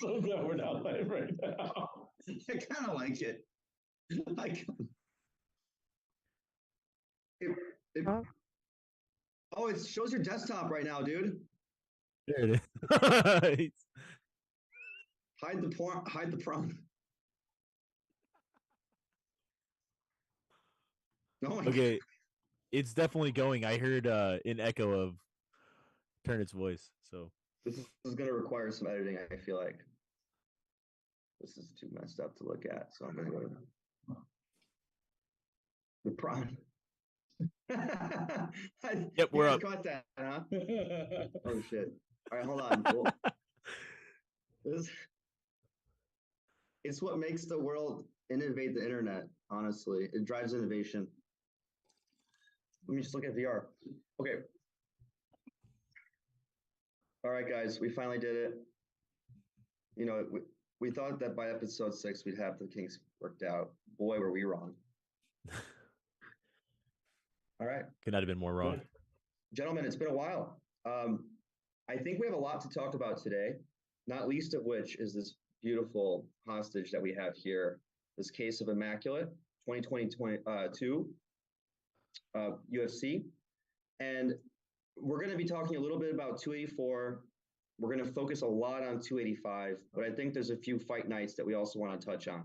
so glad we're not live right now. I kind of like it. Like, it, oh, it shows your desktop right now, dude. There it is. Hide the porn. Hide the prompt. Oh my Okay, it's definitely going. I heard an echo of Turnit's voice. So this is going to require some editing. I feel like this is too messed up to look at. So I'm going to go to the prompt. Yep, we're up. Caught that, huh? Oh shit! All right, hold on. Well, it's what makes the world innovate the internet. Honestly, it drives innovation. Let me just look at VR. Okay. All right, guys, we finally did it. You know, we thought that by episode 6 we'd have the kinks worked out. Boy, were we wrong. All right. Could not have been more wrong. Gentlemen, it's been a while. I think we have a lot to talk about today, not least of which is this beautiful hostage that we have here, this case of Immaculate 2022 UFC. And we're going to be talking a little bit about 284. We're going to focus a lot on 285, but I think there's a few fight nights that we also want to touch on.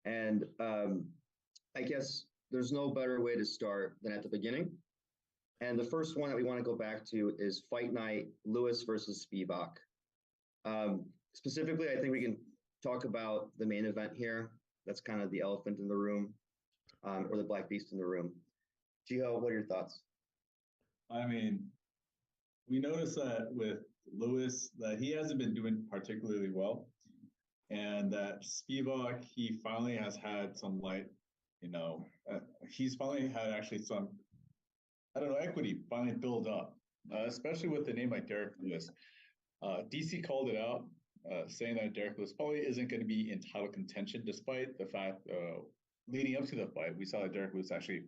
And I guess there's no better way to start than at the beginning. And the first one that we want to go back to is Fight Night Lewis versus Spivak. Specifically, I think we can talk about the main event here. That's kind of the elephant in the room, or the black beast in the room. Jiho, what are your thoughts? I mean, we noticed that with Lewis that he hasn't been doing particularly well, and that Spivak, he finally has had some he's finally had actually some, equity finally build up, especially with the name like Derek Lewis. DC called it out, saying that Derek Lewis probably isn't going to be in title contention, despite the fact leading up to the fight, we saw that Derek Lewis actually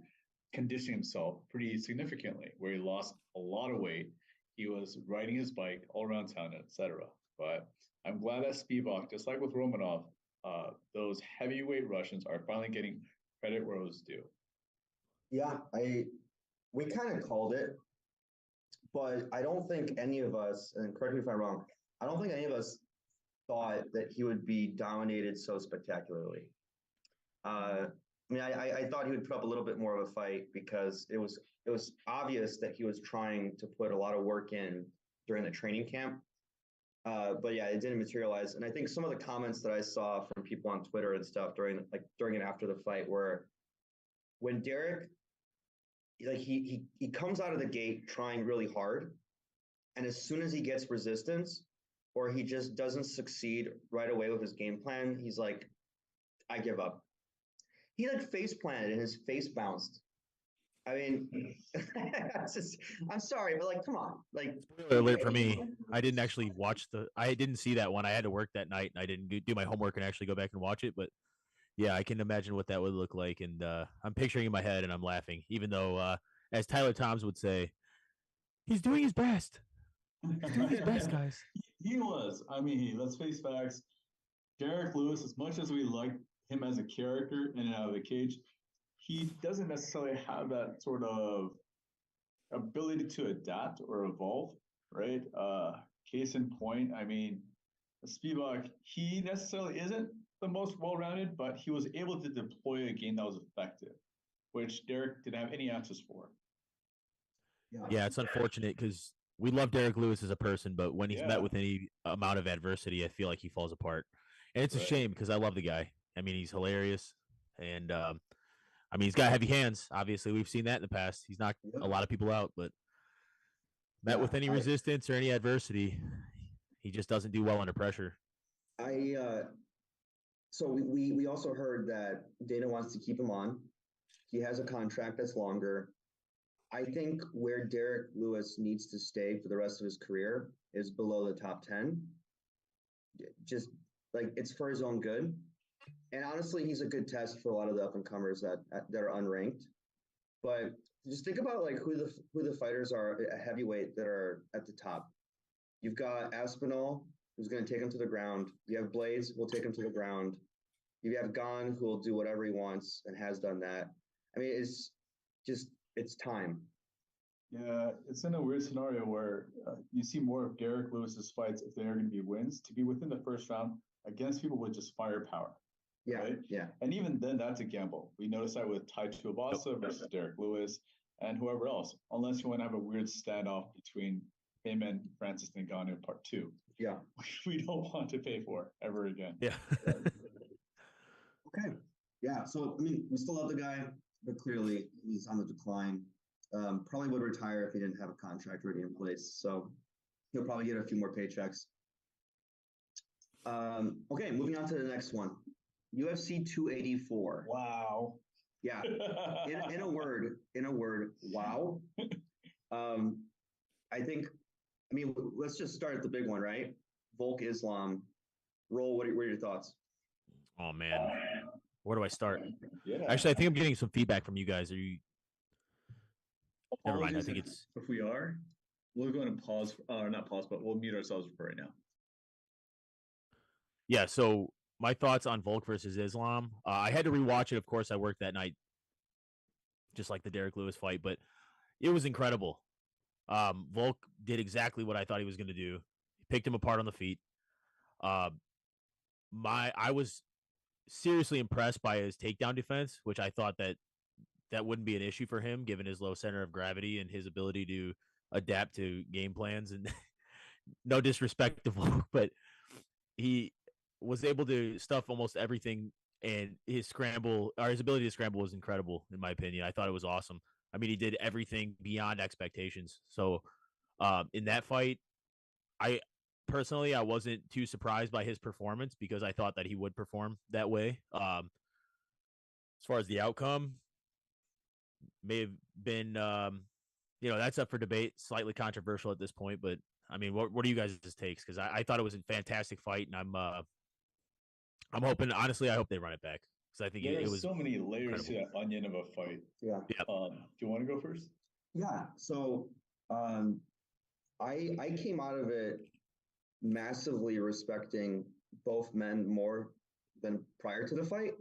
conditioning himself pretty significantly, where he lost a lot of weight. He was riding his bike all around town, etc. But I'm glad that Spivak, just like with Romanov, those heavyweight Russians are finally getting credit where it was due. Yeah, we kind of called it, but I don't think any of us, and correct me if I'm wrong, I don't think any of us thought that he would be dominated so spectacularly. I thought he would put up a little bit more of a fight because it was obvious that he was trying to put a lot of work in during the training camp. But yeah, it didn't materialize. And I think some of the comments that I saw from people on Twitter and stuff during and after the fight were, when Derek, he comes out of the gate trying really hard, and as soon as he gets resistance or he just doesn't succeed right away with his game plan, he's like, I give up. He face planted and his face bounced. I mean, I'm sorry, but come on. Spoiler alert for me. I didn't actually I didn't see that one. I had to work that night and I didn't do my homework and actually go back and watch it. But yeah, I can imagine what that would look like. And I'm picturing in my head and I'm laughing, even though, as Tyler Toms would say, he's doing his best. He's doing his best, guys. He was. I mean, let's face facts. Derek Lewis, as much as we like him as a character in and out of the cage, he doesn't necessarily have that sort of ability to adapt or evolve, right? Case in point, I mean, Spivak, he necessarily isn't the most well-rounded, but he was able to deploy a game that was effective, which Derek didn't have any answers for. Yeah, it's unfortunate because we love Derek Lewis as a person, but when he's met with any amount of adversity, I feel like he falls apart. And it's a shame because I love the guy. I mean, he's hilarious. And, he's got heavy hands. Obviously, we've seen that in the past. He's knocked a lot of people out, but met with any resistance or any adversity, he just doesn't do well under pressure. So we also heard that Dana wants to keep him on. He has a contract that's longer. I think where Derek Lewis needs to stay for the rest of his career is below the top 10. Just it's for his own good. And honestly, he's a good test for a lot of the up-and-comers that are unranked. But just think about who the fighters are at heavyweight that are at the top. You've got Aspinall, who's going to take him to the ground. You have Blades, who will take him to the ground. You have Gon, who will do whatever he wants and has done that. I mean, it's time. Yeah, it's in a weird scenario where you see more of Derek Lewis's fights, if they are going to be wins, to be within the first round against people with just firepower. Yeah, right? yeah. And even then, that's a gamble. We noticed that with Tai Tuivasa versus Derek Lewis and whoever else, unless you want to have a weird standoff between him and Francis Ngannou part 2. Yeah. We don't want to pay for ever again. Yeah. Okay. Yeah. So, I mean, we still love the guy, but clearly he's on the decline. Probably would retire if he didn't have a contract already in place. So he'll probably get a few more paychecks. Okay, moving on to the next one. UFC 284. Wow. Yeah. In a word, wow. I mean, let's just start at the big one, right? Volk Islam. Roll, what are your thoughts? Oh, man. Where do I start? Yeah. Actually, I think I'm getting some feedback from you guys. Are you? Never mind. I think it's. If we are, we're going to pause, or not pause, but we'll mute ourselves for right now. Yeah. So my thoughts on Volk versus Islam. I had to rewatch it. Of course, I worked that night, just like the Derek Lewis fight, but it was incredible. Volk did exactly what I thought he was going to do. He picked him apart on the feet. I was seriously impressed by his takedown defense, which I thought that wouldn't be an issue for him, given his low center of gravity and his ability to adapt to game plans. And no disrespect to Volk, but he was able to stuff almost everything, and his ability to scramble was incredible, in my opinion. I thought it was awesome. I mean, he did everything beyond expectations. So in that fight, I wasn't too surprised by his performance because I thought that he would perform that way. As far as the outcome, may have been, that's up for debate, slightly controversial at this point. But I mean, what are you guys' takes? Because I thought it was a fantastic fight, and I'm hoping, honestly, I hope they run it back because I think it was so many layers incredible. to that onion of a fight. Yeah. Yep. Do you want to go first? Yeah. So, I came out of it massively respecting both men more than prior to the fight.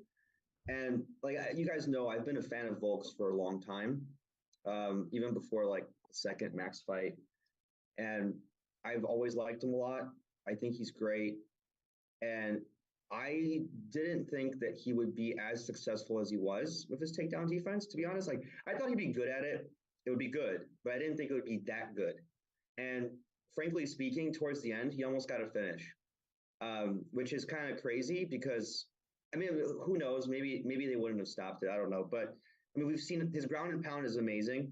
And like you guys know, I've been a fan of Volk's for a long time, even before like the second Max fight. And I've always liked him a lot. I think he's great. And I didn't think that he would be as successful as he was with his takedown defense, to be honest. Like, I thought he'd be good at it. It would be good, but I didn't think it would be that good. And frankly speaking, towards the end, he almost got a finish, which is kind of crazy because, I mean, who knows? Maybe they wouldn't have stopped it. I don't know. But, I mean, we've seen his ground and pound is amazing.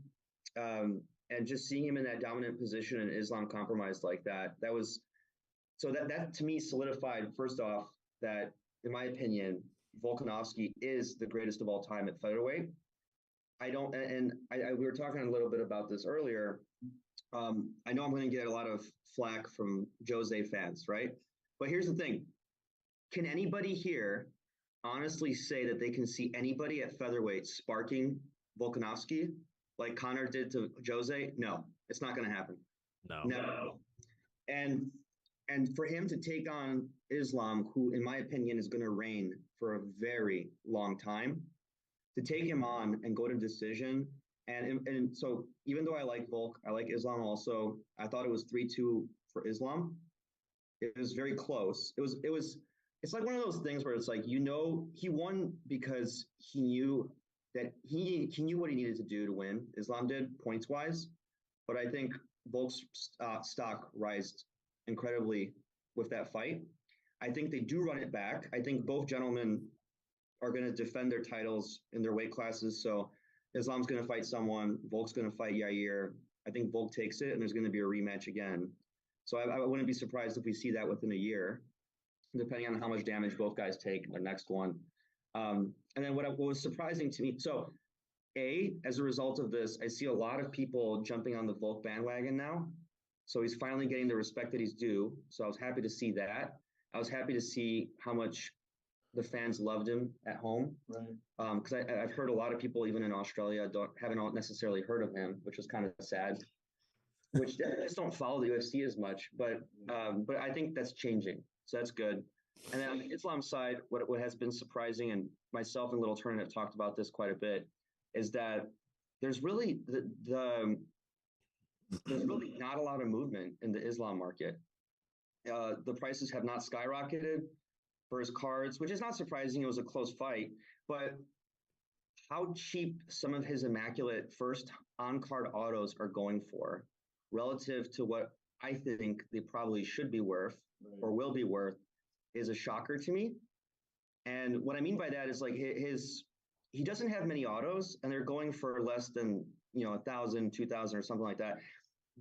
And just seeing him in that dominant position and Islam compromised like that was – so that to me solidified, first off, that, in my opinion, Volkanovski is the greatest of all time at featherweight. We were talking a little bit about this earlier. I know I'm going to get a lot of flack from Jose fans, right? But here's the thing. Can anybody here honestly say that they can see anybody at featherweight sparking Volkanovski like Conor did to Jose? No, it's not going to happen. No. Never. And for him to take on Islam, who, in my opinion, is going to reign for a very long time, to take him on and go to decision. And so even though I like Volk, I like Islam also. I thought it was 3-2 for Islam. It was very close. It's like one of those things where it's like, he won because he knew that he knew what he needed to do to win. Islam did, points wise. But I think Volk's stock rised incredibly with that fight. I think they do run it back. I think both gentlemen are going to defend their titles in their weight classes. So Islam's going to fight someone. Volk's going to fight Yair. I think Volk takes it, and there's going to be a rematch again. So I wouldn't be surprised if we see that within a year, depending on how much damage both guys take in the next one. And then what was surprising to me, so as a result of this, I see a lot of people jumping on the Volk bandwagon now. So he's finally getting the respect that he's due. So I was happy to see that. I was happy to see how much the fans loved him at home. Right. Because I've heard a lot of people, even in Australia, haven't necessarily heard of him, which was kind of sad. which I just don't follow the UFC as much, but I think that's changing, so that's good. And then on the Islam side, what has been surprising, and myself and Little Turnit have talked about this quite a bit, is that there's really there's really not a lot of movement in the Islam market. The prices have not skyrocketed for his cards, which is not surprising. It was a close fight, but how cheap some of his Immaculate first on-card autos are going for relative to what I think they probably should be worth or will be worth is a shocker to me. And what I mean by that is like he doesn't have many autos and they're going for less than, 1,000, 2,000 or something like that.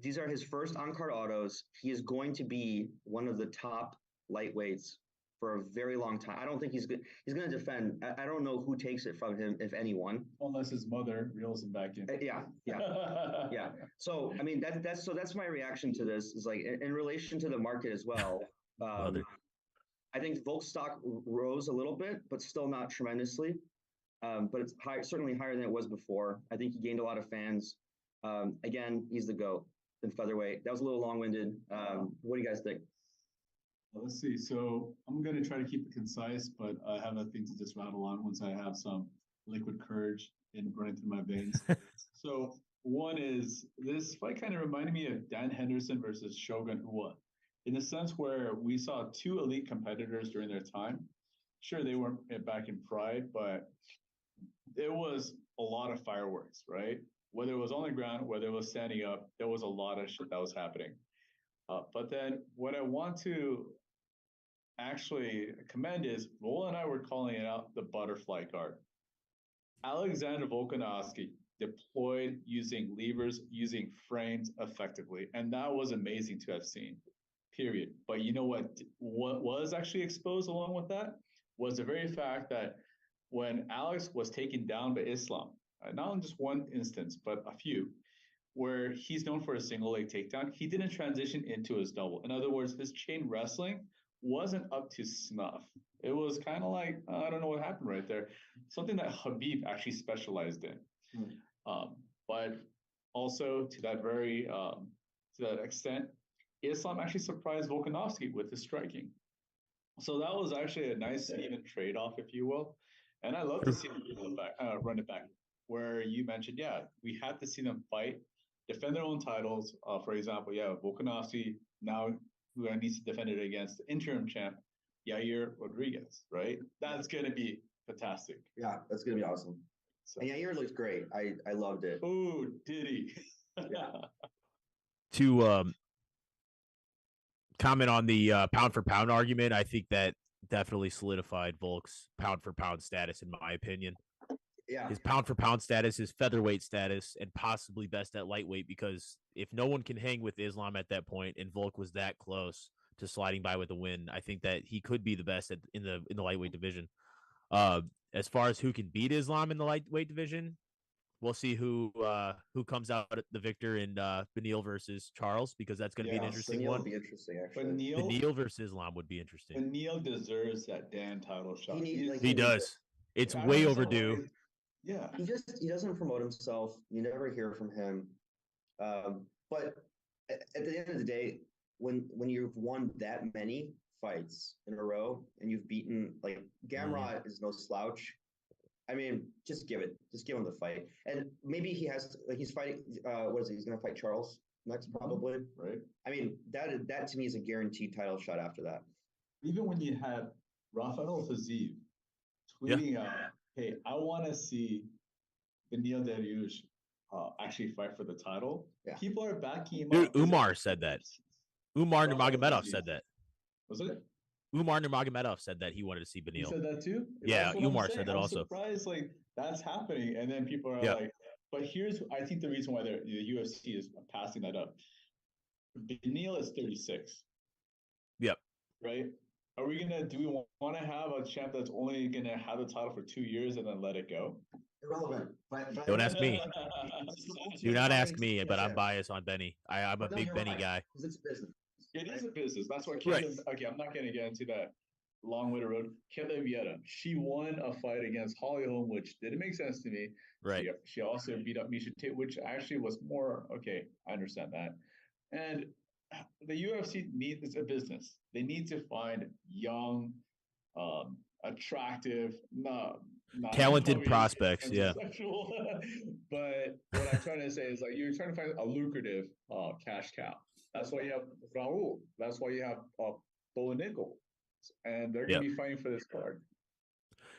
These are his first on-card autos. He is going to be one of the top lightweights for a very long time. I don't think he's going to defend. I don't know who takes it from him, if anyone. Unless his mother reels him back in. Yeah. So, I mean, that's my reaction to this is like in relation to the market as well. I think Volk's stock rose a little bit, but still not tremendously. But it's certainly higher than it was before. I think he gained a lot of fans. Again, he's the GOAT in featherweight. That was a little long-winded. What do you guys think? Let's see. So I'm going to try to keep it concise, but I have a thing to just rattle on once I have some liquid courage running through my veins. So one is this fight kind of reminded me of Dan Henderson versus Shogun Ua, in the sense where we saw two elite competitors during their time. Sure, they weren't back in pride, but it was a lot of fireworks, right? Whether it was on the ground, whether it was standing up, there was a lot of shit that was happening. But then what I want to actually commend is Vola and I were calling it out the butterfly guard. Alexander Volkanovski deployed using levers, using frames effectively. And that was amazing to have seen, period. But you know what was actually exposed along with that was the very fact that when Alex was taken down by Islam, not in just one instance, but a few, where he's known for a single leg takedown, he didn't transition into his double. In other words, his chain wrestling wasn't up to snuff. It was kind of like, I don't know what happened right there. Something that Khabib actually specialized in. But also to that extent, Islam actually surprised Volkanovski with his striking. So that was actually a nice even trade-off, if you will. And I love to see them run it back. Where you mentioned, we had to see them fight, defend their own titles. For example, Volkanovski now who needs to defend it against the interim champ, Yair Rodriguez, right? That's going to be fantastic. Yeah, that's going to be awesome. So, and Yair looks great. I loved it. Oh, did he? To comment on the pound for pound argument, I think that definitely solidified Volk's pound for pound status, in my opinion. Yeah. His pound for pound status, his featherweight status, and possibly best at lightweight, because if no one can hang with Islam at that point and Volk was that close to sliding by with a win, I think that he could be the best in the lightweight division. As far as who can beat Islam in the lightweight division, we'll see who comes out the victor in Beneil versus Charles, because that's going to be an interesting one. Beneil would be interesting, actually. Beneil versus Islam would be interesting. Beneil deserves that damn title shot. He does. It's way overdue. Yeah. He doesn't promote himself. You never hear from him. But at the end of the day, when you've won that many fights in a row and you've beaten, like, Gamrot is no slouch. I mean, just give him the fight. And maybe he has to, like, he's fighting, he's going to fight Charles next, probably. Right. I mean, that to me is a guaranteed title shot after that. Even when you had Rafael Fiziev tweeting out, hey, I want to see Beneil Dariush actually fight for the title. Yeah. People are backing him up. Umar said that. Umar Nurmagomedov said that. Was it? Umar Nurmagomedov said that he wanted to see Beneil. He said that too? Yeah, Umar said that also. I'm surprised, like, that's happening. And then people are like, but here's, I think the reason why the UFC is passing that up. Beneil is 36. Yep. Right? Do we want to have a champ that's only going to have the title for 2 years and then let it go? Irrelevant. Don't ask me. Do not ask me, but I'm biased on Benny. I'm a big Benny guy. It's business. It is a business. That's why okay, I'm not going to get into that long-winded road. Kelly Vieta, she won a fight against Holly Holm, which didn't make sense to me. Right. She also beat up Misha Tate, which actually was more, okay, I understand that. And the UFC needs a business. They need to find young, attractive, not Talented obviously prospects. Yeah. sexual. But what I'm trying to say is like you're trying to find a lucrative cash cow. That's why you have Raul. That's why you have Nickel. And they're going Yeah. to be fighting for this card.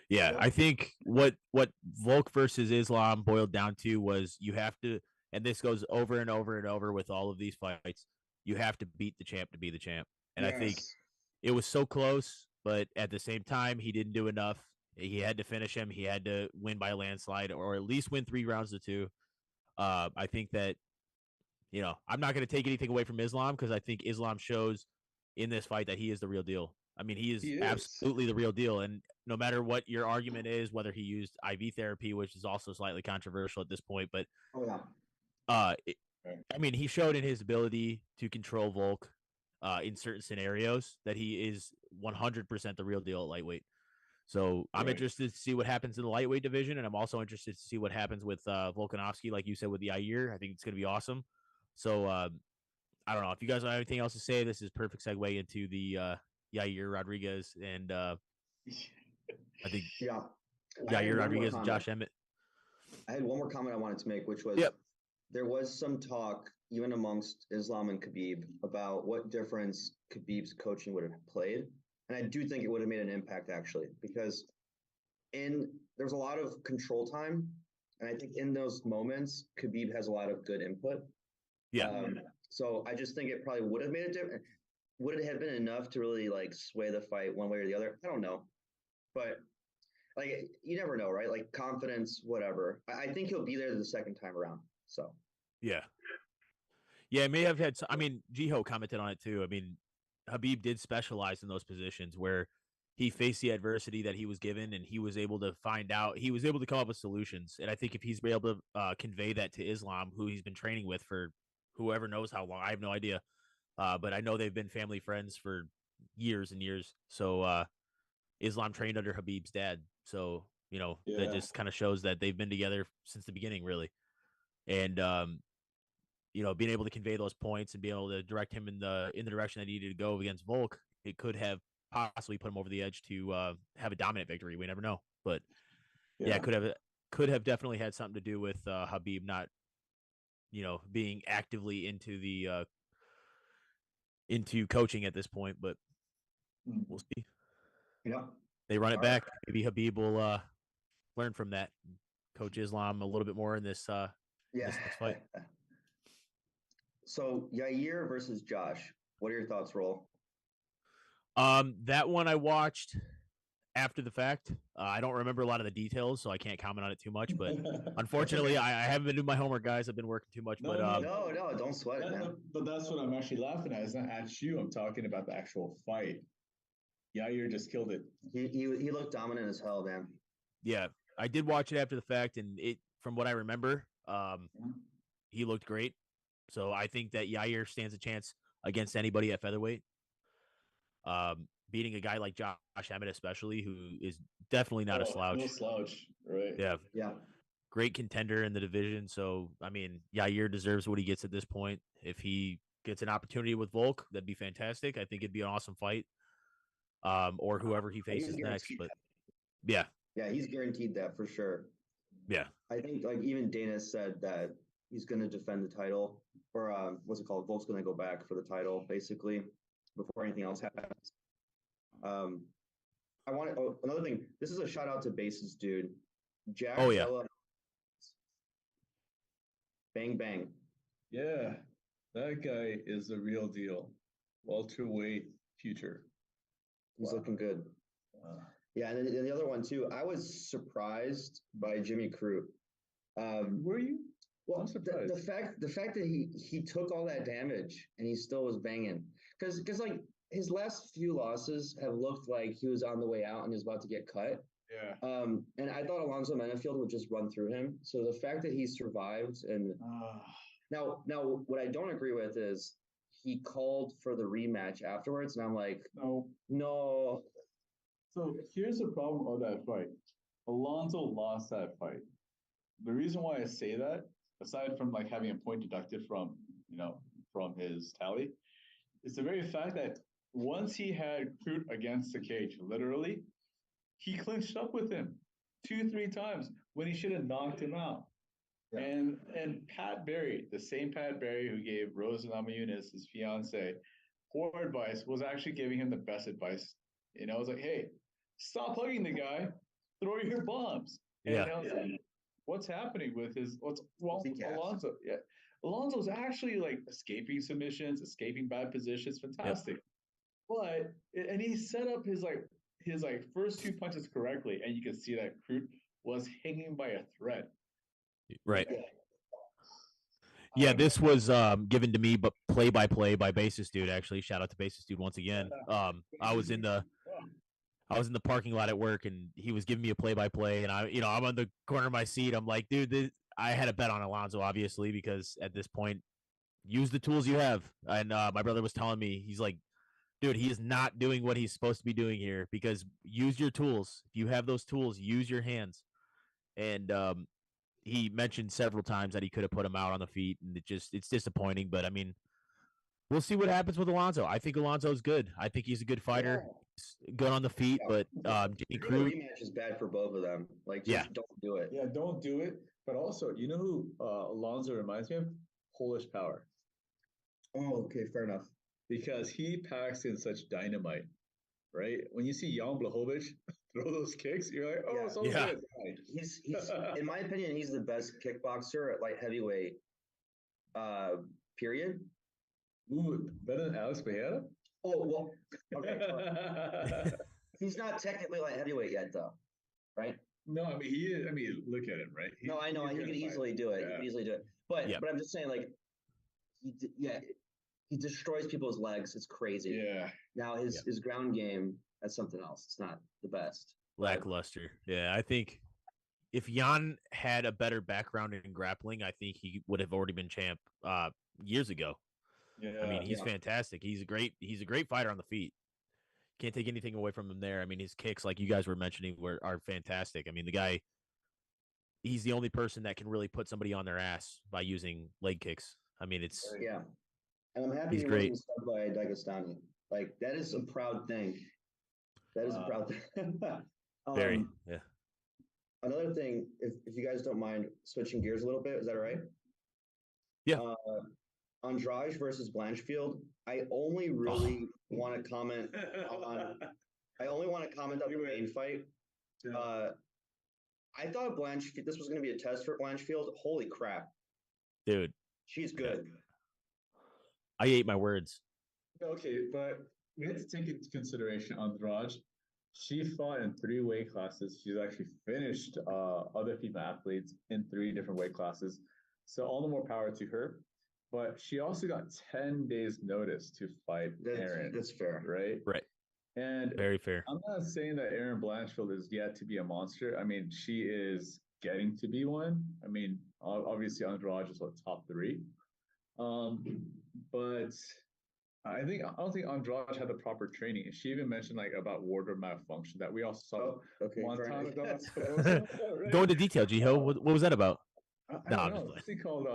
Yeah, I think what Volk versus Islam boiled down to was you have to, and this goes over and over and over with all of these fights, you have to beat the champ to be the champ. And I think it was so close, but at the same time, he didn't do enough. He had to finish him. He had to win by a landslide or at least win 3 rounds to 2. I think that, I'm not going to take anything away from Islam because I think Islam shows in this fight that he is the real deal. I mean, he is absolutely the real deal. And no matter what your argument is, whether he used IV therapy, which is also slightly controversial at this point, but I mean, he showed in his ability to control Volk in certain scenarios that he is 100% the real deal at lightweight. So I'm interested to see what happens in the lightweight division, and I'm also interested to see what happens with Volkanovski, like you said, with the Yair. I think it's going to be awesome. So I don't know if you guys have anything else to say. This is perfect segue into the Yair Rodriguez and I think Yair Rodriguez and Josh Emmett. I had one more comment I wanted to make, which was there was some talk even amongst Islam and Khabib about what difference Khabib's coaching would have played. And I do think it would have made an impact actually, because there's a lot of control time. And I think in those moments, Khabib has a lot of good input. Yeah. So I just think it probably would have made a difference. Would it have been enough to really like sway the fight one way or the other? I don't know. But like, you never know, right? Like confidence, whatever. I think he'll be there the second time around. So. Yeah. Yeah, it may have had, I mean, Jiho commented on it too. I mean, Khabib did specialize in those positions where he faced the adversity that he was given and he was able to he was able to come up with solutions. And I think if he's been able to convey that to Islam, who he's been training with for whoever knows how long, I have no idea. But I know they've been family friends for years and years. So Islam trained under Khabib's dad. So, that just kind of shows that they've been together since the beginning, really. And, being able to convey those points and being able to direct him in the direction that he needed to go against Volk, it could have possibly put him over the edge to have a dominant victory. We never know. But, it could have definitely had something to do with Khabib not, being actively into coaching at this point, but we'll see. They run it back. Maybe Khabib will learn from that. Coach Islam a little bit more in this this next fight. So Yair versus Josh. What are your thoughts, Roll? That one I watched after the fact. I don't remember a lot of the details, so I can't comment on it too much. But unfortunately, I haven't been doing my homework, guys. I've been working too much. No, don't sweat it, man. But that's what I'm actually laughing at. It's not at you. I'm talking about the actual fight. Yair just killed it. He looked dominant as hell, man. Yeah, I did watch it after the fact, and from what I remember, he looked great. So I think that Yair stands a chance against anybody at featherweight. Beating a guy like Josh Emmett, especially, who is definitely not a slouch. No slouch, right? Yeah. Great contender in the division. So, I mean, Yair deserves what he gets at this point. If he gets an opportunity with Volk, that'd be fantastic. I think it'd be an awesome fight. Or whoever he faces next. But yeah. Yeah, he's guaranteed that for sure. Yeah. I think like even Dana said that he's going to defend the title, or what's it called? Volk's going to go back for the title, basically, before anything else happens. Another thing. This is a shout out to Bases, dude. Jack. Oh yeah. Bang bang. Yeah, that guy is the real deal. Welterweight future. He's looking good. Yeah, and then the other one too. I was surprised by Jimmy Crute. Were you? Well, the fact that he took all that damage and he still was banging, because like his last few losses have looked like he was on the way out and he was about to get cut. Yeah. And I thought Alonzo Menafield would just run through him. So the fact that he survived and now what I don't agree with is he called for the rematch afterwards, and I'm like, no. So here's the problem of that fight. Alonzo lost that fight. The reason why I say that, aside from like having a point deducted from from his tally. It's the very fact that once he had Crute against the cage, literally, he clinched up with him 2-3 times when he should have knocked him out. Yeah. And Pat Barry, the same Pat Barry who gave Rosa Namajunas, his fiance, poor advice, was actually giving him the best advice. I was like, hey, stop hugging the guy, throw your bombs. And I was like, what's happening with Alonso? Yeah. Alonso's actually like escaping submissions, escaping bad positions, fantastic. But he set up his first 2 punches correctly, and you can see that Crute was hanging by a thread. Right. Yeah, this was given to me, but play by Basis Dude. Actually, shout out to Basis Dude once again. I was in the parking lot at work, and he was giving me a play by play, and I'm on the corner of my seat. I'm like, dude, I had a bet on Alonso, obviously, because at this point, use the tools you have. And my brother was telling me, he's like, dude, he is not doing what he's supposed to be doing here, because use your tools. If you have those tools, use your hands. And he mentioned several times that he could have put him out on the feet, and it's disappointing. But I mean, we'll see what happens with Alonso. I think Alonso's good. I think he's a good fighter. He's good on the feet, but Jimmy Crute, rematch is bad for both of them. Like, just don't do it. Yeah, don't do it. But also, you know who Alonso reminds me of? Polish Power. Oh, okay, fair enough. Because he packs in such dynamite, right? When you see Jan Blachowicz throw those kicks, you're like, oh, so good. He's in my opinion, he's the best kickboxer at light heavyweight. Period. Ooh, better than Alex Pereira? Oh, well, okay. He's not technically light heavyweight yet, though, right? No, I mean, he is. I mean, look at him, right? No, I know. He could easily do it. Yeah. He could easily do it. But I'm just saying, like, he destroys people's legs. It's crazy. Yeah. Now his ground game, that's something else. It's not the best. Lackluster. Yeah, I think if Jan had a better background in grappling, I think he would have already been champ years ago. Yeah. I mean, he's fantastic. He's a great fighter on the feet. Can't take anything away from him there. I mean, his kicks, like you guys were mentioning, are fantastic. I mean, the guy, he's the only person that can really put somebody on their ass by using leg kicks. I mean, it's and I'm happy he's he great. wasn't stunned by Dagestani. Like, that is a proud thing. That is a proud thing. Very, Another thing, if you guys don't mind switching gears a little bit, is that all right? Yeah. Andrade versus Blanchfield. I only really want to comment on. I only want to comment on the main fight. I thought Blanchfield. This was going to be a test for Blanchfield. Holy crap, dude! She's good. I ate my words. Okay, but we have to take into consideration Andrade. She fought in 3 weight classes. She's actually finished other female athletes in 3 different weight classes. So all the more power to her. But she also got 10 days notice to fight Aaron. That's fair. Right. And very fair. I'm not saying that Erin Blanchfield is yet to be a monster. I mean, she is getting to be one. I mean, obviously Andrade is top 3. But I don't think Andrade had the proper training. She even mentioned about wardrobe malfunction that we also saw one time ago. Go into detail, Jiho. What was that about? I don't know. Something called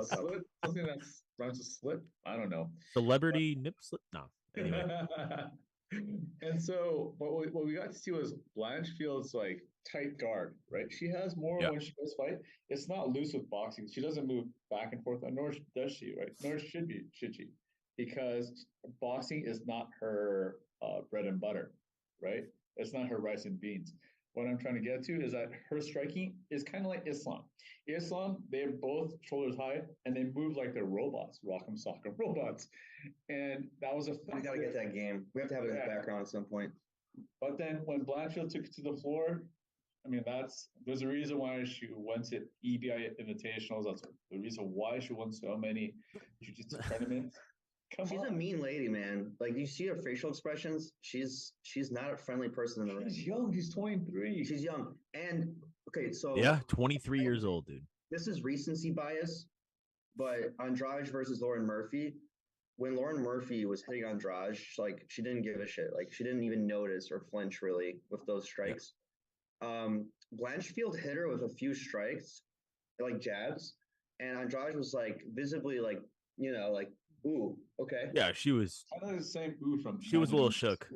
slip. Something that runs a slip. I don't know. Celebrity nip slip. No. Anyway. And so what we got to see was Blanchfield's tight guard, right? She has more when she does fight. It's not loose with boxing. She doesn't move back and forth, nor does she, right? Nor should she, because boxing is not her bread and butter, right? It's not her rice and beans. What I'm trying to get to is that her striking is kind of like Islam. They're both shoulders high, and they move like they're robots, rock'em sock'em robots. And that was we got to get that game. We have to have it in the background at some point. But then when Blanchfield took it to the floor, I mean, there's a reason why she went to EBI Invitationals. That's the reason why she won so many jiu-jitsu tournaments. She's a mean lady, man. Like, you see her facial expressions. She's not a friendly person in the ring. She's young. She's 23. She's young. And okay, so 23 years old, dude. This is recency bias, but Andrade versus Lauren Murphy. When Lauren Murphy was hitting Andrade, she didn't give a shit. Like, she didn't even notice or flinch really with those strikes. Blanchfield hit her with a few strikes, like jabs, and Andrade was visibly Ooh, okay. Yeah, she was. Kind of the same ooh from. She was a little shook.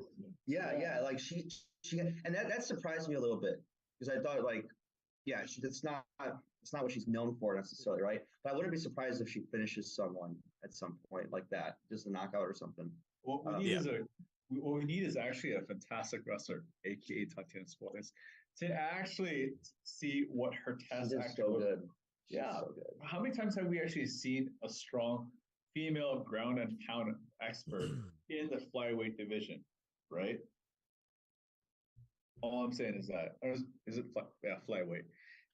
Yeah. Like she, and that surprised me a little bit because I thought like, yeah, it's not what she's known for necessarily, right? But I wouldn't be surprised if she finishes someone at some point like that, just a knockout or something. What we need what we need is actually a fantastic wrestler, aka Tatiana Suarez, to actually see what her test She's actually. so good. Yeah. So good. How many times have we actually seen a strong female ground and pound expert in the flyweight division, right? All I'm saying is that, or is it flyweight,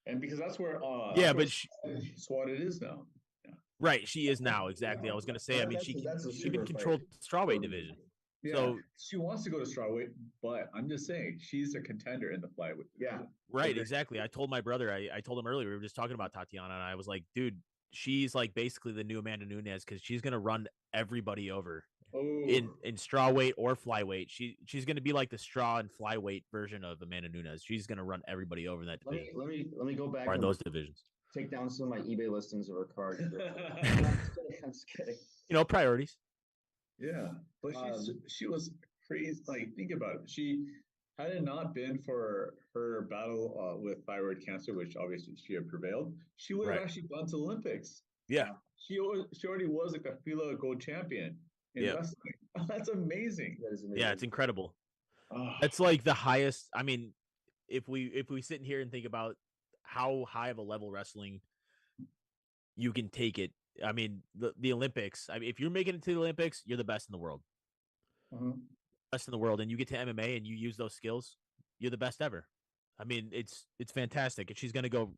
and because that's where but that's what it is now. Yeah. Right, she is now exactly. I was gonna say. I mean, she even controlled strawweight division. Yeah, so she wants to go to strawweight, but I'm just saying she's a contender in the flyweight. Yeah, right, exactly. I told my brother. I told him earlier. We were just talking about Tatiana, and I was like, dude, she's like basically the new Amanda Nunes because she's gonna run everybody over. In strawweight or flyweight, she's going to be like the straw and flyweight version of Amanda Nunes. She's going to run everybody over in that division. Let me go back or in those divisions. Take down some of my eBay listings of her cards. I'm just kidding. You know, priorities. Yeah, but she was crazy. Like, think about it. She had it not been for her battle with thyroid cancer, which obviously she had prevailed, she would have actually gone to the Olympics. Yeah, she already was like a FILA gold champion. Wrestling. That's amazing. Yeah, it's incredible. That's like the highest. I mean, if we sit in here and think about how high of a level wrestling you can take it, I mean, the Olympics. I mean, if you're making it to the Olympics, you're the best in the world. Best in the world, and you get to MMA and you use those skills, you're the best ever. I mean, it's fantastic, and she's gonna go.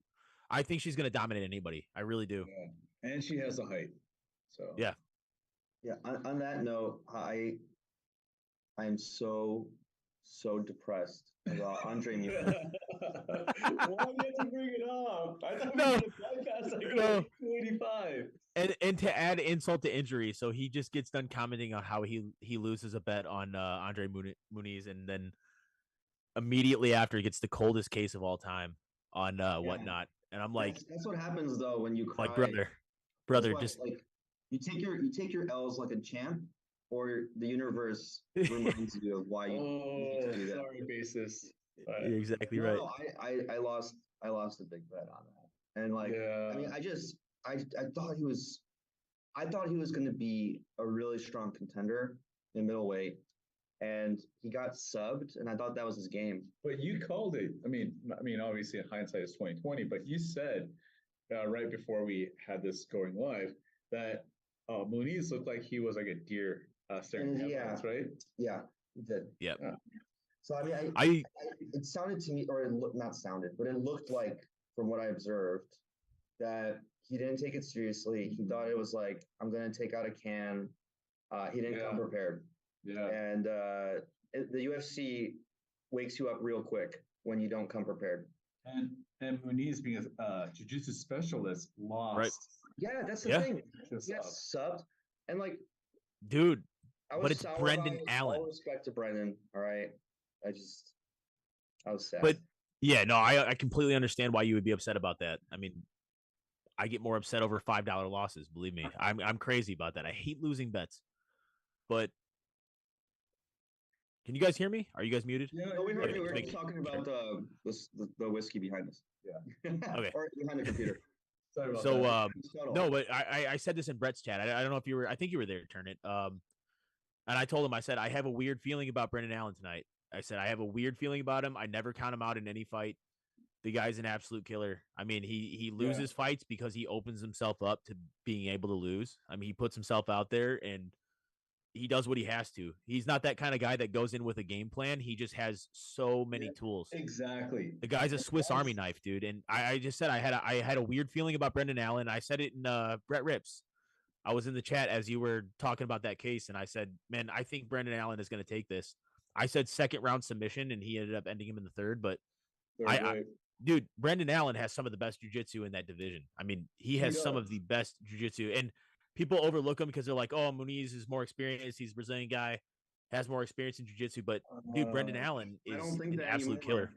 I think she's gonna dominate anybody. I really do. Yeah. And she has the height. So yeah. Yeah. On that note, I'm so depressed about Andre Muniz. Why do you have to bring it up? I thought we had a podcast like 285. And to add insult to injury, so he just gets done commenting on how he loses a bet on Andre Muniz, and then immediately after he gets the coldest case of all time on whatnot. And I'm like, that's what happens though when you cry. Like brother, just like you take your L's like a champ, or the universe reminds you of why you need to do that. Sorry, basis. You're exactly right. No, I lost a big bet on that, and like I mean, I thought he was going to be a really strong contender in middleweight, and he got subbed, and I thought that was his game. But you called it. I mean, obviously, in hindsight, it's 2020. But you said right before we had this going live that Muniz looked like he was like a deer staring at headlights, right? Yeah, he did. Yep. Yeah. So I mean, it sounded to me, or not sounded, but it looked like, from what I observed, that he didn't take it seriously. He thought it was like, I'm going to take out a can. He didn't come prepared. Yeah. And the UFC wakes you up real quick when you don't come prepared. And Muniz, being a jiu-jitsu specialist, lost. Right. Yeah, that's the thing. He got subbed. And like, dude, but it's Brendan Allen. All respect to Brendan. All right. I was sad. But yeah, no, I completely understand why you would be upset about that. I mean, I get more upset over $5 losses. Believe me, I'm crazy about that. I hate losing bets. But can you guys hear me? Are you guys muted? Yeah, no, we heard you. We were talking about the whiskey behind us. Yeah. Okay. Or behind the computer. So no, but I said this in Brett's chat. I don't know if you were. I think you were there, Turnit. And I told him, I said, I have a weird feeling about Brendan Allen tonight. I said, I have a weird feeling about him. I never count him out in any fight. The guy's an absolute killer. I mean, he loses fights because he opens himself up to being able to lose. I mean, he puts himself out there and he does what he has to. He's not that kind of guy that goes in with a game plan. He just has so many tools. Exactly. The guy's a Swiss Army knife, dude. And I just said I had a weird feeling about Brendan Allen. I said it in Brett Rips. I was in the chat as you were talking about that case, and I said, man, I think Brendan Allen is going to take this. I said second round submission, and he ended up ending him in the third. But dude, Brendan Allen has some of the best jiu-jitsu in that division. I mean, he has some of the best jiu-jitsu, and people overlook him because they're like, oh, Muniz is more experienced. He's a Brazilian guy, has more experience in jiu-jitsu. But dude, Brendan Allen is an absolute killer.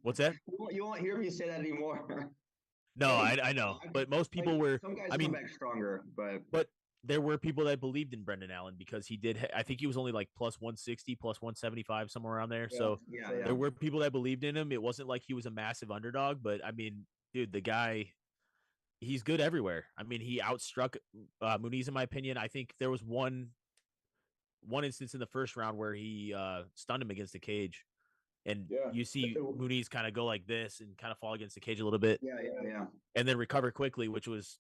What's that? You won't hear me say that anymore. No, I know, but most people were. Some guys come back stronger, but there were people that believed in Brendan Allen because he did. I think he was only like plus 160, plus 175, somewhere around there. So there were people that believed in him. It wasn't like he was a massive underdog, but I mean, dude, the guy, he's good everywhere. I mean, he outstruck Muniz in my opinion. I think there was one instance in the first round where he stunned him against the cage, and you see Muniz kind of go like this and kind of fall against the cage a little bit. And then recover quickly, which was,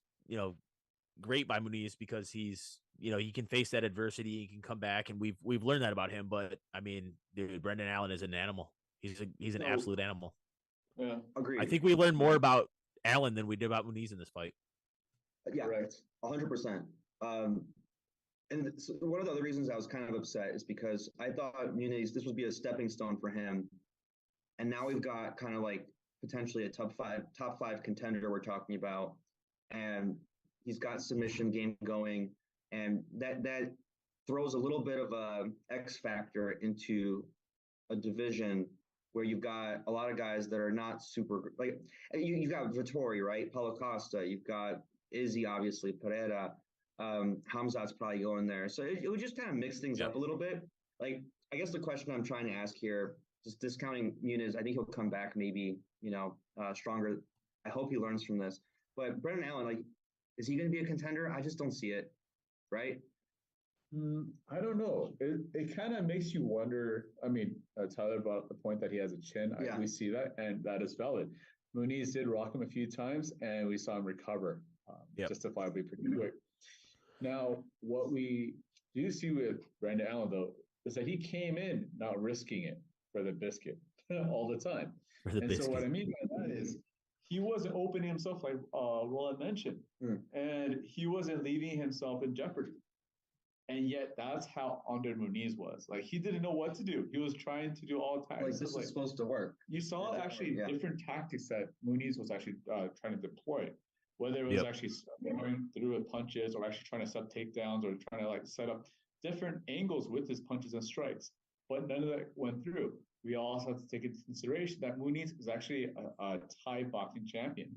great by Muniz because he's, he can face that adversity, he can come back, and we've learned that about him. But I mean, dude, Brendan Allen is an animal. He's an absolute animal. Yeah, agreed. I think we learned more about Allen than we did about Muniz in this fight. Yeah, right. 100%. And so one of the other reasons I was kind of upset is because I thought Muniz, this would be a stepping stone for him. And now we've got kind of like potentially a top five contender we're talking about. And he's got submission game going. And that throws a little bit of a X factor into a division where you've got a lot of guys that are not super, like you've got Vettori, right? Paulo Costa, you've got Izzy, obviously, Pereira. Hamzat's probably going there. So it would just kind of mix things up a little bit. Like, I guess the question I'm trying to ask here, just discounting Muniz, I think he'll come back maybe, stronger. I hope he learns from this. But Brendan Allen, like, is he going to be a contender? I just don't see it, right? I don't know. It kind of makes you wonder. I mean, Tyler brought up the point that he has a chin. We see that, and that is valid. Muniz did rock him a few times, and we saw him recover justifiably pretty quick. Now, what we do see with Brendan Allen, though, is that he came in not risking it for the biscuit all the time. So what I mean by that is he wasn't opening himself like Roland mentioned, and he wasn't leaving himself in jeopardy. And yet that's how Andre Muniz was. Like, he didn't know what to do. He was trying to do all tactics. Like, this is supposed to work. You saw actually different tactics that Muniz was actually trying to deploy. Whether it was actually going through with punches or actually trying to set takedowns or trying to like set up different angles with his punches and strikes. But none of that went through. We also have to take into consideration that Muniz is actually a Thai boxing champion.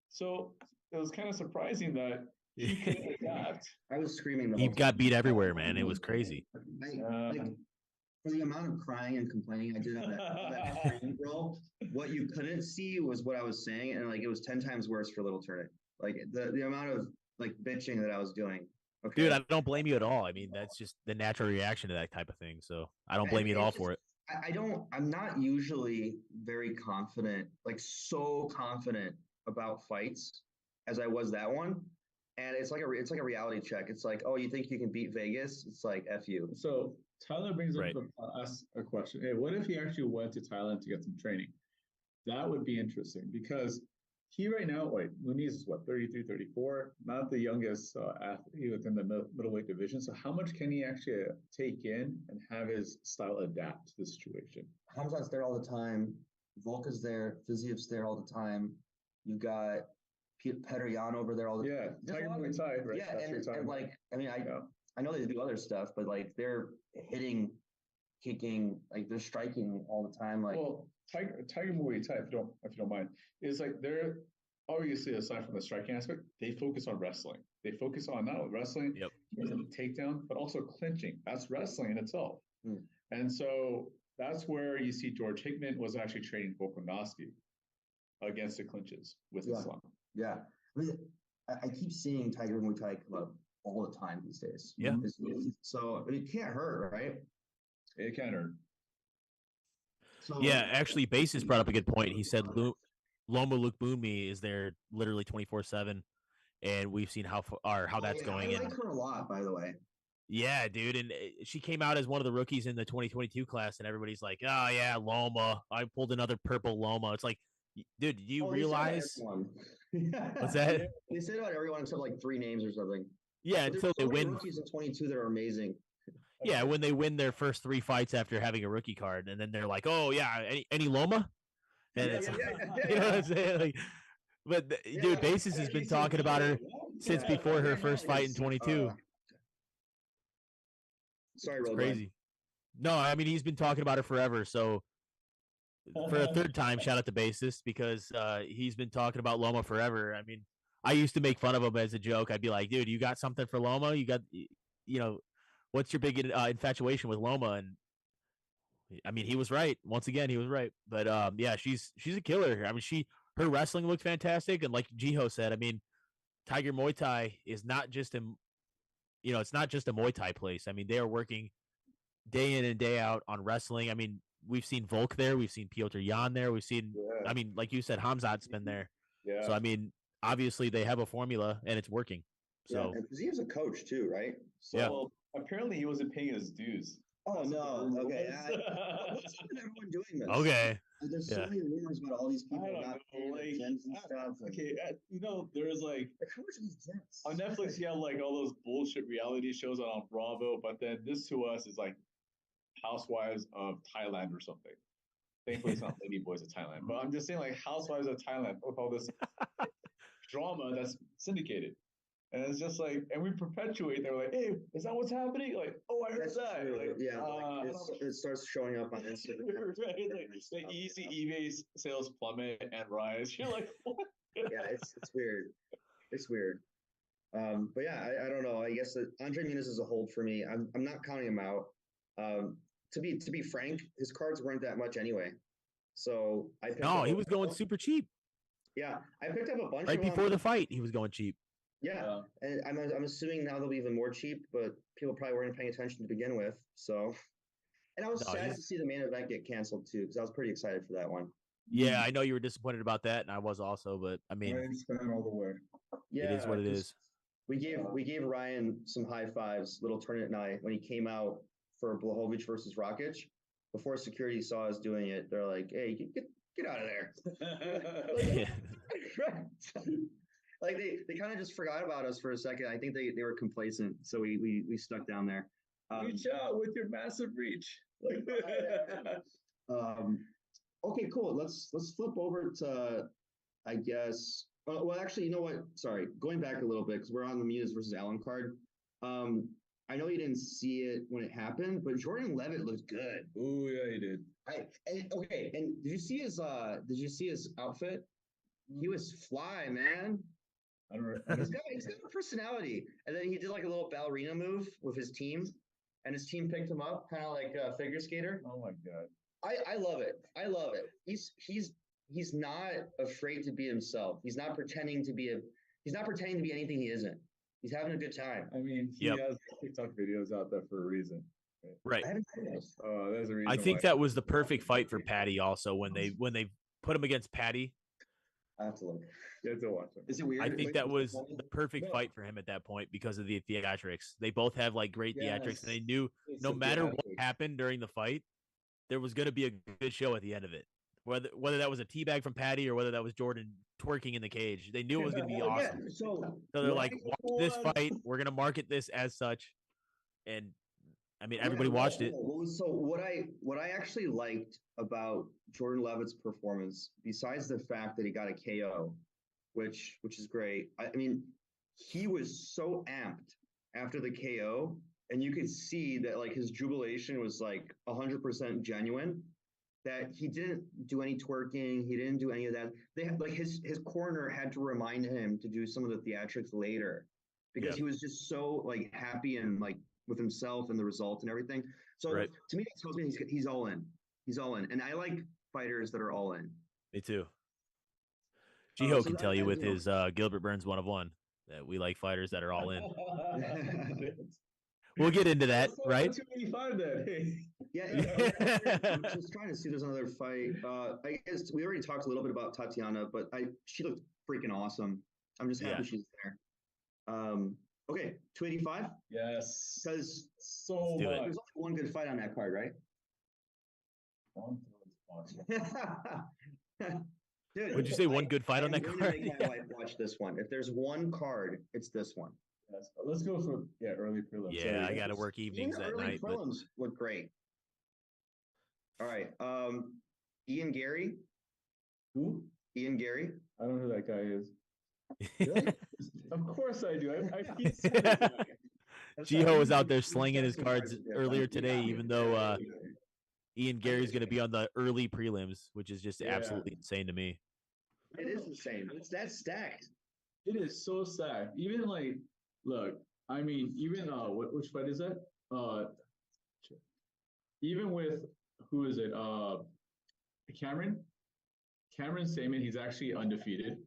So it was kind of surprising that he could adapt. I was screaming. He got beat everywhere, man. It was crazy. For the amount of crying and complaining I did on that screen roll, what you couldn't see was what I was saying, and like it was 10 times worse for Little Turnit. Like the amount of like bitching that I was doing. Okay. Dude, I don't blame you at all. I mean, that's just the natural reaction to that type of thing. So I don't blame you at all for it. I'm not usually very confident, like so confident about fights as I was that one. And it's like a reality check. It's like, oh, you think you can beat Vegas? It's like, F you. So Tyler brings up us a question. Hey, what if he actually went to Thailand to get some training? That would be interesting because he right now, Muniz is 33, 34, not the youngest athlete within the middleweight division. So how much can he actually take in and have his style adapt to the situation? Hamzat's there all the time. Volka's there. Fiziev's there all the time. You've got Petr Yan over there all the time. Yeah, Tiger Muay Thai, right? Yeah, and like, I mean, I know they do other stuff, but like they're hitting, kicking, like they're striking all the time. Like, well, Tiger Muay Thai, if you don't mind, is like they're obviously, aside from the striking aspect, they focus on wrestling. They focus on not wrestling, takedown, but also clinching. That's wrestling in itself. And so that's where you see George Hickman was actually training Volkanovski against the clinches with Islam. Yeah. I mean, I keep seeing Tiger Muay Thai come up all the time these days. Yeah. So it can't hurt, right? It can't hurt. So, yeah, actually, Basis brought up a good point. He said Loma Lukbunmi is there literally 24/7, and we've seen how that's going. I like her a lot, by the way. Yeah, dude, and she came out as one of the rookies in the 2022 class, and everybody's like, "Oh yeah, Loma! I pulled another purple Loma." It's like, dude, do you realize? What's that? They say about everyone except like 3 names or something. Yeah, until they win. Rookies in 22 that are amazing. Yeah, when they win their first 3 fights after having a rookie card, and then they're like, "Oh yeah, any Loma?" And it's you know what I'm saying? Like, but dude, Basis has been talking about her since before her first fight in 22. Sorry, it's crazy. No, I mean he's been talking about her forever. So for a third time, shout out to Basis because he's been talking about Loma forever. I mean, I used to make fun of him as a joke. I'd be like, dude, you got something for Loma? You got, what's your big infatuation with Loma? And I mean, he was right. Once again, he was right. But yeah, she's a killer. I mean, her wrestling looked fantastic, and like Jiho said, I mean, Tiger Muay Thai is not just it's not just a Muay Thai place. I mean, they are working day in and day out on wrestling. I mean, we've seen Volk there, we've seen Piotr Jan there, we've seen. I mean, like you said, Hamzat's been there. Yeah. So I mean, obviously they have a formula and it's working. So because he was a coach too, right? So yeah. Apparently he wasn't paying his dues. Oh no! Okay, what's everyone doing this? Okay. There's so many rumors about all these people not paying their gyms and stuff. Okay, there's like how much are these gyms? On Netflix, you have like all those bullshit reality shows on Bravo, but then this to us is like Housewives of Thailand or something. Thankfully, it's not Lady Boys of Thailand, but I'm just saying like Housewives of Thailand with all this drama that's syndicated. And it's just like, and we perpetuate. They're like, "Hey, is that what's happening?" Like, "Oh, I heard that." True. Like, yeah, it starts showing up on Instagram. Right? Like the easy eBay sales plummet and rise. You're like, "What?" Yeah, it's weird. It's weird. But yeah, I don't know. I guess that Andre Muniz is a hold for me. I'm not counting him out. To be frank, his cards weren't that much anyway. So he was going super cheap. Yeah, I picked up a bunch right before the fight. He was going cheap. Yeah, and I'm assuming now they'll be even more cheap, but people probably weren't paying attention to begin with. So, and I was sad to see the main event get canceled too, because I was pretty excited for that one. Yeah, I know you were disappointed about that, and I was also. But I mean, Ryan's coming all the way. Yeah, it is what it is. We gave Ryan some high fives, little Turnit and I, when he came out for Blachowicz versus Rakic. Before security saw us doing it, they're like, "Hey, get out of there!" Like they kind of just forgot about us for a second. I think they were complacent, so we stuck down there. Reach out with your massive reach. Okay, cool. Let's flip over to, I guess. Well, actually, you know what? Sorry, going back a little bit because we're on the Muniz versus Allen card. I know you didn't see it when it happened, but Jordan Levitt looked good. Oh yeah, he did. And did you see his outfit? He was fly, man. I don't know. He's got a personality. And then he did like a little ballerina move with his team, and his team picked him up, kind of like a figure skater. Oh my god. I love it. I love it. He's not afraid to be himself. He's not pretending to be anything he isn't. He's having a good time. I mean, he has TikTok videos out there for a reason. Right. I haven't seen those. There's a reason. I think that was the perfect fight for Patty. Also, when they put him against Patty. I have to look. You have to watch him. Is it weird? I think that was the perfect fight for him at that point because of the theatrics. They both have like great theatrics, and they knew no matter what happened during the fight, there was going to be a good show at the end of it. Whether that was a teabag from Patty or whether that was Jordan twerking in the cage, they knew it was going to be awesome. Yeah. So they're like, watch this fight. We're going to market this as such, and I mean, everybody watched it. So what I actually liked about Jordan Levitt's performance, besides the fact that he got a KO, which is great. I mean, he was so amped after the KO, and you could see that like his jubilation was like 100% genuine. That he didn't do any twerking, he didn't do any of that. They had like his corner had to remind him to do some of the theatrics later because he was just so like happy and like with himself and the result and everything. So to me, it tells me he's all in. He's all in, and I like fighters that are all in. Me too. Jiho can tell you with his Gilbert Burns 1-of-1 that we like fighters that are all in. We'll get into that, right? 285 then. I'm just trying to see there's another fight. I guess we already talked a little bit about Tatiana, but she looked freaking awesome. I'm just happy she's there. Okay, 285? Yes. Because so there's only one good fight on that card, right? Dude, would you say one good fight on that card? Make my wife watch this one. If there's one card, it's this one. Yes. Let's go for early prelims. Yeah, I got to work evenings that night. Prelims look great. All right, Ian Gary. Who? Ian Gary. I don't know who that guy is. Really? Of course I do. Jiho was out there slinging his cards earlier today, even though Ian Gary's going to be on the early prelims, which is just absolutely insane to me. It is insane. It's that stacked. It is so sad. Even like, look, I mean, even which fight is that? Even with who is it? Cameron. Cameron Saman, he's actually undefeated.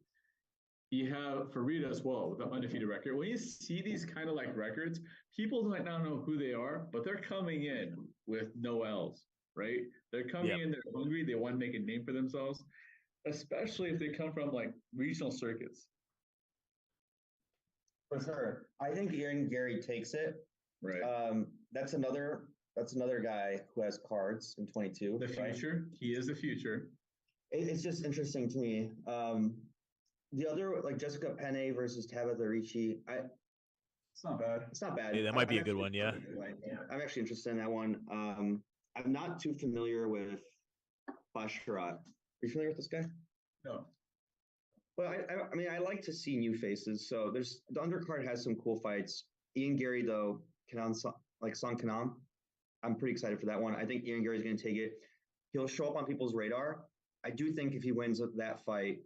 You have Farid as well with an undefeated record. When you see these kind of like records, people might not know who they are, but they're coming in with no L's, right? They're coming in, they're hungry, they want to make a name for themselves, especially if they come from like regional circuits. For sure. I think Ian Gary takes it. Right. That's another guy who has cards in 22. The future. Right? He is the future. It's just interesting to me. The other, like Jessica Penne versus Tabitha Ricci, it's not bad. It's not bad. Yeah, that might be a good one. Yeah. I'm actually interested in that one. I'm not too familiar with Basharat. Are you familiar with this guy? No. But I mean, I like to see new faces. So the undercard has some cool fights. Ian Gary, though, Song Kanam. I'm pretty excited for that one. I think Ian Gary's going to take it. He'll show up on people's radar. I do think if he wins that fight,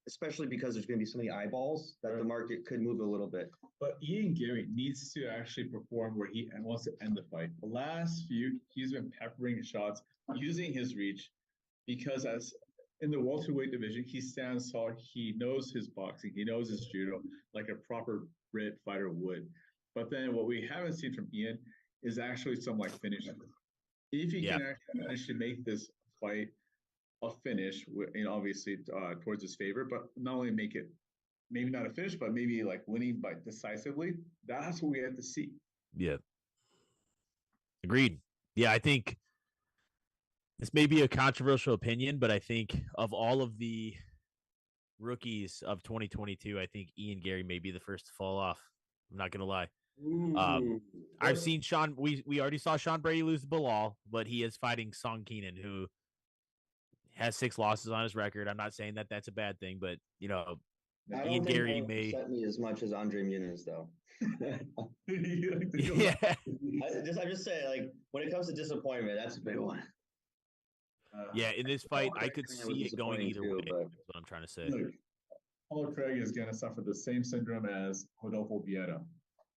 especially because there's going to be so many eyeballs, that the market could move a little bit. But Ian Gary needs to actually perform where he wants to end the fight. The last few, he's been peppering shots, using his reach, because as in the welterweight division, he stands tall. He knows his boxing. He knows his judo like a proper Brit fighter would. But then what we haven't seen from Ian is actually some like finish. If he can actually make this fight a finish, obviously towards his favor, but not only make it maybe not a finish, but maybe like winning by decisively. That's what we have to see. Yeah. Agreed. Yeah, I think this may be a controversial opinion, but I think of all of the rookies of 2022, I think Ian Gary may be the first to fall off. I'm not gonna lie. I've seen Sean. We already saw Sean Brady lose to Bilal, but he is fighting Song Keenan, who has 6 losses on his record. I'm not saying that that's a bad thing, but Ian Gary may upset me as much as Andre Muniz, though. Yeah, I'm just saying, like when it comes to disappointment, that's a big one. Yeah, in this fight, I could see it going either way. That's what I'm trying to say. Look, Paul Craig is going to suffer the same syndrome as Rodolfo Vieira.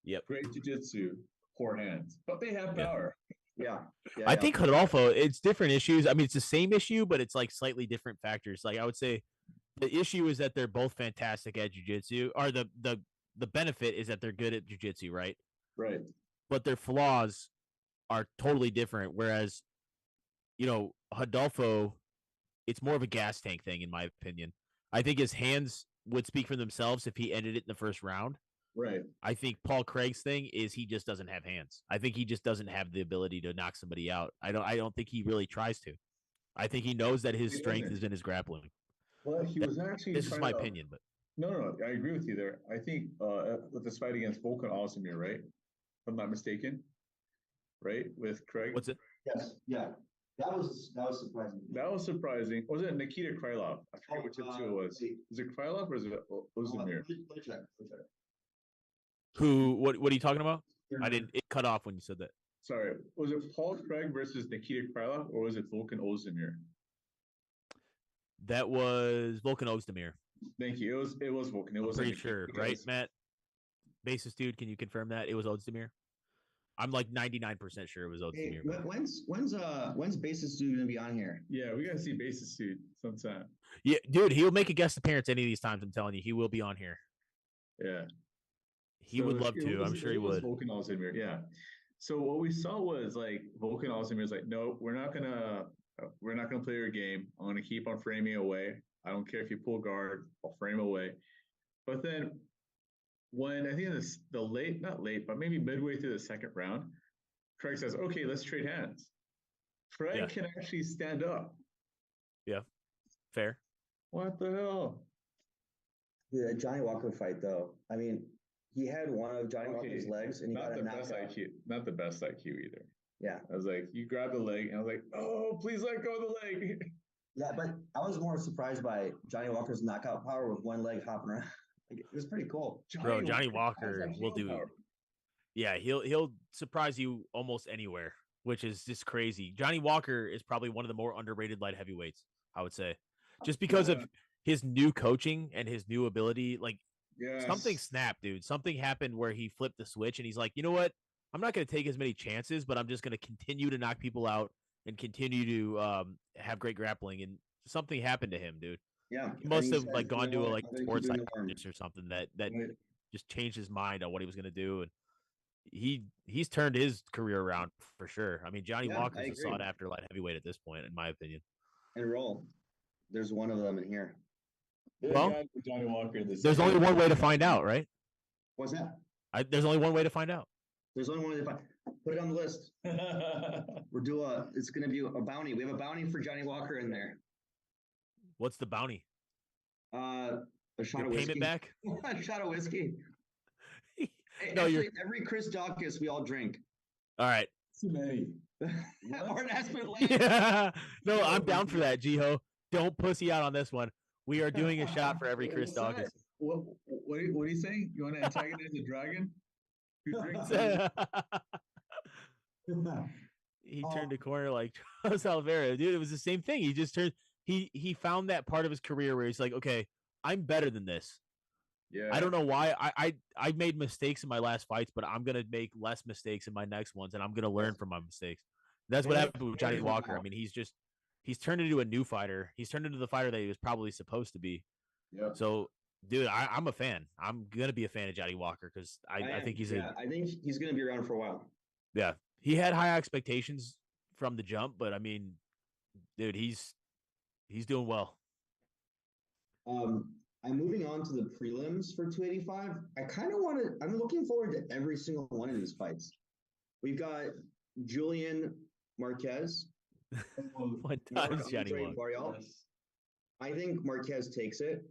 Yep. Great jiu-jitsu, poor hands, but they have power. Yeah. I think Rodolfo, it's different issues. I mean, it's the same issue, but it's like slightly different factors. Like I would say the issue is that they're both fantastic at jiu-jitsu, or the benefit is that they're good at jiu-jitsu, right? Right. But their flaws are totally different. Whereas, Rodolfo, it's more of a gas tank thing, in my opinion. I think his hands would speak for themselves if he ended it in the first round. Right. I think Paul Craig's thing is he just doesn't have hands. I think he just doesn't have the ability to knock somebody out. I don't think he really tries to. I think he knows that his strength is in his grappling. Well, he was actually. This is my opinion, but no, I agree with you there. I think with this fight against Volkan Ozdemir, right? If I'm not mistaken, right? With Craig. What's it? Yes. Yeah. That was surprising. That was surprising. Was it Nikita Krylov? I forget which it was. Is it Krylov or is it Ozdemir? Let me check. Who? What are you talking about? I didn't. It cut off when you said that. Sorry. Was it Paul Craig versus Nikita Krylov, or was it Volkan Ozdemir? That was Volkan Ozdemir. Thank you. It was Volkan. It was pretty sure, right, Matt? Basis dude, can you confirm that it was Ozdemir? I'm like 99% sure it was Ozdemir. Hey, when's Basis dude gonna be on here? Yeah, we gotta see Basis dude sometime. Yeah, dude, he'll make a guest appearance any of these times. I'm telling you, he will be on here. Yeah. He would love to. I'm sure he would. Volkan Ozdemir, yeah. So what we saw was like Volkan Ozdemir is like, no, we're not gonna play your game. I'm gonna keep on framing away. I don't care if you pull guard, I'll frame away. But then when I think not late, but maybe midway through the second round, Craig says, okay, let's trade hands. Craig can actually stand up. Yeah. Fair. What the hell? Yeah, Johnny Walker fight though. I mean, he had one of Johnny Walker's legs and he got the best IQ. Not the best IQ either. Yeah. I was like, you grabbed the leg, and I was like, oh, please let go of the leg. Yeah, but I was more surprised by Johnny Walker's knockout power with one leg hopping around. Like, it was pretty cool. Johnny Walker will do. Yeah, he'll surprise you almost anywhere, which is just crazy. Johnny Walker is probably one of the more underrated light heavyweights, I would say, just because of his new coaching and his new ability. Like Yeah. Something snapped, dude. Something happened where he flipped the switch and he's like, you know what? I'm not going to take as many chances, but I'm just going to continue to knock people out and continue to have great grappling. And something happened to him, dude. Yeah. He must have said, like gone to a what? like I'm gonna keep sports doing the worm. psychologist or something that Right. just changed his mind on what he was going to do. And he's turned his career around for sure. I mean, Johnny Yeah, Walker's I a agree. sought after light heavyweight at this point, in my opinion. And roll. There's one of them in here. Well, Johnny Walker. There's only one way to find out, right? What's that? There's only one way to find out. There's only one way to find. Put it on the list. We're doing it's going to be a bounty. We have a bounty for Johnny Walker in there. What's the bounty? A shot Your of whiskey. payment back? A shot of whiskey. No, Actually, every Chris Dawkins we all drink. All right. Too many. Or an Aspen Lane. Yeah. No, I'm down for that, Jiho. Don't pussy out on this one. We are doing a shot for every Chris Dawkins. What are you saying? You want to antagonize the dragon? Who drinks He turned a corner like Charles Oliveira. Dude, it was the same thing. He just turned he found that part of his career where he's like, okay, I'm better than this. Yeah. I don't know why. I made mistakes in my last fights, but I'm gonna make less mistakes in my next ones, and I'm gonna learn from my mistakes. That's what happened with Johnny Walker. I mean, he's turned into a new fighter. He's turned into the fighter that he was probably supposed to be. Yeah. So, dude, I'm a fan. I'm gonna be a fan of Johnny Walker because I think he's I think he's gonna be around for a while. Yeah. He had high expectations from the jump, but I mean, dude, he's doing well. I'm moving on to the prelims for 285. I'm looking forward to every single one of these fights. We've got Julian Marquez. What time's Johnny Walker? I think Marquez takes it.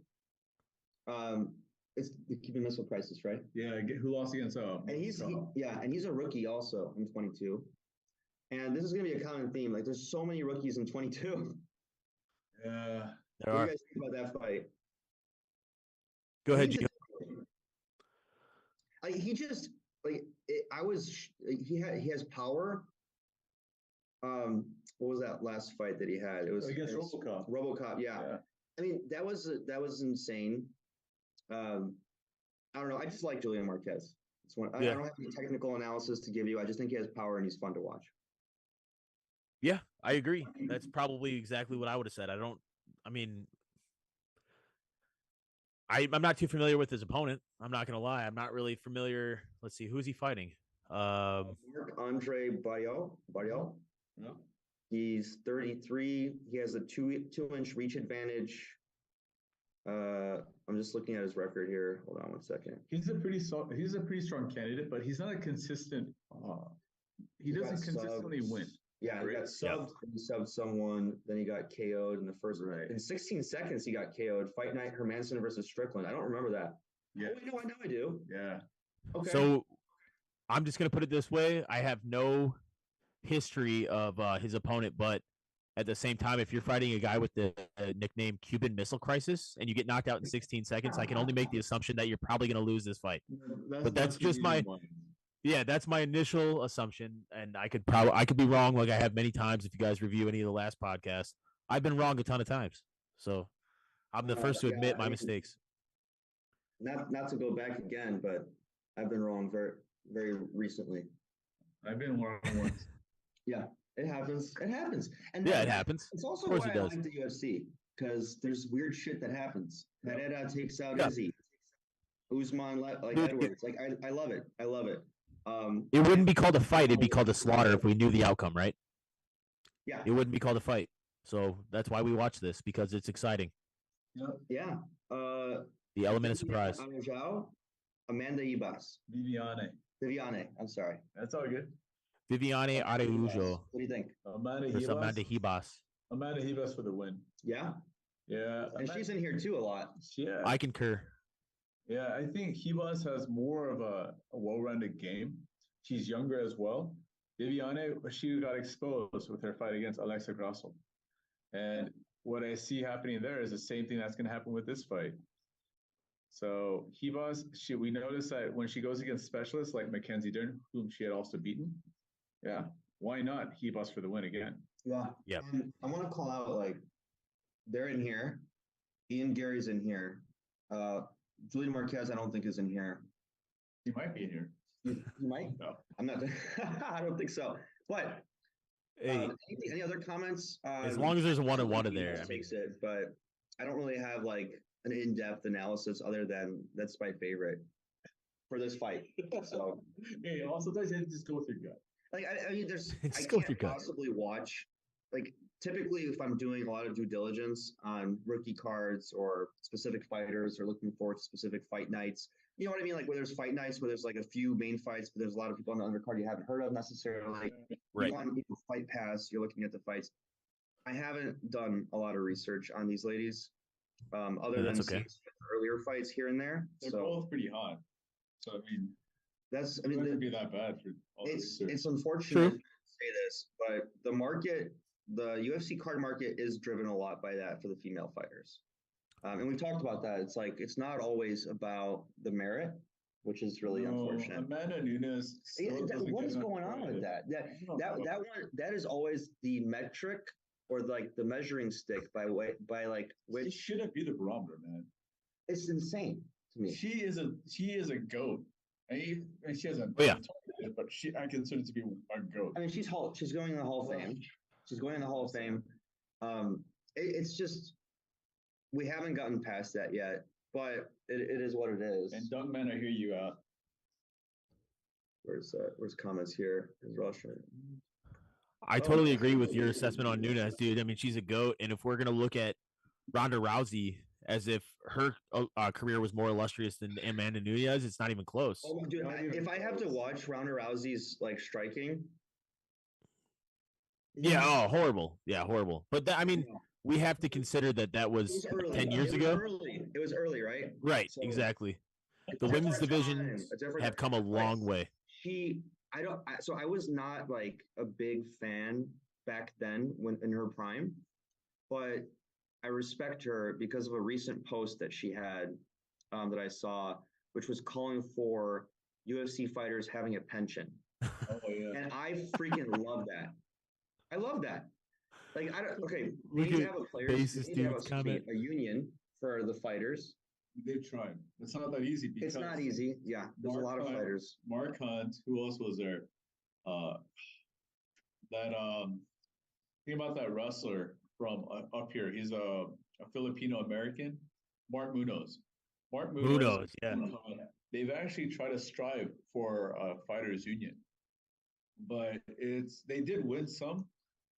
It's the keeping missile prices, right? Yeah. Who lost against and he's a rookie also in 22. And this is gonna be a common theme. Like there's so many rookies in 22. Yeah. What do you guys think about that fight? Go ahead, Gio. He just he has power. What was that last fight that he had? It was against RoboCop. RoboCop, yeah. I mean, that was insane. I don't know. I just like Julian Marquez. I don't have any technical analysis to give you. I just think he has power and he's fun to watch. Yeah, I agree. That's probably exactly what I would have said. I'm not too familiar with his opponent. I'm not going to lie. I'm not really familiar. Let's see. Who's he fighting? Marc-Andre Barrial. Yeah. He's 33. He has a 2-inch reach advantage. I'm just looking at his record here. Hold on one second. He's a pretty strong candidate, but he's not a consistent. He doesn't consistently win. Yeah, he got subbed. He subbed someone. Then he got KO'd in the first. Right. In 16 seconds, he got KO'd. Fight night, Hermanson versus Strickland. I don't remember that. Yeah. Oh, I know I do. Yeah. Okay. So I'm just going to put it this way. I have no history of his opponent, but at the same time, if you're fighting a guy with the nickname Cuban Missile Crisis and you get knocked out in 16 seconds, I can only make the assumption that you're probably going to lose this fight. That's just that's my initial assumption, and I could be wrong, like I have many times. If you guys review any of the last podcasts, I've been wrong a ton of times, so I'm the first to admit my mistakes. Not to go back again, but I've been wrong very, very recently. I've been wrong once. Yeah, it happens. It happens. And it happens. It's also why I like the UFC, because there's weird shit that happens. Pereira takes out Izzy. Usman Edwards. Like I love it. I love it. It wouldn't be called a fight. It'd be called a slaughter if we knew the outcome, right? Yeah. It wouldn't be called a fight. So that's why we watch this, because it's exciting. Yeah. The element of surprise. Amanda Ibas. Viviane. I'm sorry. That's all good. Viviane Araujo. What do you think? Amanda Ribas. Amanda Ribas for the win. Yeah. Yeah. And she's in here too a lot. Yeah. I concur. Yeah, I think Ribas has more of a well-rounded game. She's younger as well. Viviane, she got exposed with her fight against Alexa Grasso. And what I see happening there is the same thing that's going to happen with this fight. So Ribas, we noticed that when she goes against specialists like Mackenzie Dern, whom she had also beaten, why not Ribas for the win again? Yeah. And I want to call out, like, they're in here. Ian Gary's in here. Julian Marquez, I don't think is in here. He might be in here. You might? No. I'm not. I don't think so. But Hey, any other comments? as long as there's a 1-1 in there, I mean, takes it, but I don't really have like an in-depth analysis other than that's my favorite for this fight. So Hey, also sometimes you just go with your gut. like I mean, I Just go with your can't gut. possibly watch like typically if I'm doing a lot of due diligence on rookie cards or specific fighters or looking forward to specific fight nights. You know what I mean? Like where there's fight nights where there's like a few main fights, but there's a lot of people on the undercard you haven't heard of necessarily. Right. You want Fight Pass, you're looking at the fights. I haven't done a lot of research on these ladies, other than that's okay. earlier fights here and there. They're both pretty hot. So I mean, it wouldn't be that bad for all it's unfortunate to say this, but the UFC card market is driven a lot by that for the female fighters. And we talked about that. It's like it's not always about the merit, which is really unfortunate. Amanda Nunes. What is going on with that? That is always the metric or like the measuring stick by like which she shouldn't be the barometer, man. It's insane to me. She is a goat. And she hasn't. Yeah. But I consider it to be a goat. I mean, she's going in the Hall of Fame. She's going in the Hall of Fame. It's just we haven't gotten past that yet, but it is what it is. And Doug Man, I hear you out. Where's comments here? Is Russian. I totally agree with your assessment on Nunes, dude. I mean, she's a GOAT. And if we're going to look at Ronda Rousey as if her career was more illustrious than Amanda Nunes, it's not even close. Oh, dude, if I have to watch Ronda Rousey's like striking. Yeah, horrible. Yeah, horrible. But I mean, we have to consider that was 10 years ago. It was early, right? Right, so, exactly. The women's divisions have come a long way. I was not like a big fan back then when in her prime, but I respect her because of a recent post that she had that I saw, which was calling for UFC fighters having a pension. Oh, yeah. And I freaking love that. I love that. Like, we need to have a union for the fighters. They tried. It's not that easy. It's not easy. Yeah, there's a lot of fighters. Mark Hunt. Who else was there? Think about that wrestler from up here. He's a Filipino American. Mark Munoz. Munoz, yeah. They've actually tried to strive for a fighters union, but they did win some.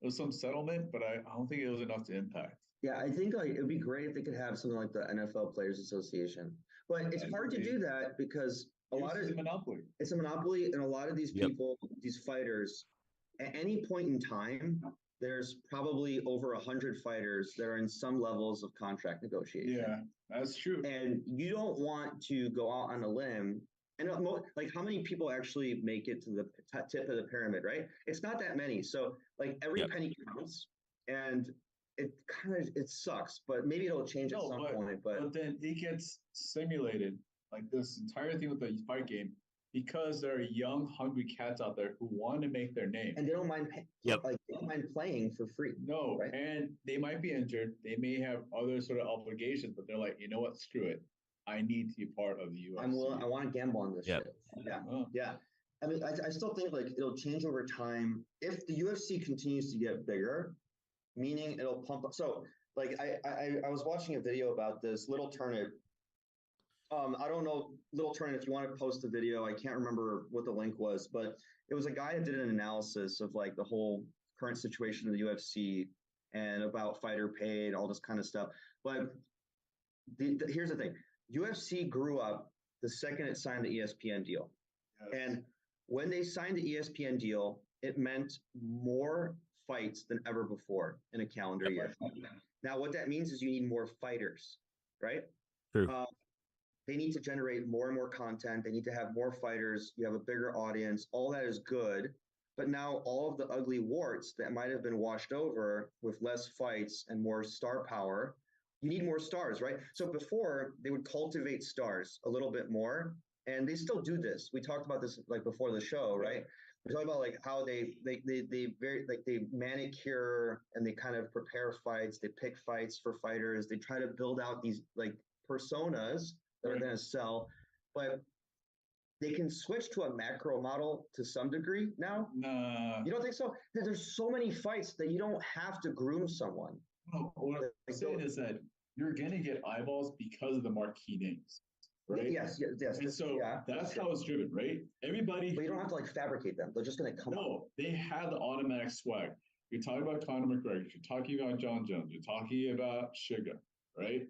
There was some settlement, but I don't think it was enough to impact. Yeah, I think like it'd be great if they could have something like the NFL Players Association, but it's hard to do that because it's a monopoly. It's a monopoly, and a lot of these people, these fighters, at any point in time, there's probably over 100 fighters that are in some levels of contract negotiation. Yeah, that's true. And you don't want to go out on a limb. And like, how many people actually make it to the tip of the pyramid, right? It's not that many. So like every penny counts, and it sucks, but maybe it'll change at some point. But then it gets simulated, like this entire thing with the fight game, because there are young, hungry cats out there who want to make their name, and they don't mind. They don't mind playing for free. No, right? And they might be injured. They may have other sort of obligations, but they're like, you know what? Screw it. I need to be part of the UFC. I want to gamble on this shit. Yeah. Oh. Yeah. I mean, I still think like it'll change over time if the UFC continues to get bigger, meaning it'll pump up. So like I was watching a video about this Little Turnit. I don't know, Little Turnit, if you want to post the video, I can't remember what the link was, but it was a guy that did an analysis of like the whole current situation in the UFC and about fighter pay and all this kind of stuff. But here's the thing. UFC grew up the second it signed the ESPN deal. Yes. And when they signed the ESPN deal, it meant more fights than ever before in a calendar year. Now, what that means is you need more fighters, right? True. They need to generate more and more content. They need to have more fighters. You have a bigger audience. All that is good. But now all of the ugly warts that might have been washed over with less fights and more star power, you need more stars, right? So before they would cultivate stars a little bit more, and they still do this. We talked about this like before the show, right? We talked about like how they manicure and they kind of prepare fights. They pick fights for fighters. They try to build out these like personas that are going to sell, but they can switch to a macro model to some degree now. Nah. You don't think so? There's so many fights that you don't have to groom someone. No, what I'm saying is that you're going to get eyeballs because of the marquee names, right? Yes. And so that's how it's driven, right? Everybody. But you don't have to like fabricate them. They're just going to come. No, they have the automatic swag. You're talking about Conor McGregor. You're talking about John Jones. You're talking about Sugar, right?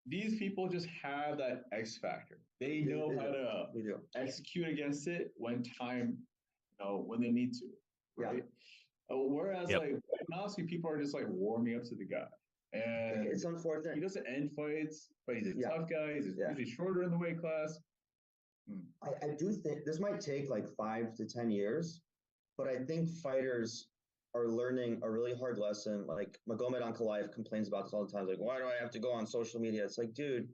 These people just have that X factor. They know how to execute against it when time, when they need to, right? Whereas, like, honestly, people are just like warming up to the guy. And it's unfortunate. He doesn't end fights, but he's a tough guy. He's usually shorter in the weight class. I do think this might take like 5 to 10 years, but I think fighters are learning a really hard lesson. Like Magomed Ankalaev complains about this all the time. Like, why do I have to go on social media? It's like, dude,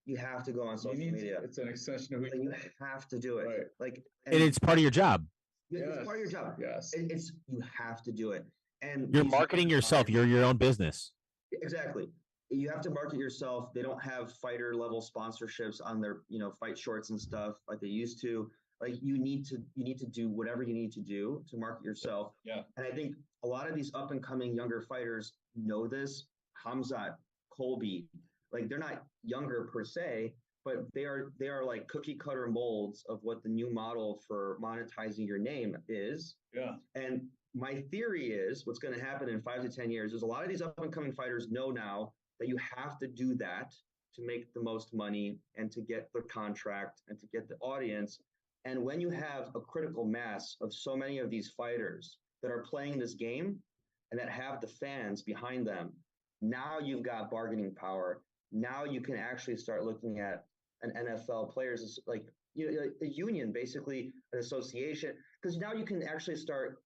you have to go on social media. It's an extension of who you have to do it. Right. Like, and it's part of your job. It's part of your job. Yes. It's you have to do it. And you're marketing yourself. You're your own business. Exactly. You have to market yourself. They don't have fighter level sponsorships on their, fight shorts and stuff like they used to. Like you need to do whatever you need to do to market yourself. Yeah. And I think a lot of these up and coming younger fighters know this. Hamzat, Colby, like they're not younger per se, but they are like cookie cutter molds of what the new model for monetizing your name is. Yeah. And my theory is what's going to happen in 5 to 10 years is a lot of these up and coming fighters know now that you have to do that to make the most money and to get the contract and to get the audience. And when you have a critical mass of so many of these fighters that are playing this game and that have the fans behind them, now you've got bargaining power. Now you can actually start looking at an NFL players as like a union, basically an association, because now you can actually start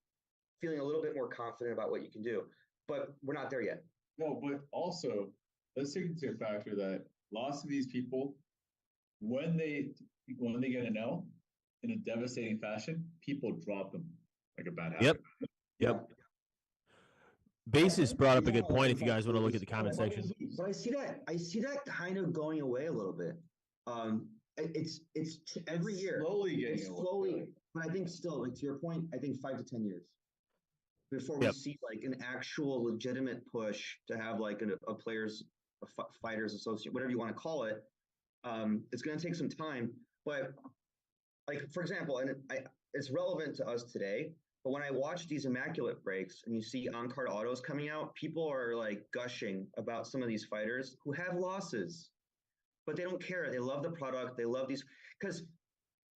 feeling a little bit more confident about what you can do. But we're not there yet. No, but also let's take into factor that lots of these people, when they get an L in a devastating fashion, people drop them like a bad habit. Yep. Basis brought up a good point. If you guys want to look at the comment section, but I see that kind of going away a little bit. It's every year slowly getting slowly, but I think still, like to your point, I think 5 to 10 years before we see like an actual legitimate push to have like a fighters associate, whatever you want to call it. It's going to take some time, but like for example, and it's relevant to us today. But when I watch these Immaculate breaks and you see on-card autos coming out, people are like gushing about some of these fighters who have losses, but they don't care. They love the product. They love these because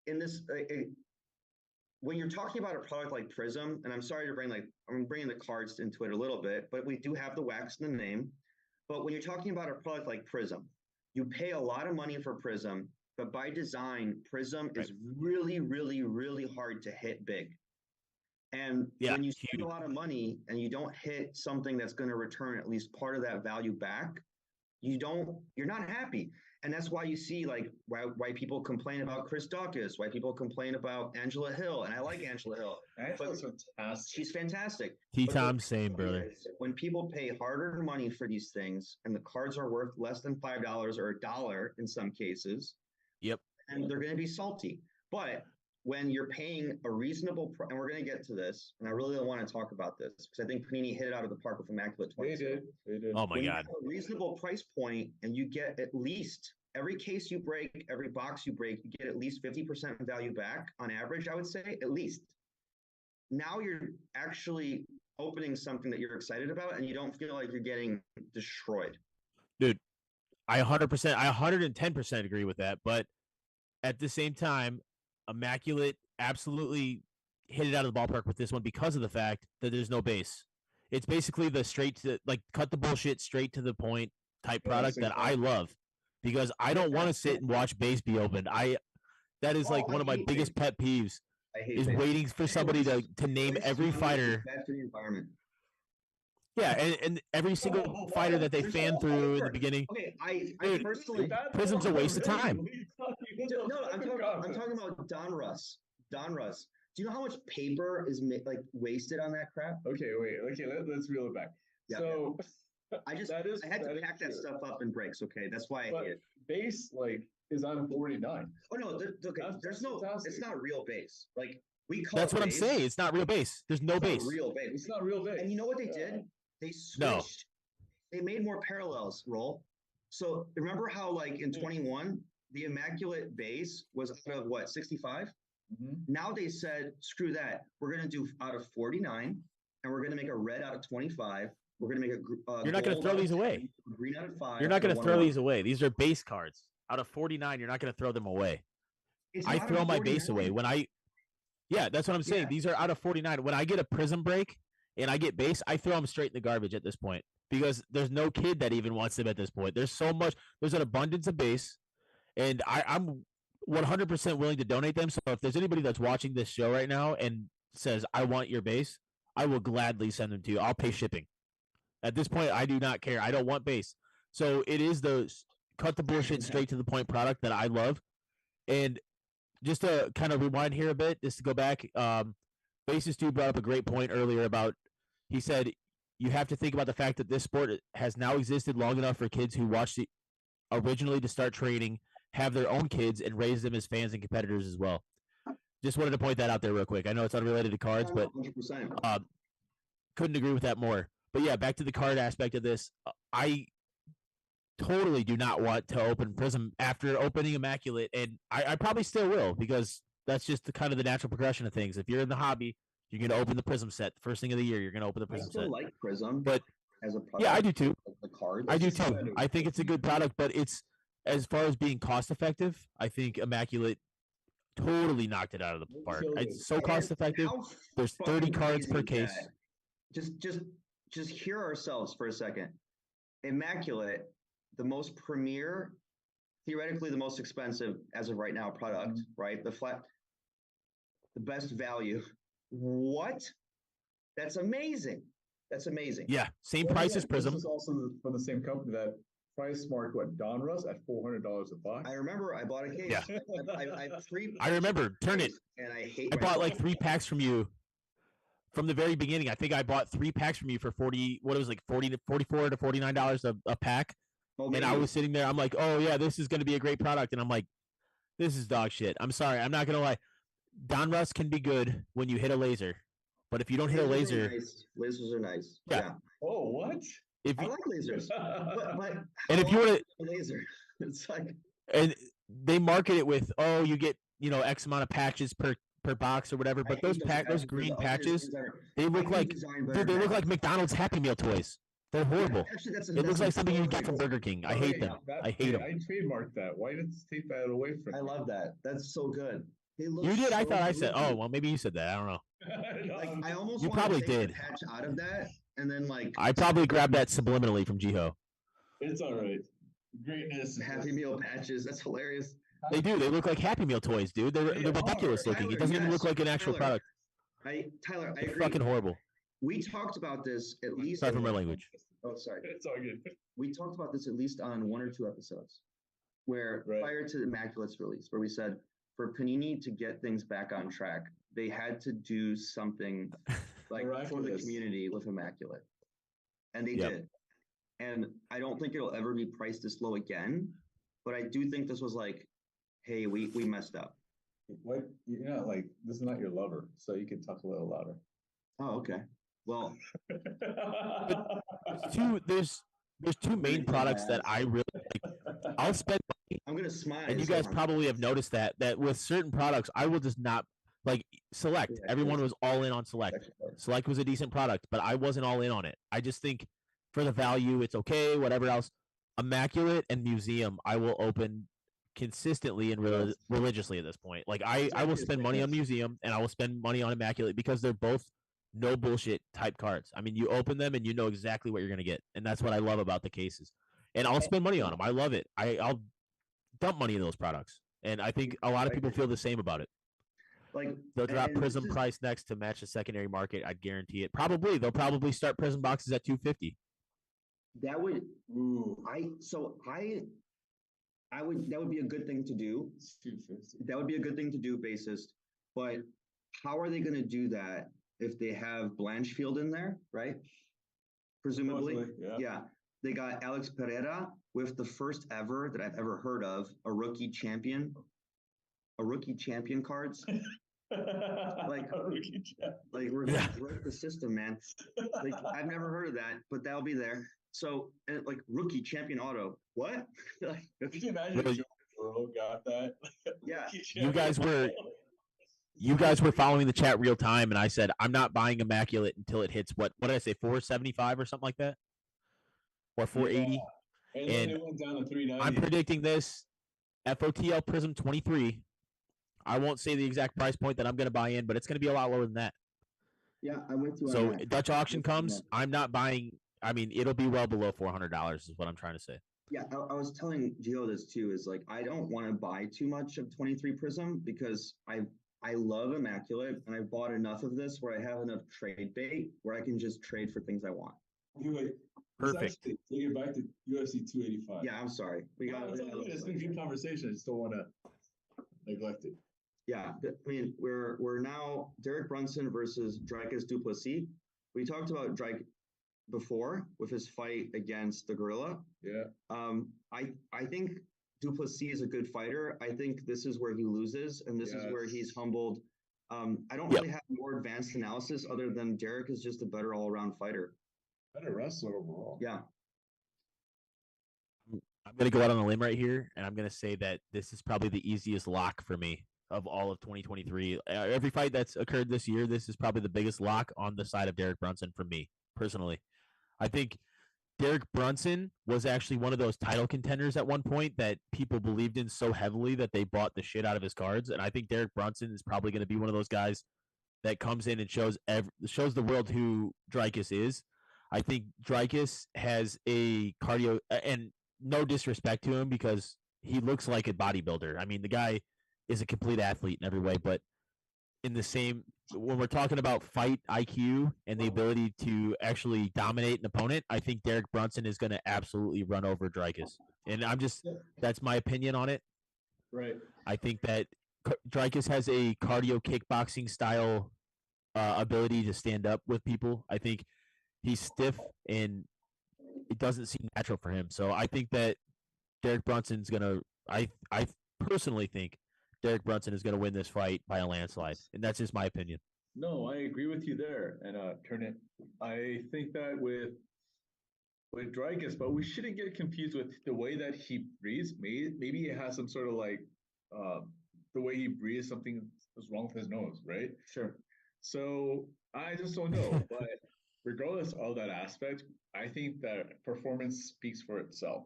in this, when you're talking about a product like Prism, and I'm sorry to I'm bringing the cards into it a little bit, but we do have the wax in the name. But when you're talking about a product like Prism, you pay a lot of money for Prism, but by design, Prism is really, really, really hard to hit big. And when you spend a lot of money and you don't hit something that's going to return at least part of that value back, you're not happy. And that's why you see like why people complain about Chris Dawkins, why people complain about Angela Hill. And I like Angela Hill. Angela's fantastic. She's fantastic. T-Tom, same, brother. When people pay hard-earned money for these things and the cards are worth less than $5 or $1 in some cases, and they're going to be salty. But when you're paying a reasonable price, and we're going to get to this, and I really don't want to talk about this because I think Panini hit it out of the park with Immaculate 22. They did. Oh my God. You have a reasonable price point, and you get at least every case you break, every box you break, you get at least 50% value back on average, I would say, at least. Now you're actually opening something that you're excited about, and you don't feel like you're getting destroyed. Dude, I 110% agree with that, but at the same time, Immaculate absolutely hit it out of the ballpark with this one because of the fact that there's no base. It's basically the straight to cut the bullshit straight to the point type product that I love because I don't want to sit and watch base be opened. That is like one of my biggest pet peeves is waiting for somebody to name every fighter. Bad for the environment. Yeah, and every single fighter that they fan through in the beginning. Okay, I personally Prism's a waste of time. No, I'm talking about Don Russ. Don Russ. Do you know how much paper is wasted on that crap? Okay, let's reel it back. Yeah, I had to pack that stuff up in breaks. Okay, that's why I hate it. Base, like is on 49. Oh no, there's no. Fantastic. It's not real base. Like we call. That's what base. I'm saying. It's not real base. There's no base. Real base. It's not real base. And you know what they did? They switched. No. They made more parallels. Roll. So remember how like in 21 the Immaculate base was out of what 65? Mm-hmm. Now they said screw that. We're gonna do out of 49, and we're gonna make a red out of 25. We're gonna make a. You're not gonna throw these away. Green out of 5. You're not gonna throw these away. These are base cards. Out of 49, you're not gonna throw them away. I throw my base away when I. Yeah, that's what I'm saying. Yeah. These are out of 49. When I get a prism break and I get base, I throw them straight in the garbage at this point because there's no kid that even wants them at this point. There's so much. There's an abundance of base, and I'm 100% willing to donate them. So if there's anybody that's watching this show right now and says I want your base, I will gladly send them to you. I'll pay shipping. At this point, I do not care. I don't want base. So it is the cut the bullshit straight to the point product that I love. And just to kind of rewind here a bit, just to go back, Basis Dude brought up a great point earlier about, he said, you have to think about the fact that this sport has now existed long enough for kids who watched it originally to start training, have their own kids, and raise them as fans and competitors as well. Just wanted to point that out there real quick. I know it's unrelated to cards, but couldn't agree with that more. But yeah, back to the card aspect of this. I totally do not want to open Prism after opening Immaculate, and I probably still will because that's just the kind of the natural progression of things. If you're in the hobby, you're going to open the Prism set. The first thing of the year, you're going to open the Prism set. I still like Prism, but as a product, yeah, I do too. The card, I do too. I think it's a good product, but it's as far as being cost effective, I think Immaculate totally knocked it out of the park. It's so cost effective. There's 30 cards per case. Just hear ourselves for a second. Immaculate, the most premier, theoretically the most expensive as of right now product, right? The best value. What? That's amazing. That's amazing. Yeah, same price as Prism. This is also from the same company that price marked Donruss at $400 a box. I remember I bought a case. Yeah. I remember Turnit. And I bought like 3 packs from you. From the very beginning, I think I bought 3 packs from you for $44 to $49 a pack. And I was sitting there, I'm like, oh yeah, this is going to be a great product. And I'm like, this is dog shit. I'm sorry, I'm not going to lie. Donruss can be good when you hit a laser. But if you don't hit a laser... Lasers are nice. Yeah. Oh, what? I like lasers. but and if you want to... laser, it's like... And they market it with, oh, you get, X amount of patches per box or whatever, but those green patches, they look like McDonald's Happy Meal toys. They're horrible. Actually, it looks like something you get from Burger King. I hate them. I hate them. I trademarked that. Why did you take that away from me? I love that. That's so good. You did? I thought I said. Oh, well, maybe you said that. I don't know. Like I almost you probably did. The patch out of that, and then like I probably grabbed that subliminally from Jiho. It's all right. Greatness. Happy Meal patches. That's hilarious. They do. They look like Happy Meal toys, dude. They're ridiculous looking. Tyler, it doesn't even look like an actual product. Tyler, I agree. Fucking horrible. We talked about this at least. Sorry for my language. Oh, sorry. It's all good. We talked about this at least on 1 or 2 episodes, where prior to Immaculate's release, where we said for Panini to get things back on track, they had to do something like for the community with Immaculate, and they did. And I don't think it'll ever be priced this low again, but I do think this was like, hey, we messed up. What? You're not like, this is not your lover, so you can talk a little louder. Oh, okay. Well, there's 2 main products that I really like. I'll spend money. I'm gonna smile. And you guys probably have noticed that with certain products, I will just not like Select. Everyone was all in on Select. Select was a decent product, but I wasn't all in on it. I just think for the value, it's okay. Whatever else, Immaculate and Museum, I will open consistently and religiously at this point. Like I will spend money on Museum and I will spend money on Immaculate because they're both no bullshit type cards. I mean, you open them and you know exactly what you're gonna get, and that's what I love about the cases. And I'll spend money on them. I love it. I'll dump money in those products, and I think a lot of people feel the same about it. Like they'll drop Prism price next to match the secondary market. I'd guarantee it. They'll probably start Prism boxes at $250. That would that would be a good thing to do. That would be a good thing to do, bassist. But how are they going to do that if they have Blanchfield in there, right? Presumably, yeah. They got Alex Pereira with the first ever that I've ever heard of, a rookie champion cards. Like the system, man. Like I've never heard of that, but that'll be there. So and like rookie champion auto. What? Like, could you imagine if Joe Burrow got that? Yeah. You guys were following the chat real time, and I said I'm not buying Immaculate until it hits what did I say, 475 or something like that, or 480. Yeah. And then it went down to 390. I'm predicting this FOTL Prism 23. I won't say the exact price point that I'm going to buy in, but it's going to be a lot lower than that. Yeah, I'm with you. So Dutch auction comes, I'm not buying. I mean, it'll be well below $400 is what I'm trying to say. Yeah, I was telling Jiho this too, is like, I don't want to buy too much of 23 Prism because I love Immaculate and I bought enough of this where I have enough trade bait where I can just trade for things I want. Wait, perfect. Take it back to UFC 285. Yeah, I'm sorry. It's been a good conversation. I just don't want to neglect it. Yeah, I mean, we're now Derek Brunson versus Dricus du Plessis. We talked about Drake before with his fight against the Gorilla. Yeah. I think du Plessis is a good fighter. I think this is where he loses, and this is where he's humbled. I don't really have more advanced analysis other than Derek is just a better all-around fighter. Better wrestler overall. Yeah. I'm going to go out on a limb right here, and I'm going to say that this is probably the easiest lock for me of all of 2023. Every fight that's occurred this year, this is probably the biggest lock on the side of Derek Brunson for me, personally. I think Derek Brunson was actually one of those title contenders at one point that people believed in so heavily that they bought the shit out of his cards. And I think Derek Brunson is probably going to be one of those guys that comes in and shows the world who Dricus is. I think Dricus has a cardio, and no disrespect to him because he looks like a bodybuilder. I mean, the guy is a complete athlete in every way, but in the same, when we're talking about fight IQ and the ability to actually dominate an opponent, I think Derek Brunson is going to absolutely run over Dricus. And that's my opinion on it. Right. I think that Dricus has a cardio kickboxing style ability to stand up with people. I think he's stiff and it doesn't seem natural for him. So I think that Derek Brunson's going to, I personally think Derek Brunson is going to win this fight by a landslide. And that's just my opinion. No, I agree with you there. And Turnit, I think that with Dricus, but we shouldn't get confused with the way that he breathes. Maybe it has some sort of like the way he breathes, something is wrong with his nose, right? Sure. So I just don't know. But regardless of that aspect, I think that performance speaks for itself.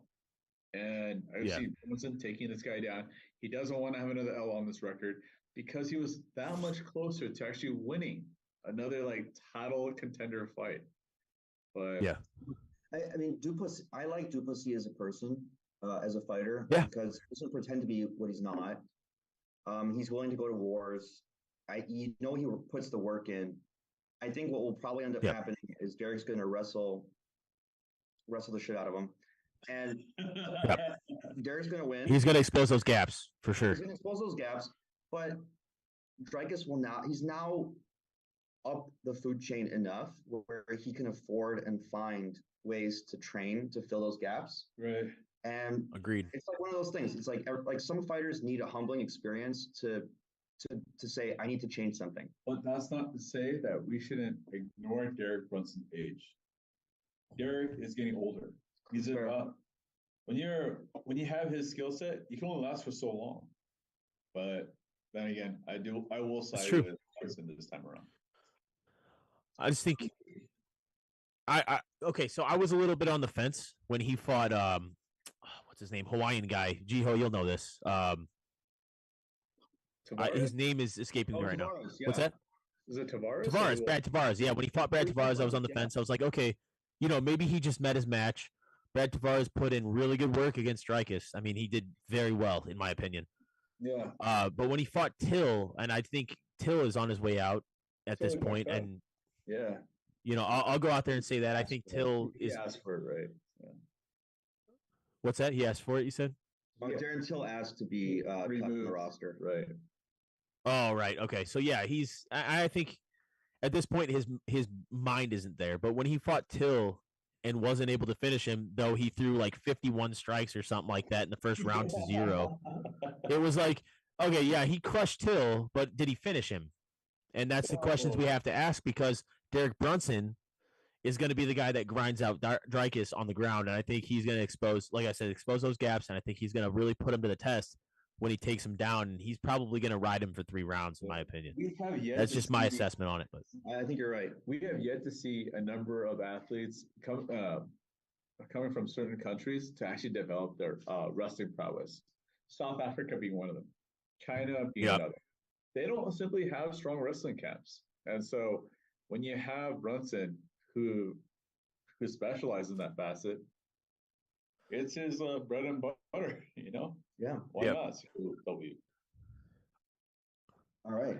And I've seen Brunson taking this guy down. He doesn't want to have another L on this record because he was that much closer to actually winning another like title contender fight. But I mean, I like du Plessis as a person, as a fighter, because he doesn't pretend to be what he's not. He's willing to go to wars. He puts the work in. I think what will probably end up happening is Derek's going to wrestle the shit out of him. And Derek's going to win. He's going to expose those gaps for sure. He's going to expose those gaps, but Dricus he's now up the food chain enough where he can afford and find ways to train to fill those gaps. Right. And agreed. It's like one of those things. It's like some fighters need a humbling experience to say, I need to change something. But that's not to say that we shouldn't ignore Derek Brunson's age. Derek is getting older. He's when you have his skill set, you can only last for so long. But then again, I will side with Brunson this time around. I just think okay, so I was a little bit on the fence when he fought what's his name? Hawaiian guy. Jiho, you'll know this. His name is escaping me right now. Yeah. What's that? Is it Tavares? Brad Tavares. Yeah, when he fought Brad Tavares, I was on the fence. I was like, okay, maybe he just met his match. Brad Tavares put in really good work against Dricus. I mean, he did very well, in my opinion. Yeah. But when he fought Till, and I think Till is on his way out at this point, and I'll go out there and say that I think Till is. He asked for it, right? Yeah. What's that? He asked for it. You said. Darren Till asked to be cut from the roster, right? Oh, right. Okay. So yeah, I think at this point his mind isn't there. But when he fought Till, and wasn't able to finish him, though he threw like 51 strikes or something like that in the first round to 0. It was like, okay, yeah, he crushed Till, but did he finish him? And that's the questions we have to ask, because Derek Brunson is going to be the guy that grinds out Dricus on the ground. And I think he's going to expose, like I said, expose those gaps. And I think he's going to really put him to the test when he takes him down. And he's probably going to ride him for 3 rounds, in my opinion. That's just my assessment on it. But I think you're right. We have yet to see a number of athletes coming from certain countries to actually develop their wrestling prowess. South Africa being one of them, China being another. They don't simply have strong wrestling camps. And so when you have Brunson, who specializes in that facet, it's his bread and butter, you know? Yeah. Why not? W. All right.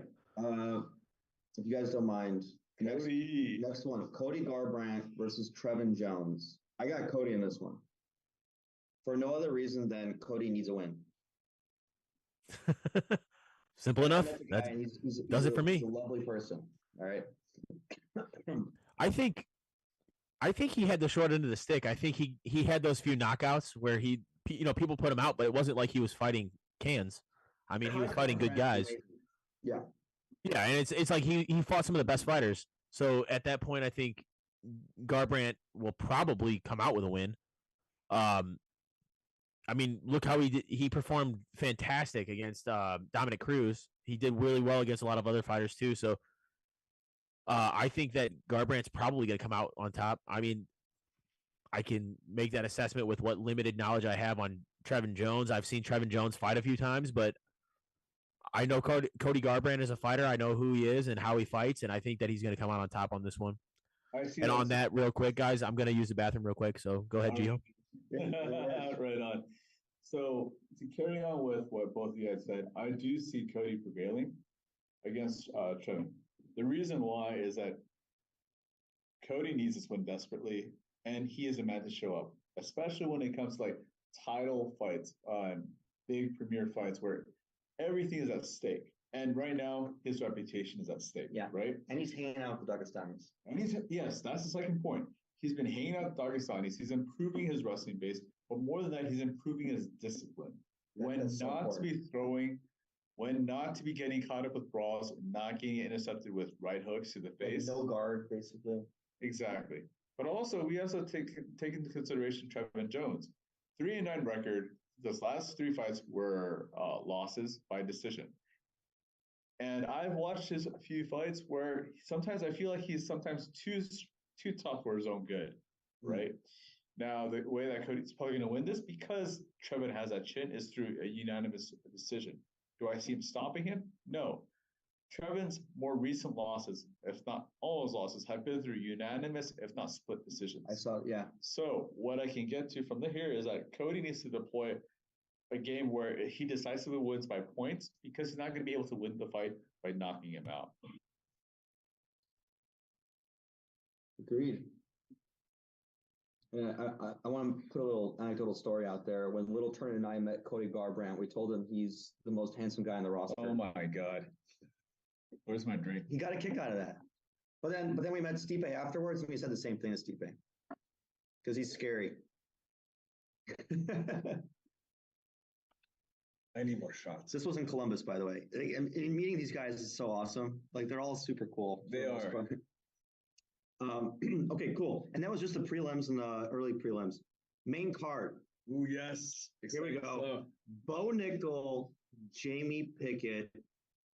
If you guys don't mind, next one, Cody Garbrandt versus Trevin Jones. I got Cody in this one. For no other reason than Cody needs a win. Simple enough. That does it for me. He's a lovely person. All right. I think he had the short end of the stick. I think he had those few knockouts where people put him out, but it wasn't like he was fighting cans. I mean, he was fighting good guys. Yeah. Yeah, and it's like he fought some of the best fighters. So at that point, I think Garbrandt will probably come out with a win. I mean, look how he performed fantastic against Dominic Cruz. He did really well against a lot of other fighters too. So I think that Garbrandt's probably going to come out on top. I mean, I can make that assessment with what limited knowledge I have on Trevin Jones. I've seen Trevin Jones fight a few times, but I know Cody Garbrandt is a fighter. I know who he is and how he fights, and I think that he's going to come out on top on this one. And on that, real quick, guys, I'm going to use the bathroom real quick, so go ahead, Jiho. Right on. So to carry on with what both of you guys said, I do see Cody prevailing against Trevin. The reason why is that Cody needs this one desperately, and he is a man to show up, especially when it comes to like title fights, big premier fights where everything is at stake. And right now, his reputation is at stake. Yeah. Right. And he's hanging out with the Dagestanis. And yes, that's the second point. He's been hanging out with Dagestanis. He's improving his wrestling base, but more than that, he's improving his discipline. When not to be throwing, when not to be getting caught up with brawls, not getting intercepted with right hooks to the face. No guard, basically. Exactly. But also, we also take into consideration Trevin Jones. 3-9 record. Those last 3 fights were losses by decision. And I've watched his few fights where sometimes I feel like he's sometimes too tough for his own good, right? Now, the way that Cody's probably going to win this, because Trevin has that chin, is through a unanimous decision. Do I see him stopping him? No. Trevin's more recent losses, if not all his losses, have been through unanimous, if not split decisions. I saw, yeah. So what I can get to from here is that Cody needs to deploy a game where he decisively wins by points, because he's not going to be able to win the fight by knocking him out. Agreed. And I want to put a little anecdotal story out there. When Little Turnit and I met Cody Garbrandt, we told him he's the most handsome guy on the roster. Oh my God. Where's my drink? He got a kick out of that. But then we met Stipe afterwards, and we said the same thing to Stipe. Because he's scary. I need more shots. This was in Columbus, by the way. And meeting these guys is so awesome. Like, they're all super cool. They are. Okay, cool. And that was just the prelims and the early prelims. Main card. Ooh, yes. Here we go. Bo Nickel, Jamie Pickett.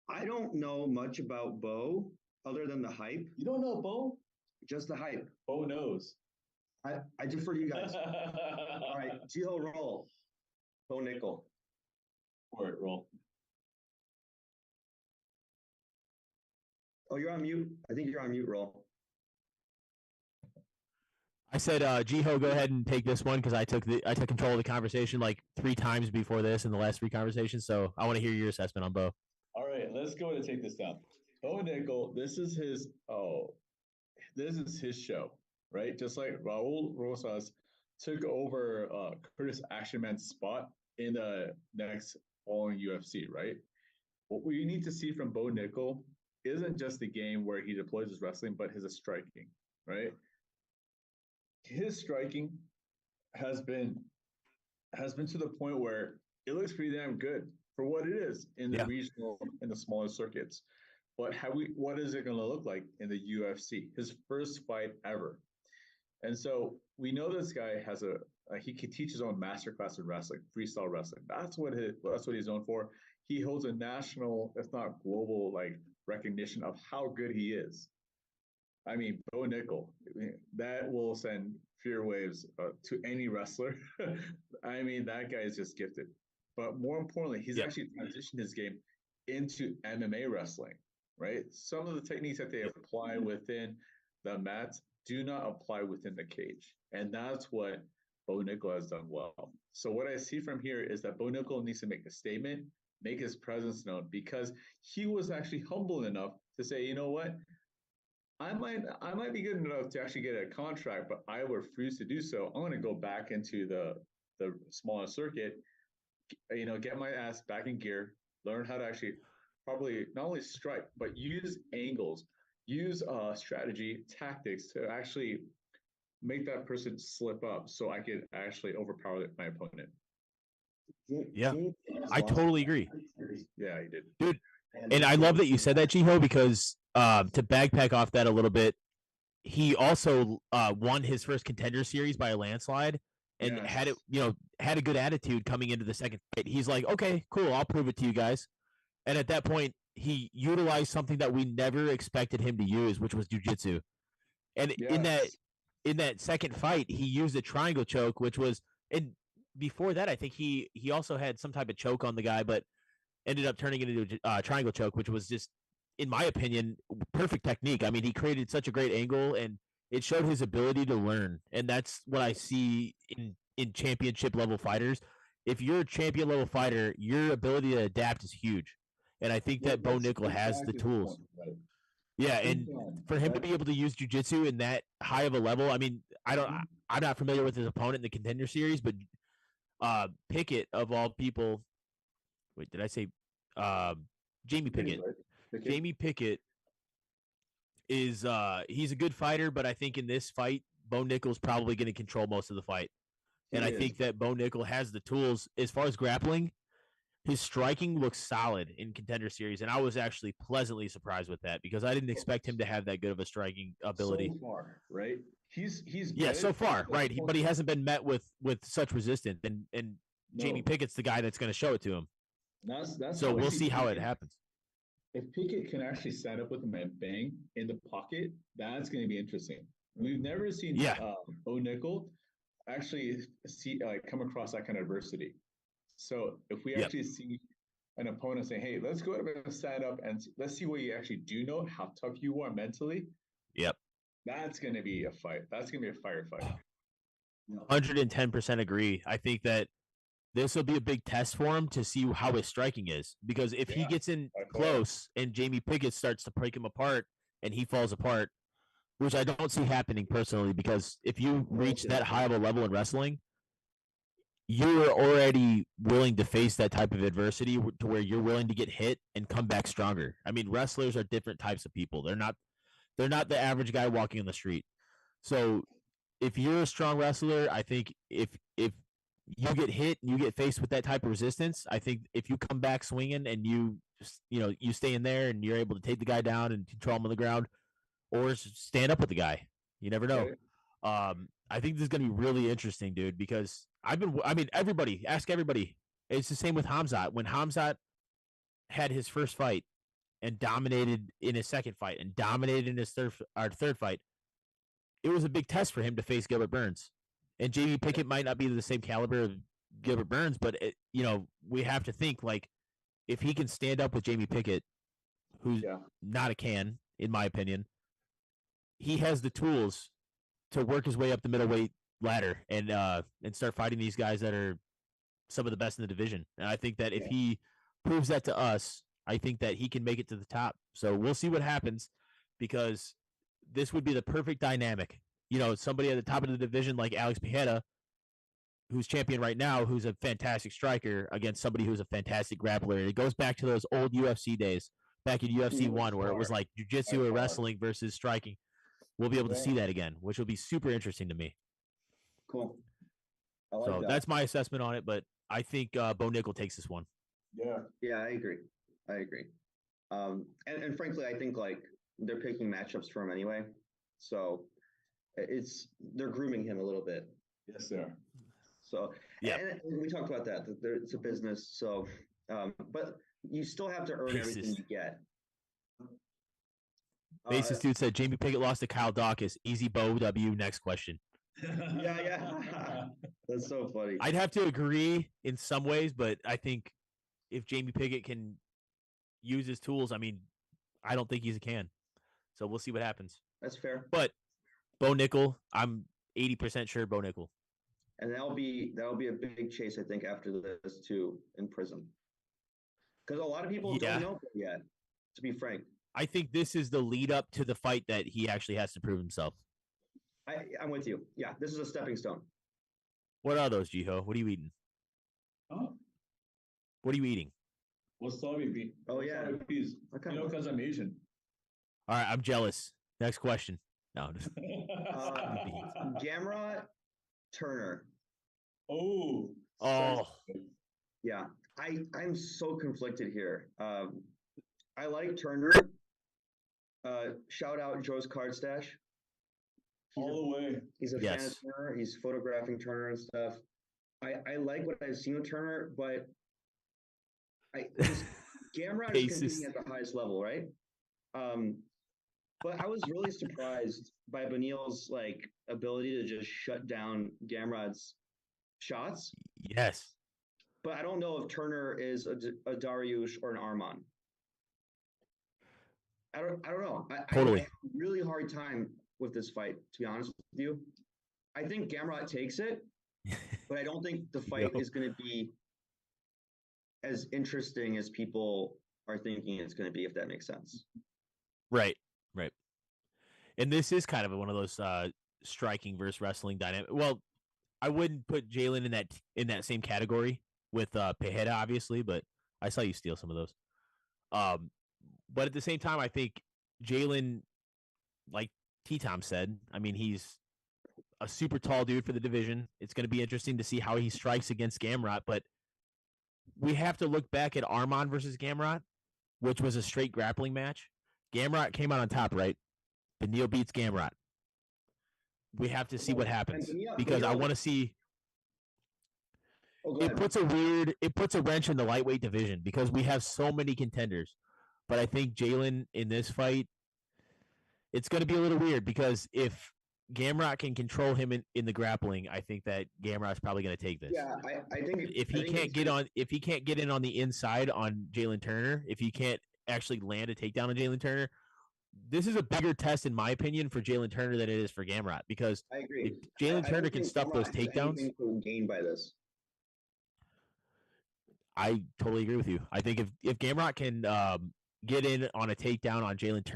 I don't know much about Bo other than the hype. You don't know Bo? Just the hype. Bo knows. I defer to you guys. All right, Jiho, roll. Bo Nickel. All right, roll. Oh, you're on mute. I think you're on mute, roll. I said, Jiho, go ahead and take this one, because I took control of the conversation like 3 times before this in the last 3 conversations. So I want to hear your assessment on Bo. All right, let's go and take this down. Bo Nickel, this is his show, right? Just like Raul Rosas took over Curtis Actionman's spot in the next following UFC, right? What we need to see from Bo Nickel isn't just the game where he deploys his wrestling, but his striking, right? his striking has been to the point where it looks pretty damn good for what it is in the regional and the smaller circuits. But what is it going to look like in the UFC? His first fight ever. And so we know this guy has he can teach his own masterclass in wrestling, freestyle wrestling. That's what he's known for. He holds a national, if not global, like recognition of how good he is. I mean, Bo Nickel, that will send fear waves to any wrestler. I mean, that guy is just gifted. But more importantly, he's actually transitioned his game into MMA wrestling, right? Some of the techniques that they apply within the mats do not apply within the cage. And that's what Bo Nickel has done well. So what I see from here is that Bo Nickel needs to make a statement, make his presence known, because he was actually humble enough to say, you know what? I might be good enough to actually get a contract, but I refuse to do so. I'm going to go back into the smaller circuit, get my ass back in gear, learn how to actually probably not only strike, but use angles, use strategy, tactics to actually make that person slip up so I could actually overpower my opponent. Yeah, I totally agree. Yeah, he did. Dude, and I love that you said that, Jiho, because to backpack off that a little bit, he also won his first Contender Series by a landslide and had a good attitude coming into the second fight. He's like, okay, cool, I'll prove it to you guys. And at that point, he utilized something that we never expected him to use, which was jiu-jitsu. And in that second fight, he used a triangle choke, which was, and before that, I think he also had some type of choke on the guy, but ended up turning it into a triangle choke, which was just, in my opinion, perfect technique. I mean, he created such a great angle, and it showed his ability to learn. And that's what I see in championship level fighters. If you're a champion level fighter, your ability to adapt is huge. And I think that Bo Nickel has the tools. Yeah, and for him to be able to use jiu-jitsu in that high of a level, I mean, I'm not familiar with his opponent in the Contender Series, but Pickett, of all people, wait, did I say Jamie Pickett? Jamie Pickett is he's a good fighter, but I think in this fight, Bo Nickel's probably going to control most of the fight. And I think that Bo Nickel has the tools as far as grappling. His striking looks solid in Contender Series, and I was actually pleasantly surprised with that because I didn't expect him to have that good of a striking ability. So far, right? He's so far, right? But he hasn't been met with such resistance, and Jamie Pickett's the guy that's going to show it to him. That's so we'll see how it happens. If Pickett can actually stand up with him and bang in the pocket, that's going to be interesting. We've never seen Bo Nickel actually come across that kind of adversity. So if we actually see an opponent say, hey, let's go ahead and stand up and let's see what you actually do know, how tough you are mentally. Yep. That's going to be a fight. That's going to be a firefight. 110% agree. I think that this will be a big test for him to see how his striking is. Because if he gets in close and Jamie Pickett starts to break him apart and he falls apart, which I don't see happening personally, because if you reach that high of a level in wrestling, you're already willing to face that type of adversity to where you're willing to get hit and come back stronger. I mean, wrestlers are different types of people. They're not the average guy walking on the street. So if you're a strong wrestler, I think if you get hit and you get faced with that type of resistance, I think if you come back swinging and you stay in there and you're able to take the guy down and control him on the ground or stand up with the guy, you never know. I think this is going to be really interesting, dude, because ask everybody. It's the same with Hamzat. When Hamzat had his first fight and dominated in his second fight and dominated in his third fight, it was a big test for him to face Gilbert Burns. And Jamie Pickett might not be the same caliber of Gilbert Burns, but we have to think, like, if he can stand up with Jamie Pickett, who's not a can, in my opinion, he has the tools to work his way up the middleweight ladder and start fighting these guys that are some of the best in the division. And I think that if he proves that to us, I think that he can make it to the top. So we'll see what happens, because this would be the perfect dynamic. Somebody at the top of the division like Alex Pereira, who's champion right now, who's a fantastic striker, against somebody who's a fantastic grappler. It goes back to those old UFC days, back in UFC 1, where it was like jiu-jitsu or wrestling versus striking. We'll be able to see that again, which will be super interesting to me. Cool. I like So that. that's my assessment on it, but I think Bo Nickel takes this one. Yeah. Yeah, I agree. And frankly, I think like they're picking matchups for him anyway. So they're grooming him a little bit. Yes, they are. So yeah, and we talked about that it's a business. So, but you still have to earn everything you get. Basis dude said Jamie Pickett lost to Kyle Dawkins. Easy Bo W. Next question. Yeah. That's so funny. I'd have to agree in some ways, but I think if Jamie Pickett can use his tools, I mean, I don't think he can. So we'll see what happens. That's fair. But Bo Nickel, I'm 80% sure Bo Nickel. And that'll be a big chase, I think, after this too in prison. Because a lot of people don't know yet, to be frank. I think this is the lead up to the fight that he actually has to prove himself. I'm with you. Yeah, this is a stepping stone. What are those, Jiho? What are you eating? Oh. What are you eating? Wasabi bean. Oh, yeah. Wasabi peas. Okay. Because I'm Asian. All right, I'm jealous. Next question. No, I'm just Gamrot Turner. Oh. Yeah. I'm so conflicted here. I like Turner. Shout out Joe's Card Stash. All the way. He's a fan of Turner. He's photographing Turner and stuff. I like what I've seen with Turner, but Gamrot is competing at the highest level, right? But I was really surprised by Beneil's ability to just shut down Gamrot's shots. Yes. But I don't know if Turner is a Dariush or an Arman. I don't know. Totally. I have a really hard time with this fight, to be honest with you. I think Gamrot takes it, but I don't think the fight is going to be as interesting as people are thinking it's going to be, if that makes sense. Right. And this is kind of one of those striking versus wrestling dynamic. Well, I wouldn't put Jalen in that same category with Pejeda, obviously, but I saw you steal some of those. But at the same time, I think Jalen, like T-Tom said, I mean, he's a super tall dude for the division. It's going to be interesting to see how he strikes against Gamrot, but we have to look back at Arman versus Gamrot, which was a straight grappling match. Gamrot came out on top, right? Beneil beats Gamrot. We have to see what happens because I want to see. It puts a wrench in the lightweight division because we have so many contenders. But I think Jalen in this fight, it's going to be a little weird because if Gamrot can control him in the grappling, I think that Gamrot's probably going to take this. Yeah, I think if he can't get in on the inside on Jalen Turner, if he can't actually land a takedown on Jalen Turner, this is a bigger test, in my opinion, for Jalen Turner than it is for Gamrot because I agree. If Jalen Turner can stuff those takedowns, to gain by this. I totally agree with you. I think if Gamrot can get in on a takedown on Jalen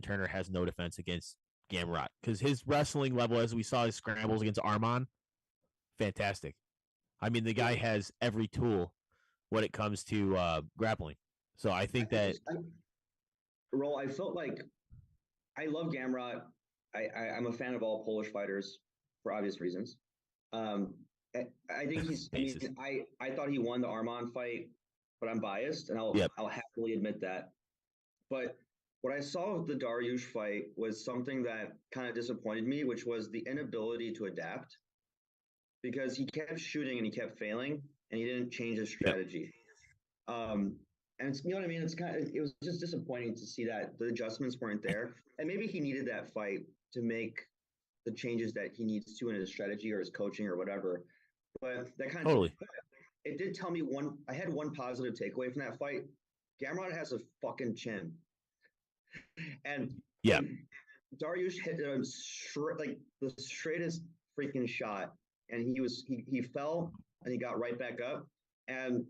Turner has no defense against Gamrot because his wrestling level, as we saw his scrambles against Arman, fantastic. I mean, the guy has every tool when it comes to grappling. So I think I felt like I love Gamrot. I'm a fan of all Polish fighters for obvious reasons. I think I thought he won the Arman fight, but I'm biased, and I'll happily admit that. But what I saw with the Dariush fight was something that kind of disappointed me, which was the inability to adapt, because he kept shooting and he kept failing, and he didn't change his strategy. And it's, you know what I mean? It was just disappointing to see that the adjustments weren't there, and maybe he needed that fight to make the changes that he needs to in his strategy or his coaching or whatever. But that kind of it did tell me I had one positive takeaway from that fight. Gamrot has a fucking chin. And Dariush hit him the straightest freaking shot, and he fell and he got right back up. And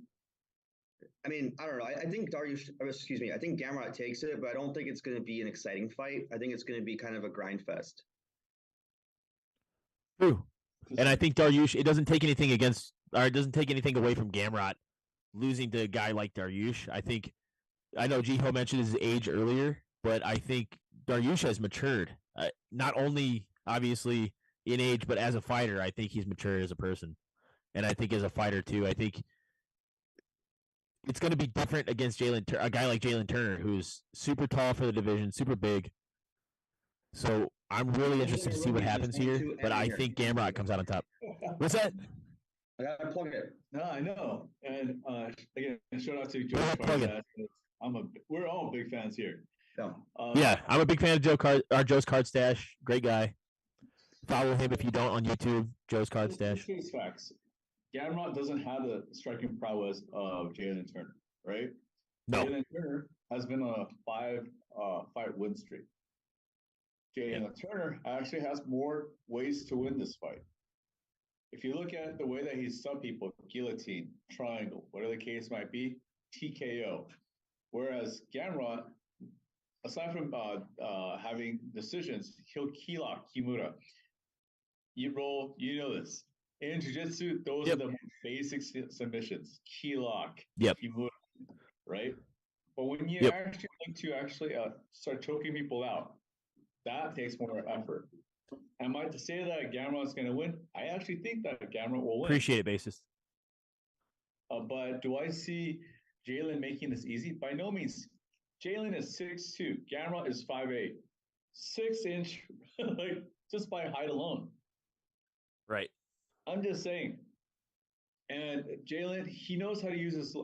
I mean, I don't know. I think I think Gamrot takes it, but I don't think it's going to be an exciting fight. I think it's going to be kind of a grind fest. True. And I think Dariush, it doesn't take anything away from Gamrot losing to a guy like Dariush. I know Jiho mentioned his age earlier, but I think Dariush has matured. Not only, obviously, in age, but as a fighter, I think he's mature as a person, and I think as a fighter too. I think it's going to be different against a guy like Jalen Turner, who's super tall for the division, super big. So I'm really interested to see what happens here, but I think Gamrot comes out on top. What's that? I gotta plug it. No, I know. And again, shout out to Joe Card. We're all big fans here. Yeah, I'm a big fan of Joe's Card Stash. Great guy. Follow him if you don't on YouTube. Joe's Card Stash. Here's facts. Gamrot doesn't have the striking prowess of Jalen Turner, right? No. Jalen Turner has been on a fight win streak. Jalen Turner actually has more ways to win this fight. If you look at the way that he's sub people, guillotine, triangle, whatever the case might be, TKO. Whereas Gamrot, aside from having decisions, he'll key lock Kimura. You roll, you know this. In jiu-jitsu, those are the most basic submissions. Key lock, Kimura, right? But when you actually look to start choking people out, that takes more effort. Am I to say that Gamrot's going to win? I actually think that Gamrot will win. Appreciate it, basis. But do I see Jalen making this easy? By no means. Jalen is 6'2". Gamrot is 5'8". 6-inch, like just by height alone. Right. I'm just saying. And Jalen, he knows how to use his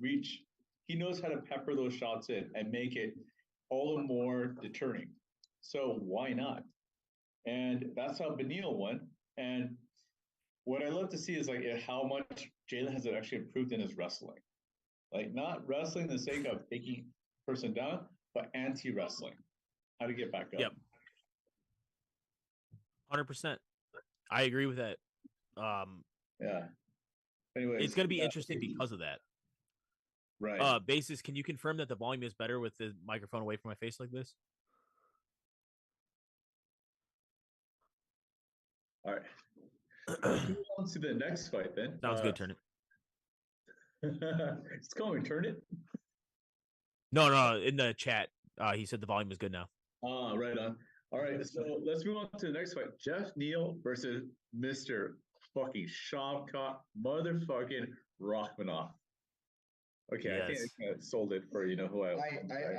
reach. He knows how to pepper those shots in and make it all the more deterring. So why not? And that's how Beneil won. And what I love to see is like how much Jalen has actually improved in his wrestling. Like not wrestling the sake of taking a person down, but anti-wrestling. How to get back up. Yep. 100%. I agree with that. Yeah. Anyways, it's going to be interesting because of that. Right. Basis, can you confirm that the volume is better with the microphone away from my face like this? All right. Let's move on to the next fight then. Sounds good, Turnit. It's calling Turnit. No, in the chat, he said the volume is good now. Right on. All right, so let's move on to the next fight. Jeff Neal versus Mr. fucking Shavkat motherfucking Rachmanov. Okay, yes. I think I sold it for who I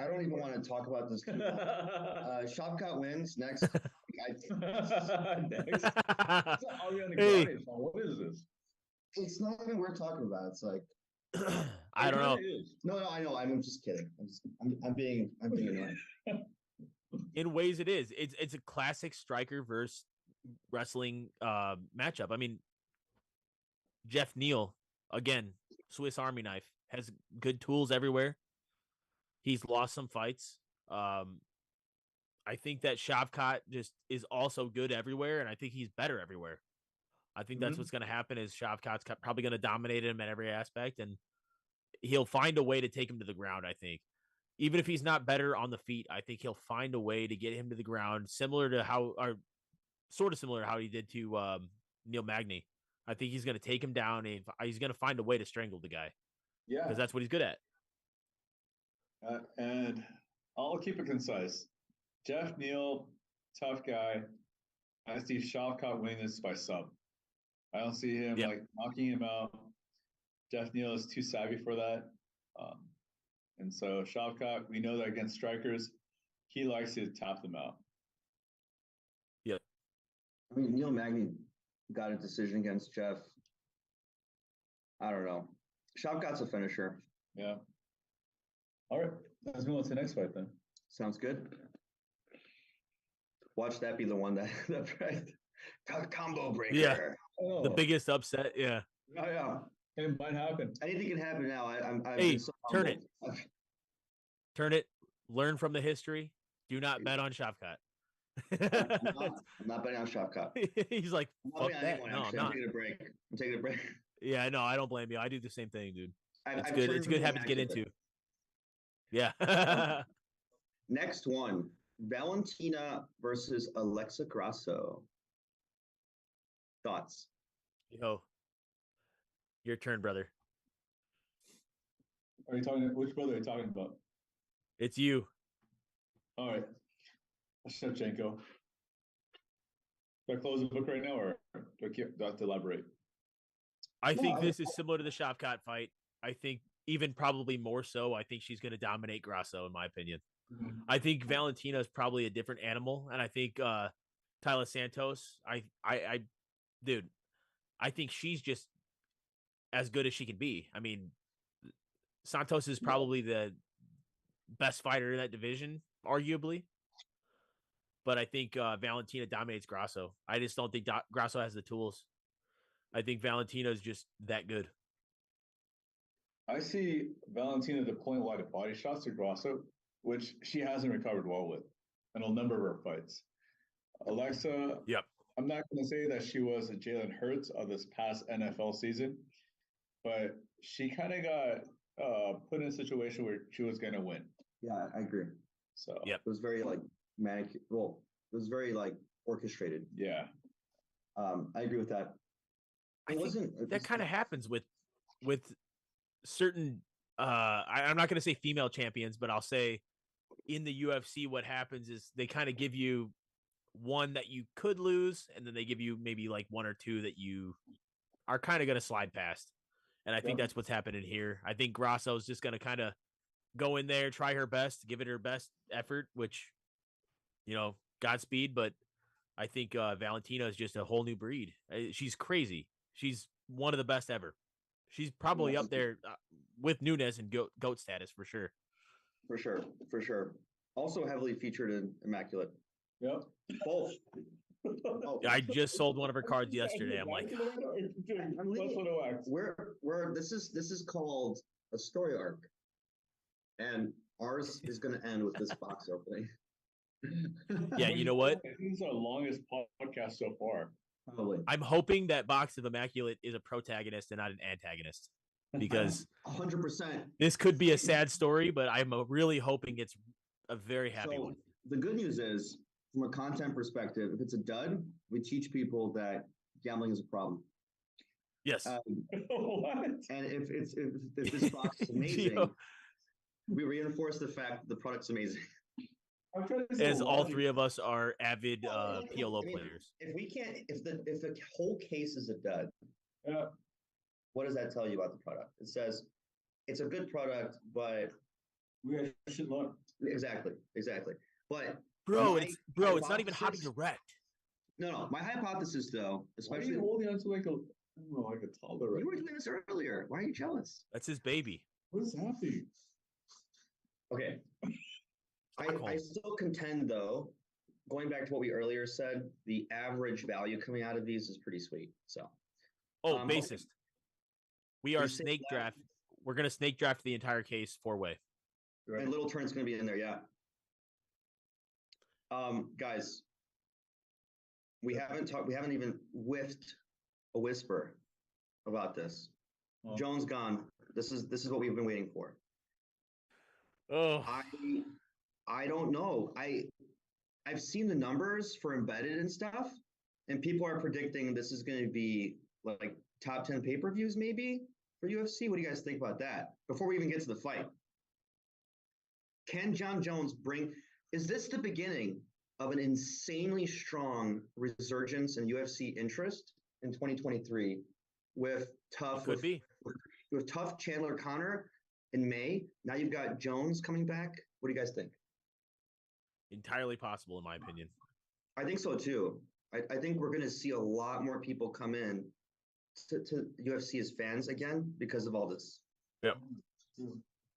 don't even want to talk about this. Shavkat wins next. Next. Are we on the What is this? It's not even worth talking about. It's like I don't know. No, I know. I'm just kidding. I'm being annoying. In ways, it is. It's a classic striker versus wrestling matchup. I mean, Jeff Neal, again, Swiss Army knife, has good tools everywhere. He's lost some fights. I think that Shavkat just is also good everywhere, and I think he's better everywhere. I think that's what's going to happen is Shavkat's probably going to dominate him at every aspect, and he'll find a way to take him to the ground, I think. Even if he's not better on the feet, I think he'll find a way to get him to the ground, sort of similar to how he did to Neil Magny. I think he's going to take him down, and he's going to find a way to strangle the guy. Yeah. Because that's what he's good at. And I'll keep it concise. Jeff Neal, tough guy. I see Shavkat winning this by sub. I don't see him knocking him out. Jeff Neal is too savvy for that. And so Shavkat, we know that against strikers, he likes to tap them out. Yeah. I mean, Neil Magny got a decision against Jeff. I don't know. Shavkat's a finisher. Yeah. All right. Let's move on to the next fight then. Sounds good. Watch that be the one that combo breaker. Yeah. Oh. The biggest upset. Yeah. Oh, yeah. It might happen. Anything can happen now. Hey, Turnit. Turnit. Learn from the history. Do not bet on Shavkat. I'm not betting on Shavkat. He's like, fuck that. Anyone, no, I'm not. I'm taking a break. Yeah, no, I don't blame you. I do the same thing, dude. It's good. It's a good habit to get into. Yeah. Next one. Valentina versus Alexa Grasso. Thoughts? Yo. Your turn, brother. Are you talking? Which brother are you talking about? It's you. All right. Shevchenko. Do I close the book right now, or do I have to elaborate? I think this is similar to the Shavkat fight. I think even probably more so. I think she's going to dominate Grasso, in my opinion. Mm-hmm. I think Valentina is probably a different animal, and I think Tyler Santos. Dude, I think she's just as good as she can be. I mean, Santos is probably the best fighter in that division, arguably. But I think Valentina dominates Grasso. I just don't think Grasso has the tools. I think Valentina is just that good. I see Valentina deploying a lot of body shots to Grasso, which she hasn't recovered well with in a number of her fights. Alexa, yep. I'm not going to say that she was a Jalen Hurts of this past NFL season, but she kind of got put in a situation where she was going to win. Yeah, I agree. So it was very like manic. Well, it was very like orchestrated. Yeah. I agree with that. That kind of happens with certain I'm not going to say female champions, but I'll say in the UFC what happens is they kind of give you one that you could lose, and then they give you maybe like one or two that you are kind of going to slide past. And I think that's what's happening here. I think Grasso is just going to kind of go in there, try her best, give it her best effort, which, Godspeed. But I think Valentina is just a whole new breed. She's crazy. She's one of the best ever. She's probably up there with Nunes and GOAT status for sure. For sure. Also heavily featured in Immaculate. Yep. Both. I just sold one of her cards yesterday. I'm like, where this is called a story arc, and ours is going to end with this box opening. Yeah, you know what? This is our longest podcast so far. Probably. I'm hoping that Box of Immaculate is a protagonist and not an antagonist, because 100%. This could be a sad story, but I'm really hoping it's a very happy one. The good news is, from a content perspective, if it's a dud, we teach people that gambling is a problem. Yes. What? And if this box is amazing, we reinforce the fact that the product's amazing. As all three of us are avid PLO players. If the whole case is a dud, what does that tell you about the product? It says it's a good product, but we should learn. Exactly. But it's not even hobby direct. No. My hypothesis, though, especially why are you holding on to like a toddler. You were doing this earlier. Why are you jealous? That's his baby. What is happening? Okay. I still contend, though, going back to what we earlier said, the average value coming out of these is pretty sweet. So, bassist. We are snake draft. We're gonna snake draft the entire case 4-way. Right. And Little Turnit's gonna be in there, yeah. Guys, we haven't even whiffed a whisper about this. Oh. Jones gone. This is what we've been waiting for. Oh, I don't know. I've seen the numbers for embedded and stuff, and people are predicting this is going to be like top 10 pay-per-views maybe for UFC. What do you guys think about that? Before we even get to the fight, can John Jones is this the beginning of an insanely strong resurgence in UFC interest in 2023 with tough Chandler Connor in May? Now you've got Jones coming back. What do you guys think? Entirely possible, in my opinion. I think so too. I think we're going to see a lot more people come in to UFC as fans again because of all this. Yep.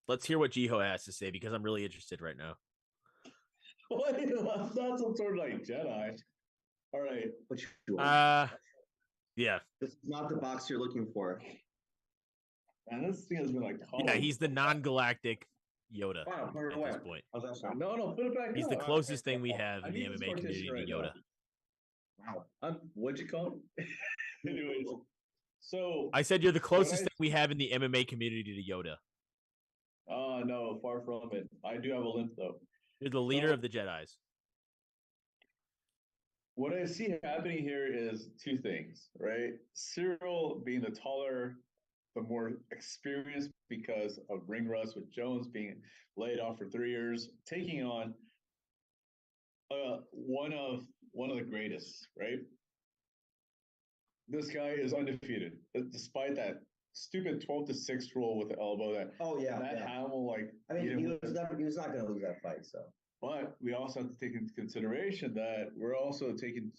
Let's hear what Jiho has to say, because I'm really interested right now. Wait, that's not some sort of like Jedi. All right. Yeah. This is not the box you're looking for. And this thing has been like Yeah, he's the non-galactic Yoda at this point. No, put it back. He's the closest thing we have in the MMA community to Yoda. Wow. What'd you call it? Anyways, so I said you're the closest thing we have in the MMA community to Yoda. Oh, no, far from it. I do have a limp, though. You're the leader of the Jedis. What I see happening here is two things, right? Cyril being the taller, the more experienced because of ring rust, with Jones being laid off for 3 years, taking on one of the greatest, right? this guy is undefeated, despite that stupid 12-6 rule with the elbow. That Hamill I mean, he was not going to lose that fight. So, but we also have to take into consideration that we're also taking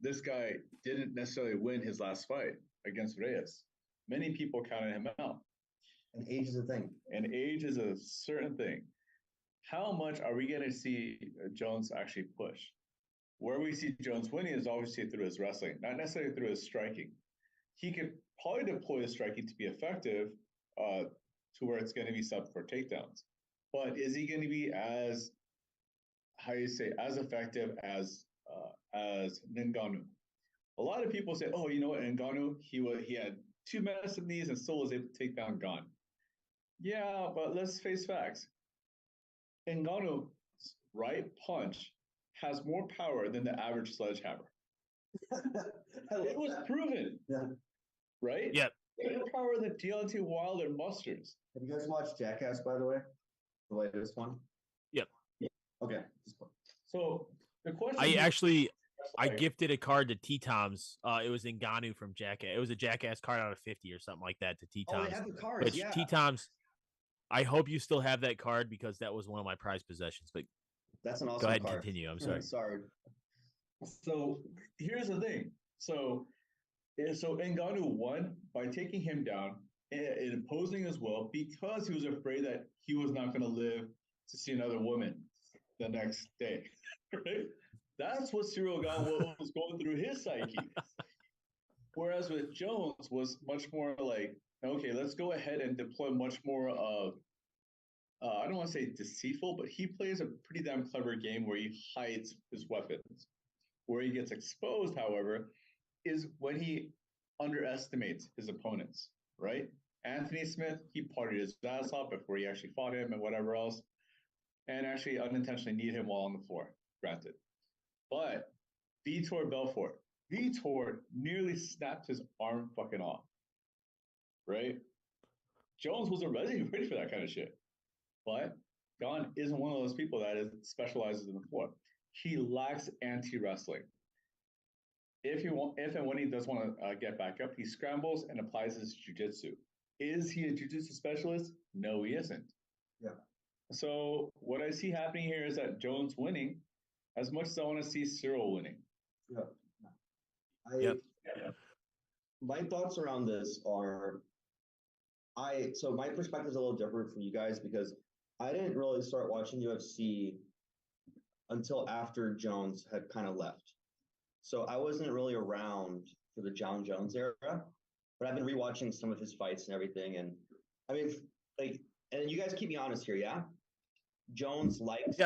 this guy didn't necessarily win his last fight against Reyes. Many people counted him out. And age is a thing. And age is a certain thing. How much are we going to see Jones actually push? Where we see Jones winning is obviously through his wrestling, not necessarily through his striking. He could probably deploy his striking to be effective to where it's going to be sub for takedowns. But is he going to be as effective as Ngannou? A lot of people say, oh, you know what, Ngannou, he had 2 medicine knees and still was able to take down Gane. Yeah, but let's face facts. Ngannou's right punch has more power than the average sledgehammer. It was proven. Yeah. Right? Yep. More power than Deontay Wilder musters. Have you guys watched Jackass, by the way? The latest one? Yep. Okay. So the question I gifted a card to T-Toms. It was Ngannou from Jackass. It was a Jackass card out of 50 or something like that to T-Toms. Oh, they have the cards, yeah. T-Toms, I hope you still have that card because that was one of my prized possessions. But that's an awesome go ahead card. And continue. I'm sorry. Sorry. So here's the thing. So Ngannou won by taking him down and imposing his will because he was afraid that he was not going to live to see another woman the next day. Right? That's what Cyril Gane was going through his psyche. Whereas with Jones was much more like, okay, let's go ahead and deploy much more of, I don't want to say deceitful, but he plays a pretty damn clever game where he hides his weapons. Where he gets exposed, however, is when he underestimates his opponents, right? Anthony Smith, he partied his ass off before he actually fought him and whatever else, and actually unintentionally kneed him while on the floor, granted. But Vitor Belfort nearly snapped his arm fucking off, right? Jones wasn't ready for that kind of shit. But Gane isn't one of those people that specializes in the floor. He lacks anti-wrestling. If and when he does want to get back up, he scrambles and applies his jiu-jitsu. Is he a jiu-jitsu specialist? No, he isn't. Yeah. So what I see happening here is that Jones winning as much as I want to see Cyril winning. Yeah. My thoughts around this are, so my perspective is a little different from you guys because I didn't really start watching UFC until after Jones had kind of left. So I wasn't really around for the John Jones era, but I've been rewatching some of his fights and everything. And I mean, and you guys keep me honest here, yeah? Jones likes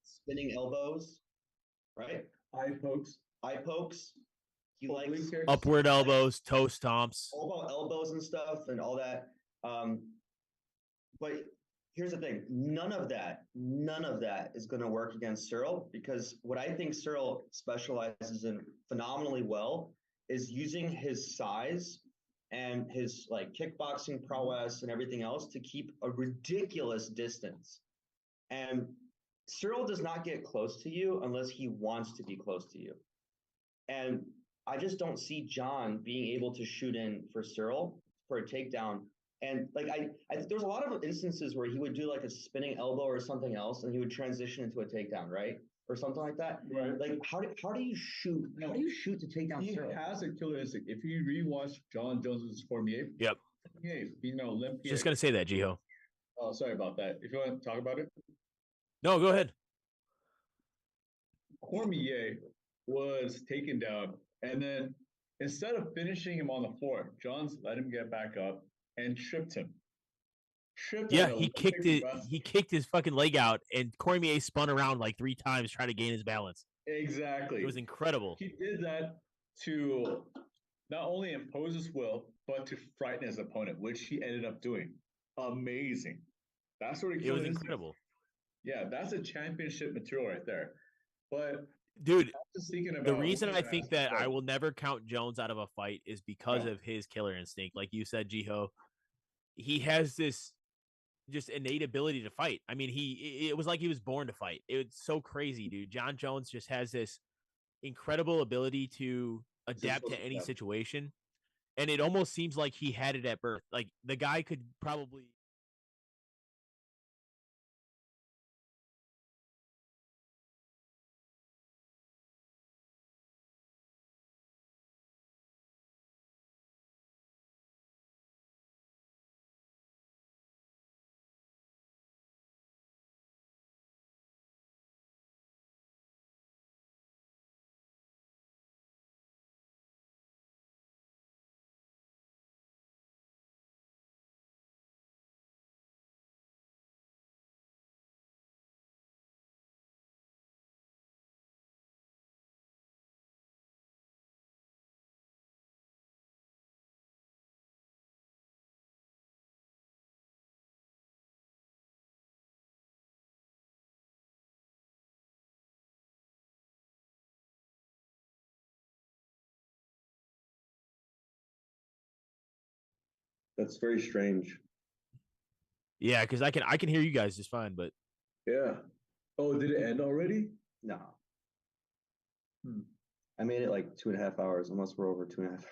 spinning elbows, right? Eye pokes. He likes upward elbows, toe stomps. All about elbows and stuff and all that. But here's the thing. None of that is going to work against Cyril because what I think Cyril specializes in phenomenally well is using his size and his kickboxing prowess and everything else to keep a ridiculous distance. And Cyril does not get close to you unless he wants to be close to you. And I just don't see John being able to shoot in for Cyril for a takedown. And there's a lot of instances where he would do a spinning elbow or something else, and he would transition into a takedown, right, or something like that. Right. How do you shoot? How do you shoot to take down Cyril? He has a killer instinct. If you rewatch John Jones's Cormier, Olympia. Just gonna say that, Jiho. Oh, sorry about that. If you want to talk about it, no, go ahead. Cormier was taken down, and then instead of finishing him on the floor, Johns let him get back up and tripped him. He kicked it. He kicked his fucking leg out, and Cormier spun around 3 times trying to gain his balance. Exactly. It was incredible. He did that to not only impose his will, but to frighten his opponent, which he ended up doing. Amazing. That's what it was incredible. Yeah, that's a championship material right there. But dude, the reason I think that I will never count Jones out of a fight is because of his killer instinct. Like you said, Jiho, he has this just innate ability to fight. I mean, it was like he was born to fight. It's so crazy, dude. John Jones just has this incredible ability to adapt to any situation. And it almost seems like he had it at birth. Like the guy could probably. That's very strange. Yeah, because I can hear you guys just fine, but Yeah. Oh, did it end already? No. I made it like 2.5 hours, unless we're over 2.5.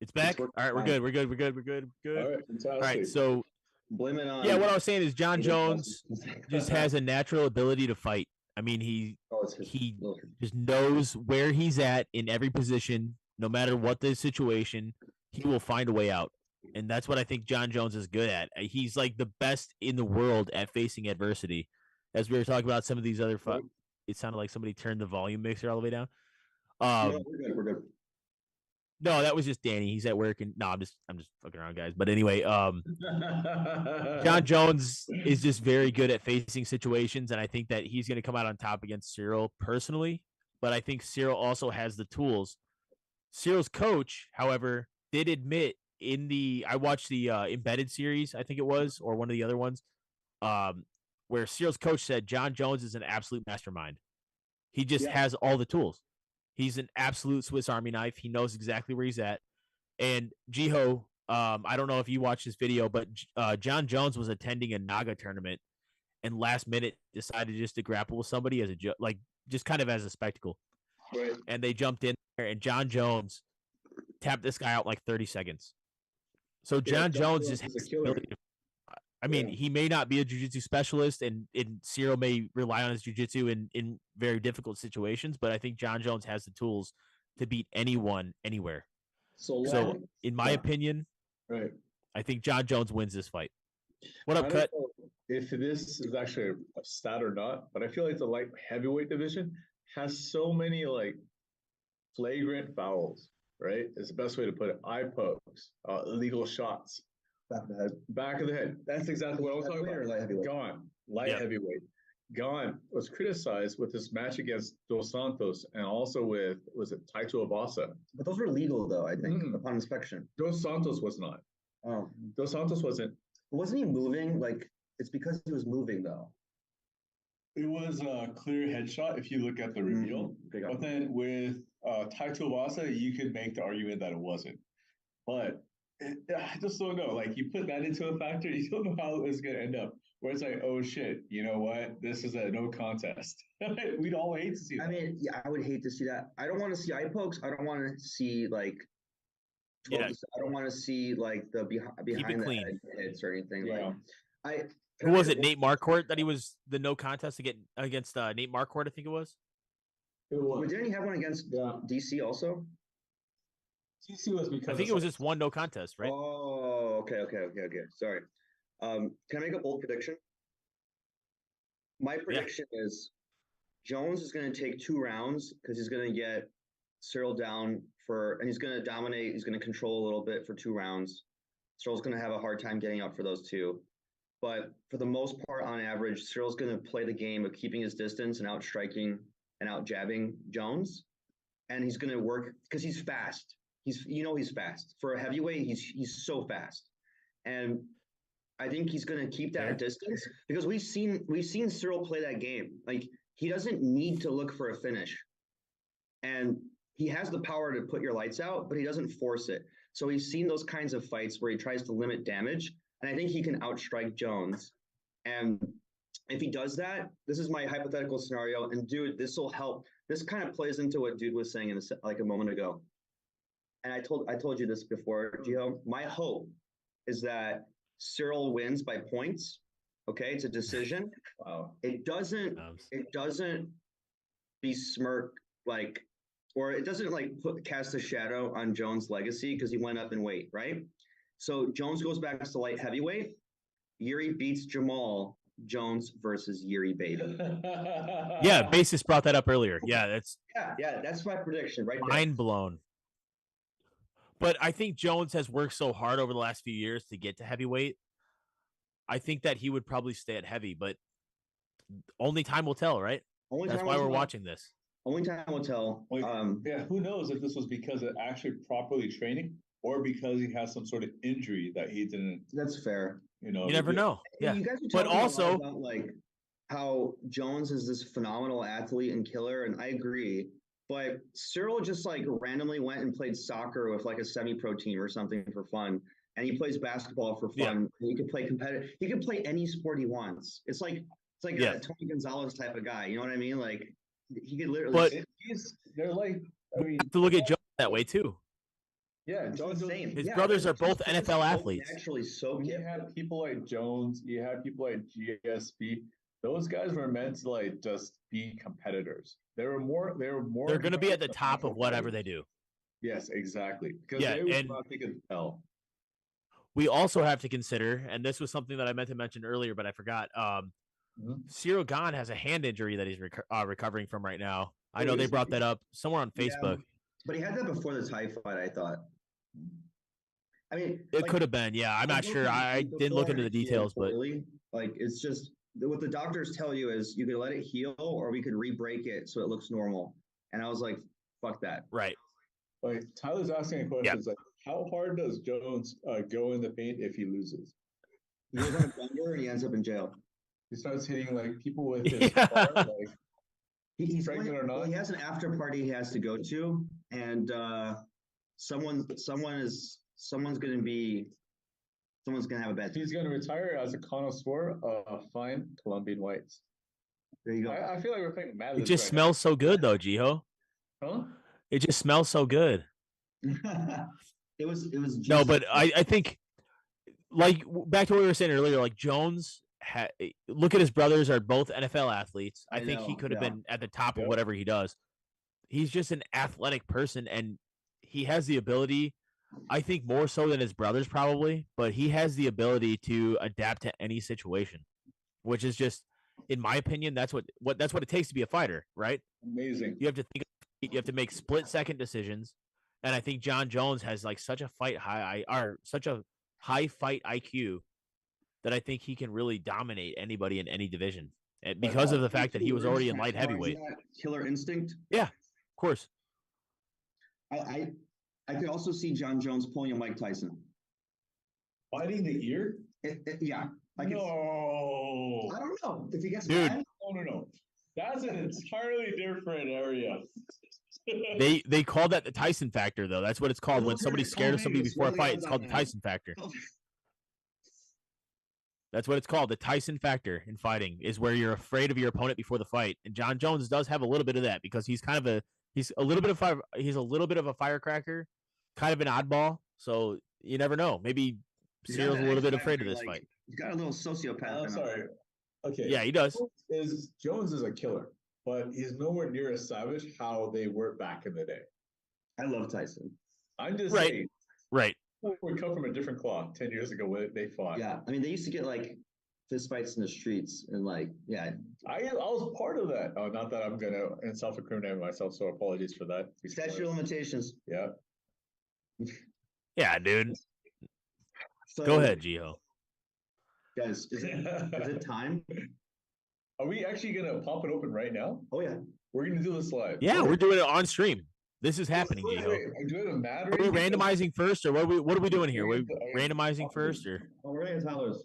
it's back. All right, we're good. We're good. We're good. We're good. We're good. All right, fantastic. All right, so blame it on. Yeah, what I was saying is John Jones just has a natural ability to fight. I mean, he just knows where he's at in every position, no matter what the situation, he will find a way out. And that's what I think John Jones is good at. He's like the best in the world at facing adversity. As we were talking about some of these other it sounded like somebody turned the volume mixer all the way down. No, we're good. We're good. No, that was just Danny. He's at work, and no, I'm just fucking around, guys. But anyway, John Jones is just very good at facing situations, and I think that he's going to come out on top against Cyril personally. But I think Cyril also has the tools. Cyril's coach, however, did admit I watched the Embedded series, I think it was, or one of the other ones, where Cyril's coach said John Jones is an absolute mastermind. He just has all the tools. He's an absolute Swiss Army knife. He knows exactly where he's at. And Jiho, I don't know if you watched this video, but John Jones was attending a Naga tournament and last minute decided just to grapple with somebody as just kind of as a spectacle. Right. And they jumped in there, and John Jones tapped this guy out in like 30 seconds. So John Jones just has the ability to, I mean, he may not be a jiu-jitsu specialist, and Cyril may rely on his jiu-jitsu in very difficult situations, but I think John Jones has the tools to beat anyone, anywhere. So in my opinion, right, I think John Jones wins this fight. What up, Cut? If this is actually a stat or not, but I feel like the light heavyweight division has so many like flagrant fouls, right? It's the best way to put it. Eye pokes, illegal shots. Back of the head. That's exactly what I was talking about. Light heavyweight. Gone. Light heavyweight. Gone. Was criticized with this match against Dos Santos and also with, was it Taito Abasa? But those were legal, though, I think, upon inspection. Dos Santos was not. Oh. Dos Santos wasn't. Wasn't he moving? Like, it's because he was moving, though. It was a clear headshot if you look at the reveal. But then with Taito Abasa, you could make the argument that it wasn't. But I just don't know. Like, you put that into a factor, you don't know how it's going to end up. Where it's like, oh shit, you know what? This is a no contest. We'd all hate to see that. I mean, yeah, I would hate to see that. I don't want to see eye pokes. I don't want to see like. I don't want to see like the behind the head hits or anything. Yeah. Like, who was it? Nate Marquardt that he was the no contest against Nate Marquardt, I think it was. But didn't he have one against DC also? DC was because I think it was just one no contest, right? Oh, okay. Sorry. Can I make a bold prediction? My prediction is Jones is going to take 2 rounds because he's going to get Cyril down and he's going to dominate. He's going to control a little bit for 2 rounds. Cyril's going to have a hard time getting up for those 2. But for the most part, on average, Cyril's going to play the game of keeping his distance and out-striking and out-jabbing Jones. And he's going to work because he's fast. He's fast. For a heavyweight, he's so fast. And I think he's going to keep that distance because we've seen Cyril play that game. Like, he doesn't need to look for a finish. And he has the power to put your lights out, but he doesn't force it. So we've seen those kinds of fights where he tries to limit damage. And I think he can outstrike Jones. And if he does that, this is my hypothetical scenario, and dude, this will help. This kind of plays into what dude was saying like a moment ago. And I told you this before, Jiho. My hope is that Cyril wins by points. Okay, it's a decision. Wow. It doesn't besmirk or it doesn't cast a shadow on Jones' legacy because he went up in weight, right? So Jones goes back to light heavyweight. Yuri beats Jamal. Jones versus Yuri baby. Yeah, Basis brought that up earlier. Yeah, that's my prediction right there. Mind blown. But I think Jones has worked so hard over the last few years to get to heavyweight. I think that he would probably stay at heavy, but only time will tell, right? That's why we're watching this. Only time will tell. Who knows if this was because of actually properly training or because he has some sort of injury that he didn't. That's fair. You know, you never know. Yeah, you guys but also about how Jones is this phenomenal athlete and killer, and I agree. But Cyril just randomly went and played soccer with a semi-pro team or something for fun, and he plays basketball for fun. Yeah. And he could play competitive. He can play any sport he wants. It's like a Tony Gonzalez type of guy. You know what I mean? He could literally. But they're you have to look at Jones that way too. Yeah, Jones. His brothers are both NFL athletes. Actually, so you had people like Jones. You had people like GSP. Those guys were meant to just be competitors. They're going to be at the top of whatever they do. Yes, exactly. Because they could tell. We also have to consider, and this was something that I meant to mention earlier, but I forgot. Cyril Gane has a hand injury that he's recovering from right now. I know they brought that up somewhere on Facebook. But he had that before the Thai fight, I thought. I mean, it could have been. Yeah, I'm not sure. I didn't look into the details, but it's just what the doctors tell you is you could let it heal, or we could re-break it so it looks normal. And I was like, "Fuck that!" Right. Tyler's asking a question. It's how hard does Jones go in the paint if he loses? He goes on a bender and he ends up in jail. He starts hitting people with his car, he's pregnant or not. Well, he has an after party he has to go to, and someone's gonna have a bad. He's gonna retire as a connoisseur of fine Colombian whites. There you go. I feel like we're playing mad. It just smells so good, though, Jiho. Huh? It just smells so good. It was. No, but I think back to what we were saying earlier. Jones. Look at his brothers are both NFL athletes. I think he could have been at the top of whatever he does. He's just an athletic person, and he has the ability, I think more so than his brothers probably, but he has the ability to adapt to any situation, which is just, in my opinion, that's what it takes to be a fighter, right? Amazing. You have to make split-second decisions, and I think John Jones has such a high fight IQ that I think he can really dominate anybody in any division because of the fact that he was already in light heavyweight. Killer instinct. Yeah, of course. I could also see John Jones pulling a Mike Tyson. Biting the ear? Yeah. No. I don't know. If he gets mad? No. That's an entirely different area. They call that the Tyson factor, though. That's what it's called when somebody's scared of somebody before a fight. It's called the Tyson factor. That's what it's called. The Tyson factor in fighting is where you're afraid of your opponent before the fight. And John Jones does have a little bit of that because he's a little bit of a firecracker, kind of an oddball. So you never know. Maybe Cyril's a little bit afraid of this fight. He's got a little sociopath. I'm sorry. Okay. Yeah, he does. Jones is a killer, but he's nowhere near as savage how they were back in the day. I love Tyson. I'm just saying. Right. We come from a different cloth 10 years ago when they fought. Yeah, I mean, they used to get fist fights in the streets and I was part of that. Oh, not that I'm gonna self-incriminate myself, so apologies for that. Statute of limitations. Yeah. Yeah, dude. So, go ahead, Jiho. Guys, is it time? Are we actually gonna pop it open right now? Oh yeah, we're gonna do this live. Yeah, we're doing it on stream. This is happening, Jiho. Are we randomizing first, or what are we doing here? We're randomizing first, or? Oh, we're gonna tell us.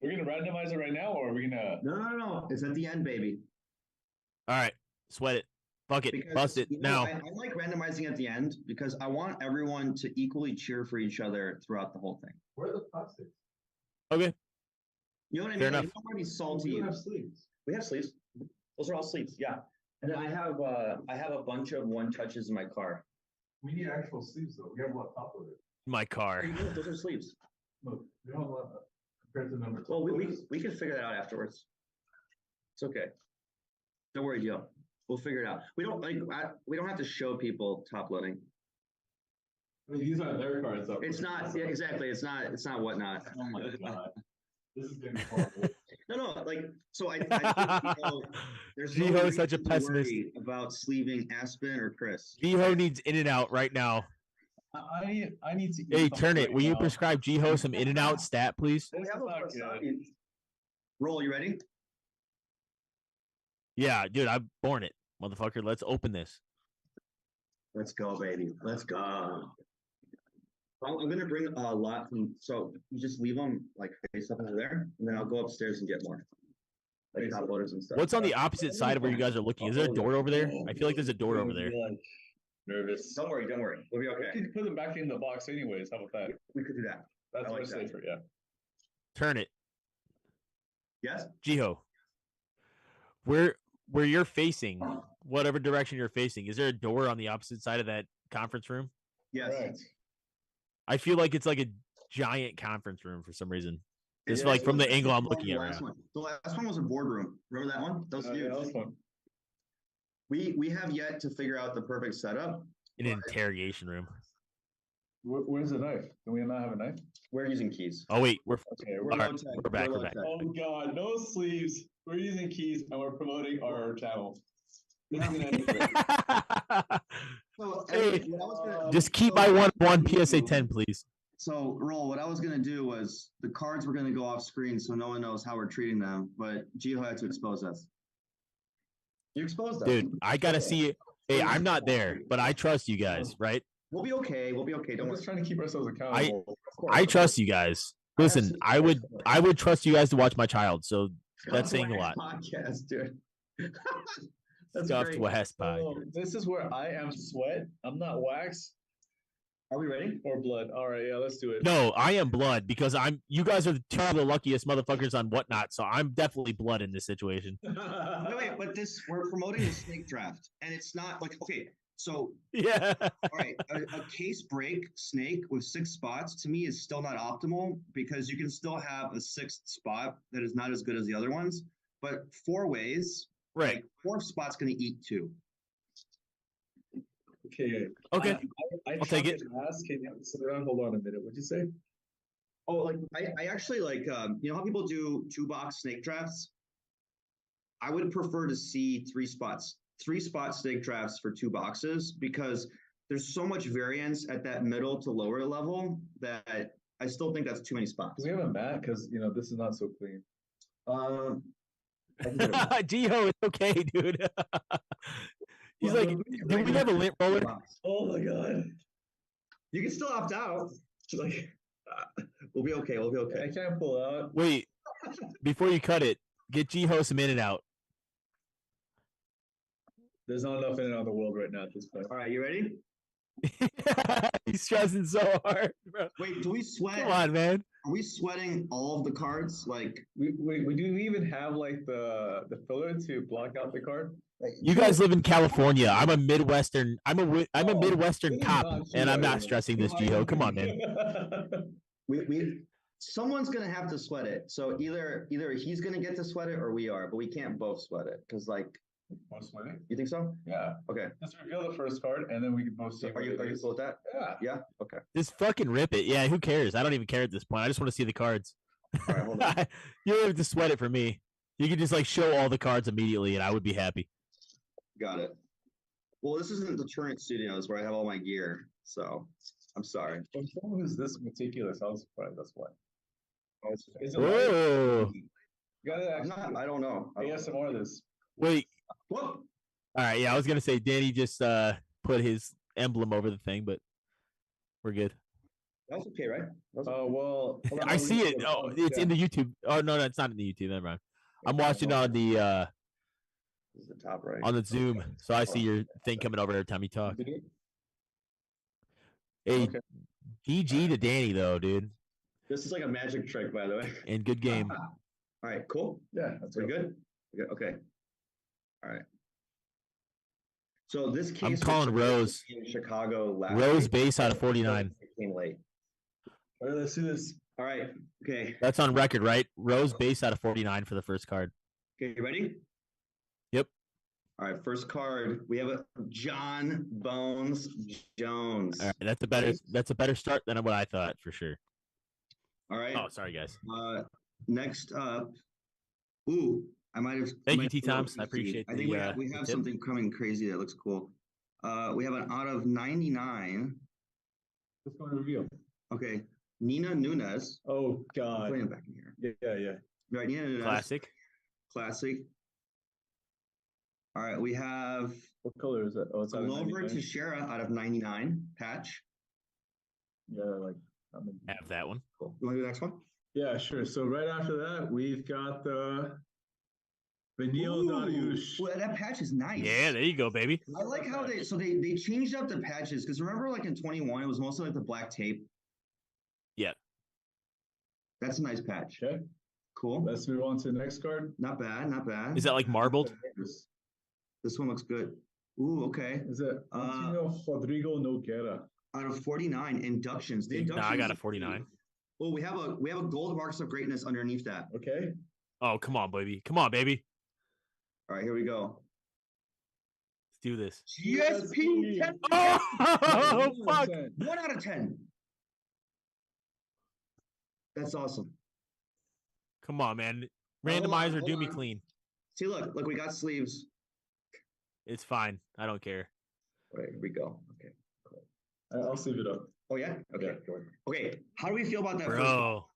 We're gonna randomize it right now, or are we gonna? No. It's at the end, baby. All right, sweat it, fuck it, bust it now. I like randomizing at the end because I want everyone to equally cheer for each other throughout the whole thing. Where are the plastics? Okay. You know what I Fair mean? Like, enough. I don't want to be salty. We have sleeves. We have sleeves. Those are all sleeves. Yeah. And then I have a bunch of one touches in my car. We need actual sleeves though. We have a lot top of it. My car. Those are sleeves. Look, we don't have a lot compared to the number. Well, we can figure that out afterwards. It's okay. Don't worry, Joe. We'll figure it out. We don't have to show people top loading. I mean, these aren't their cards. Though. It's not exactly. It's not whatnot. Oh my god. This is gonna be horrible. No. Like, so I think, there's no Jiho is such a reason to pessimist. worry about sleeving Aspen or Chris. Jiho needs in and out right now. I need to. Hey, Turnit, will you prescribe Jiho some in and out stat, please? We have a roll. You ready? Yeah, dude, I'm born it, motherfucker. Let's open this. Let's go, baby. Let's go. I'm gonna bring a lot from. So you just leave them like face up over there, and then I'll go upstairs and get more, like top loaders and stuff. What's on the opposite side of where you guys are looking? Is there a door over there? I feel like there's a door over there. Nervous. Don't worry. We'll be okay. We could put them back in the box anyways. How about that? We could do that. That's I like much that. safer. Yeah. Turn it, Yes. Jiho. Where you're facing, whatever direction you're facing, is there a door on the opposite side of that conference room? Yes. Right. I feel like it's like a giant conference room for some reason. It Just is. like from the angle I'm The looking at right last now. one. The last one was a boardroom. Remember that one? That was huge. Yeah, that was fun. We have yet to figure out the perfect setup. An interrogation room. Where's the knife? Do we not have a knife? We're using keys. Oh wait, we're Okay, We're all right, low tech. we're back. We're We're low back. tech. Oh god, no sleeves. We're using keys and we're promoting our channel. This is gonna end great. So, Hey, what I was gonna, Just keep my one PSA 10, please. so roll. What I was gonna do was the cards were gonna go off screen, so no one knows how we're treating them. But Jiho had to expose us. You exposed us, Dude, I gotta see it. Hey, I'm not there, but I trust you guys, right? We'll be okay. We'll be okay. Don't We're worry. just trying to keep ourselves accountable. Of course. I trust you guys. Listen, I would trust you guys to watch my child. So that's saying a lot. Podcast, dude. That's Scuffed great. West Pie. So, this is where I am sweat. I'm not wax Are we ready? or blood. All right, yeah, let's do it. No, I am blood because you guys are two of the luckiest motherfuckers on whatnot. So I'm definitely blood in this situation. Wait, but we're promoting the snake draft, and it's not like, okay, so Yeah. all right, a case break snake with 6 spots to me is still not optimal because you can still have a 6th spot that is not as good as the other ones. But 4 ways, Right. like 4th spot's going to eat 2. Okay. Okay. I'll take it. Can you sit around? Hold on a minute. What'd you say? Oh, like I actually like you know how people do 2-box snake drafts? I would prefer to see 3 spots. 3-spot snake drafts for 2 boxes because there's so much variance at that middle to lower level that I still think that's too many spots. Do we have a mat? Because this is not so clean. I can do it. Jiho, it's okay, dude. He's like, do we have a lint roller? Oh my god. You can still opt out. Like, we'll be okay. We'll be okay. I can't pull out. Wait, before you cut it, get Jiho some in and out. There's not enough in and out of the world right now at this point. All right, you ready? He's stressing so hard, bro. Wait, do we sweat? Come on, man. Are we sweating all of the cards? Like, We do we even have like the filler to block out the card? You guys live in California. I'm a Midwestern. I'm a Oh, Midwestern this is cop, not and I'm true. not stressing this, Jiho. Come on, man. we someone's gonna have to sweat it. So either he's gonna get to sweat it or we are, but we can't both sweat it because, like, Want to sweat it? you think so? Yeah. Okay. Just reveal the first card, and then we can both see. Are you cool with that? Yeah. Yeah. Okay. Just fucking rip it. Yeah, who cares? I don't even care at this point. I just want to see the cards. All right. Hold on. You don't have to sweat it for me. You can just like show all the cards immediately, and I would be happy. Got it. Well, this isn't the Turnit Studios where I have all my gear, so I'm sorry. From someone who's this meticulous, I was surprised. That's why. Is it Whoa! You gotta I'm actually not. I don't know. ASMR this. Wait. Whoa. All right. Yeah, I was gonna say Danny just put his emblem over the thing, but we're good. That was okay, right? That was Oh well. hold on, I I'll see read it. the Oh, comments. it's Yeah. in the YouTube. Oh no, it's not in the YouTube. Never mind. I'm watching on the this is the top right. on the Zoom, so I see your thing coming over every time you talk. Video? Hey, Okay. GG to Danny though, dude, This is like a magic trick, by the way. and good game. All right, cool. Yeah, that's Pretty good. Okay. All right. So this case I'm was calling supposed to Rose. be in Chicago last Rose week, base out of but 49. it came late. All right, let's do this. All right. Okay. That's on record, right? Rose base out of 49 for the first card. Okay, you ready? Yep. All right, first card. We have a John Bones Jones. All right, that's a better start than what I thought for sure. All right. Oh, sorry guys. Next up. Ooh, I might have. Thank you, T Toms. I appreciate. I think we have something coming crazy that looks cool. We have an out of 99. Let's go and reveal. Okay, Nina Nunez. Oh God. Putting it back in here. Yeah. Right, Nina Nunez. Classic. All right, we have What color is that? Oh, it's out of Glover 99. Teixeira out of 99 patch. Yeah, like Have that one. Cool. You want to do the next one? Yeah, sure. So right after that, we've got the Vanille Dariush. Well, that patch is nice. Yeah, there you go, baby. I like how they changed up the patches because remember, like in 21, it was mostly like the black tape. Yeah. That's a nice patch. Okay. Cool. Let's move on to the next card. Not bad. Not bad. Is that like marbled? This one looks good. Ooh, okay. Is it Antonio Rodrigo Noguera? Out of 49 inductions. The Nah, I got a 49. Oh, we have a gold marks of greatness underneath that. Okay. Oh, come on, baby. Come on, baby. All right, here we go. Let's do this. GSP 10. Oh, fuck. 1 out of 10. That's awesome. Come on, man. Hold on, Randomizer, hold do me on. clean. See, look, we got sleeves. It's fine. I don't care. All right, here we go. Okay, cool. I'll sleeve it up. Oh yeah. Okay. Yeah. Okay. How do we feel about that? Bro,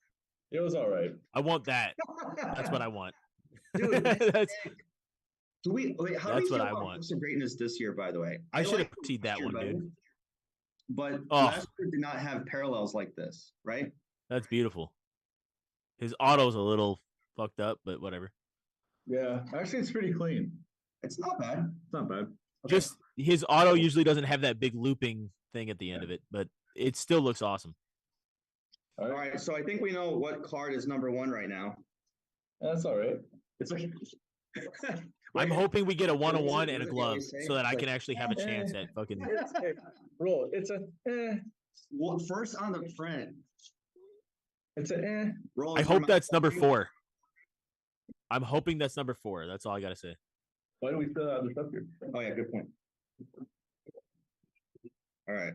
It was all right. I want that. That's what I want. Dude, That's, how do we That's feel what I about want. Some greatness this year, by the way? I should have like proceed that last year one, better, dude. But Oh. last year did not have parallels like this, right? That's beautiful. His auto's a little fucked up, but whatever. Yeah, actually, it's pretty clean. It's not bad. It's not bad. Okay. Just his auto usually doesn't have that big looping thing at the end of it, but it still looks awesome. All right. So I think we know what card is number 1 right now. That's all right. It's like I'm hoping we get a What is it- 101 what and a did they glove always say? so that I It's can like, actually have a chance at fucking. Roll. It's a well, first on the front. It's a Roll. I hope that's number 4. I'm hoping that's number 4. That's all I gotta say. Why do we still have this up here? Oh yeah, good point. All right.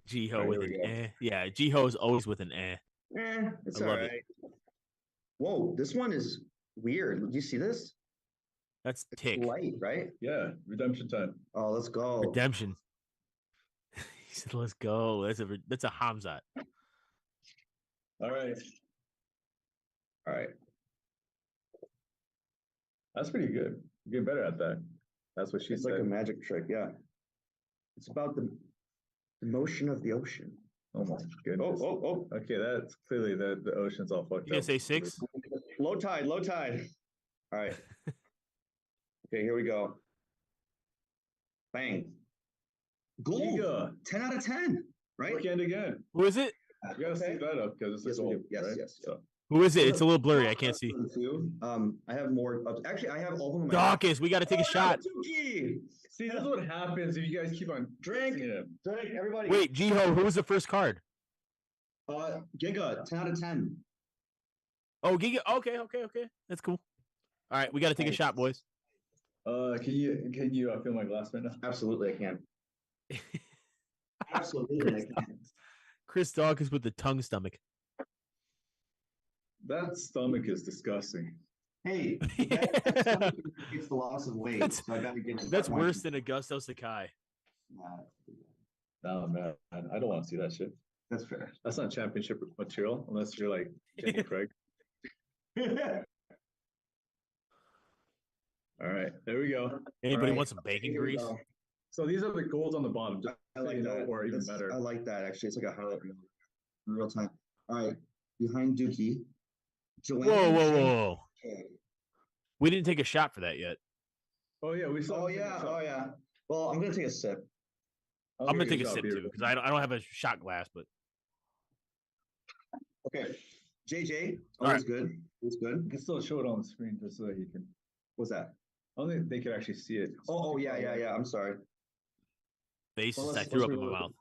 Jiho Alright, with here an we go. eh. Yeah, Jiho's always with an eh. It's I all love it. right. Whoa, this one is weird. Did you see this? That's tick. Light, right? Yeah, redemption time. Oh, let's go. Redemption. He said, "Let's go." That's a Hamzat. All right. All right. That's pretty good. You get better at that. That's what she It's said. like a magic trick, yeah. It's about the motion of the ocean. Oh my goodness. Oh. Okay, that's clearly the ocean's all fucked You gonna up. say 6? Low tide. All right. Okay, here we go. Bang. Gold. Giga. 10 out of 10, right? Weekend again. Who is it? You gotta see that up because it's Yes, a we gold. do. Yes, right? yes. So, Who is it? It's a little blurry. I can't see. I have more. Actually, I have all of them. Dawkins, we got to take a shot. Dookie! see, this is what happens if you guys keep on Drink. drinking it. Drink, everybody. Wait, Jiho, who was the first card? Giga, 10 out of 10. Oh, Giga. Okay. That's cool. All right, we got to take a shot, boys. Can you fill my glass right now? Absolutely, I can. Absolutely, I can. Chris Dawkins with the tongue stomach. That stomach is disgusting. Hey, it's the loss of weight. That's- So I gotta give it That's that one. worse than Augusto Sakai. No, man, I don't want to see that shit. That's fair. That's not championship material unless you're like Jenny Craig. All right, there we go. Anybody right. want some bacon Here we grease? go. So these are the golds on the bottom. Just I so like you know, that. or even That's- better. I like that actually. It's like a highlight reel in real time. All right, behind Dookie. Whoa. We didn't take a shot for that yet. Oh yeah, we saw. Oh yeah. Well, I'm gonna take a sip. I'm gonna take a sip too because I don't have a shot glass, but Okay. JJ, always good. It's good. You can still show it on the screen just so that you can. What's that? I don't think they could actually see it. Oh, yeah. I'm sorry. bases I threw up in my mouth.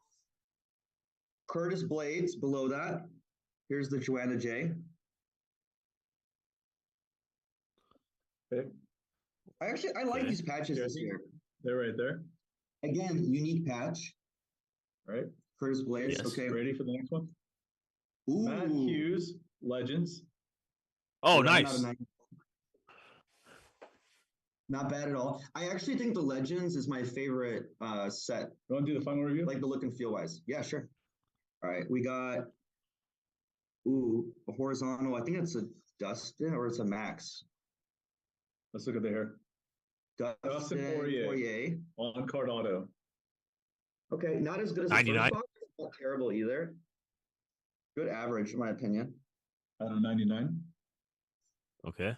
Curtis Blades below that. Here's the Joanna J. Okay. I like these patches this year. They're right there. Again, unique patch. All right. Curtis Blades. Yes. Okay. Ready for the next one? Ooh. Matt Hughes, Legends. Oh, nice. Not bad at all. I actually think the Legends is my favorite set. You want to do the final review? Like the look and feel wise. Yeah, sure. All right. We got a horizontal. I think it's a Dustin or it's a Max. Let's look at the hair. Dustin Poirier. On card auto. Okay, not as good as the 99. first box. Not terrible either. Good average, in my opinion. Out of 99. Okay.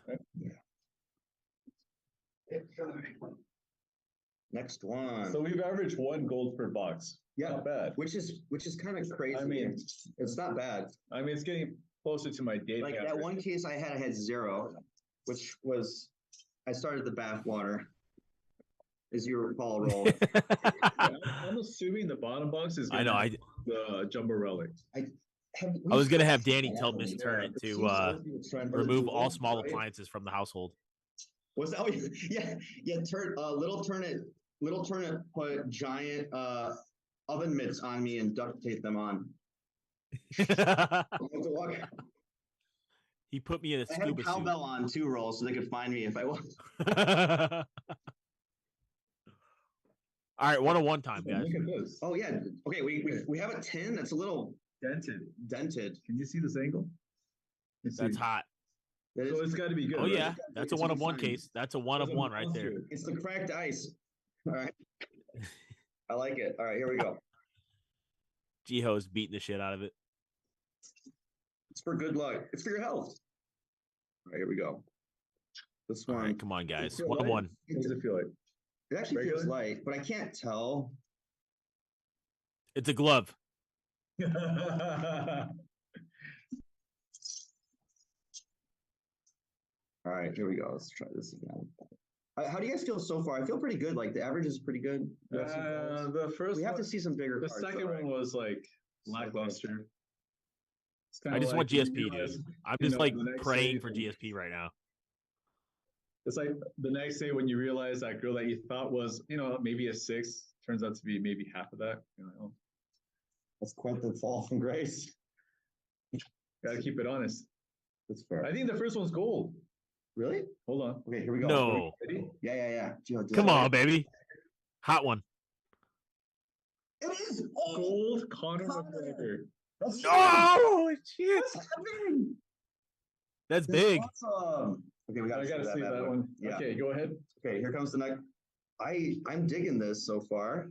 Next one. So we've averaged 1 gold per box. Yeah, Not bad. which is kind of crazy. I mean, it's not bad. I mean, it's getting closer to my date. Like that one case I had 0, which was I started the bath water. As you recall, roll. I'm assuming the bottom box is. I know. The jumbo relic. I was gonna have Danny tell Miss Turnit to remove all small appliances from the household. Was that? Little Turnit put giant oven mitts on me and duct taped them on. He put me in a I scuba had a cowbell on too, roll, so they could find me if I was. All right, 1-on-1 time, guys. Look at this. Oh yeah. Okay, we have a 10 that's a little dented. Can you see this angle? That's hot. So it's got to be good. Oh right? yeah, that's a 1-of-1 case. That's a 1-of-1 right there. It's the cracked ice. All right. I like it. All right, here we go. Jiho's beating the shit out of it. It's for good luck. It's for your health. All right, here we go. This one. All right, come on, guys. 1-of-1. What does it feel like? It actually Regular? feels light, but I can't tell. It's a glove. All right, here we go. Let's try this again. How do you guys feel so far? I feel pretty good. Like the average is pretty good. The first. We have to see some bigger. The cards, second one was like lackluster. I just want GSP, dude. I'm just like the next praying day- for GSP right now. It's like the next day when you realize that girl that you thought was, maybe a 6, turns out to be maybe half of that. That's quite the fall from grace. Got to keep it honest. That's fair. I think the first one's gold. Really? Hold on. Okay, here we go. No. Ready? Yeah. Jiho, Come on, baby. Hot one. It is Gold Conor Conor. McGregor. That's Oh, shit. That's heavy. That's big. Awesome. Okay, we got I to gotta see that one. Yeah. Okay, go ahead. Okay, here comes the next. I'm digging this so far.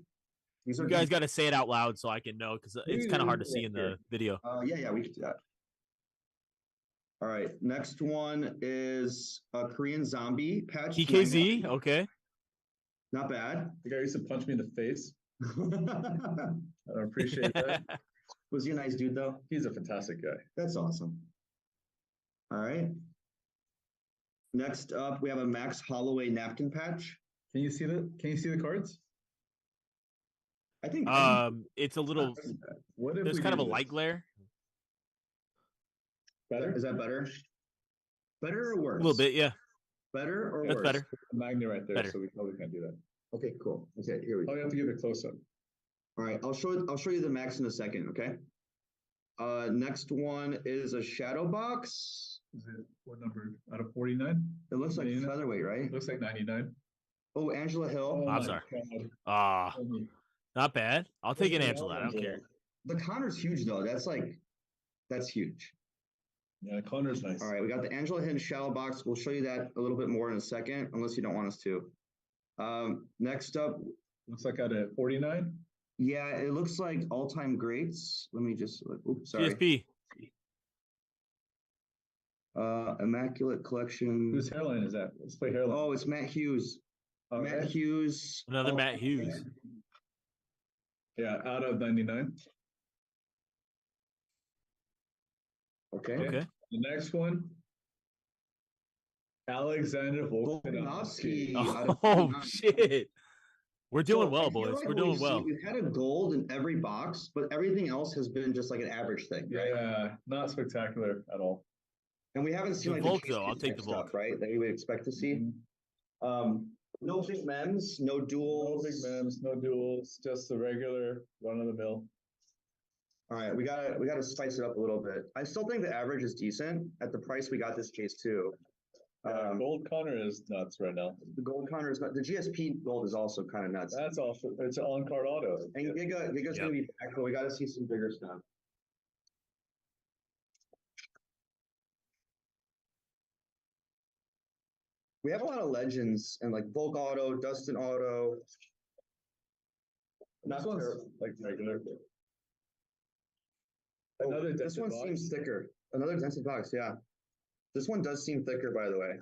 You guys got to say it out loud so I can know because it's kind of hard to see in the video. Yeah, we can do that. All right, next one is a Korean zombie patch. TKZ, okay. Not bad. The guy used to punch me in the face. I appreciate that. Was he a nice dude though? He's a fantastic guy. That's awesome. All right. Next up, we have a Max Holloway napkin patch. Can you see the cards? I think it's a little. What if There's we kind of do a this? light glare. Better? Is that better? Better or worse? A little bit, yeah. Better or That's worse? better. The magnet right there, Better. so we probably can't do that. Okay, cool. Okay, here we go. Probably have to give it a close up. All right, I'll show you the Max in a second, okay? Next one is a shadow box. Is it what number? Out of 49? It looks like 99? featherweight, right? Looks like 99. Oh, Angela Hill. I'm my sorry. God. Not bad. I'll take an Angela. I don't care. The Connor's huge though. That's huge. Yeah, Connor's nice. All right, we got the Angela Hill shadow box. We'll show you that a little bit more in a second, unless you don't want us to. Next up, Looks like out of 49. yeah, it looks like all-time greats. Let me just oops, sorry. GSP. Immaculate collection. Whose hairline is that? Let's play hairline. Oh, it's Matt Hughes. All Matt right. Hughes. Another Matt Hughes. Yeah, out of 99. Okay. Okay. The next one, Alexander Volkanovski. Volkanovski out of Oh 49. shit. We're doing So, I well, feel boys. like We're what doing well. We've had a gold in every box, but everything else has been just like an average thing, right? Yeah, not spectacular at all. And we haven't seen The like Volk, case though, I'll take the stuff, Volk. right? That you would expect to see. No big mems, no No duels. big mems, no duels, just the regular run of the mill. All right, we gotta spice it up a little bit. I still think the average is decent at the price we got this case too. Gold Connor is nuts right now. The gold counter is not, the GSP gold is also kind of nuts. That's also it's an on-card auto. And Giga's gonna be back, but we gotta see some bigger stuff. We have a lot of legends and like Volk Auto, Dustin Auto. This one's like regular. Another This dented one box. seems thicker. Another dented box, yeah. This one does seem thicker, by the way.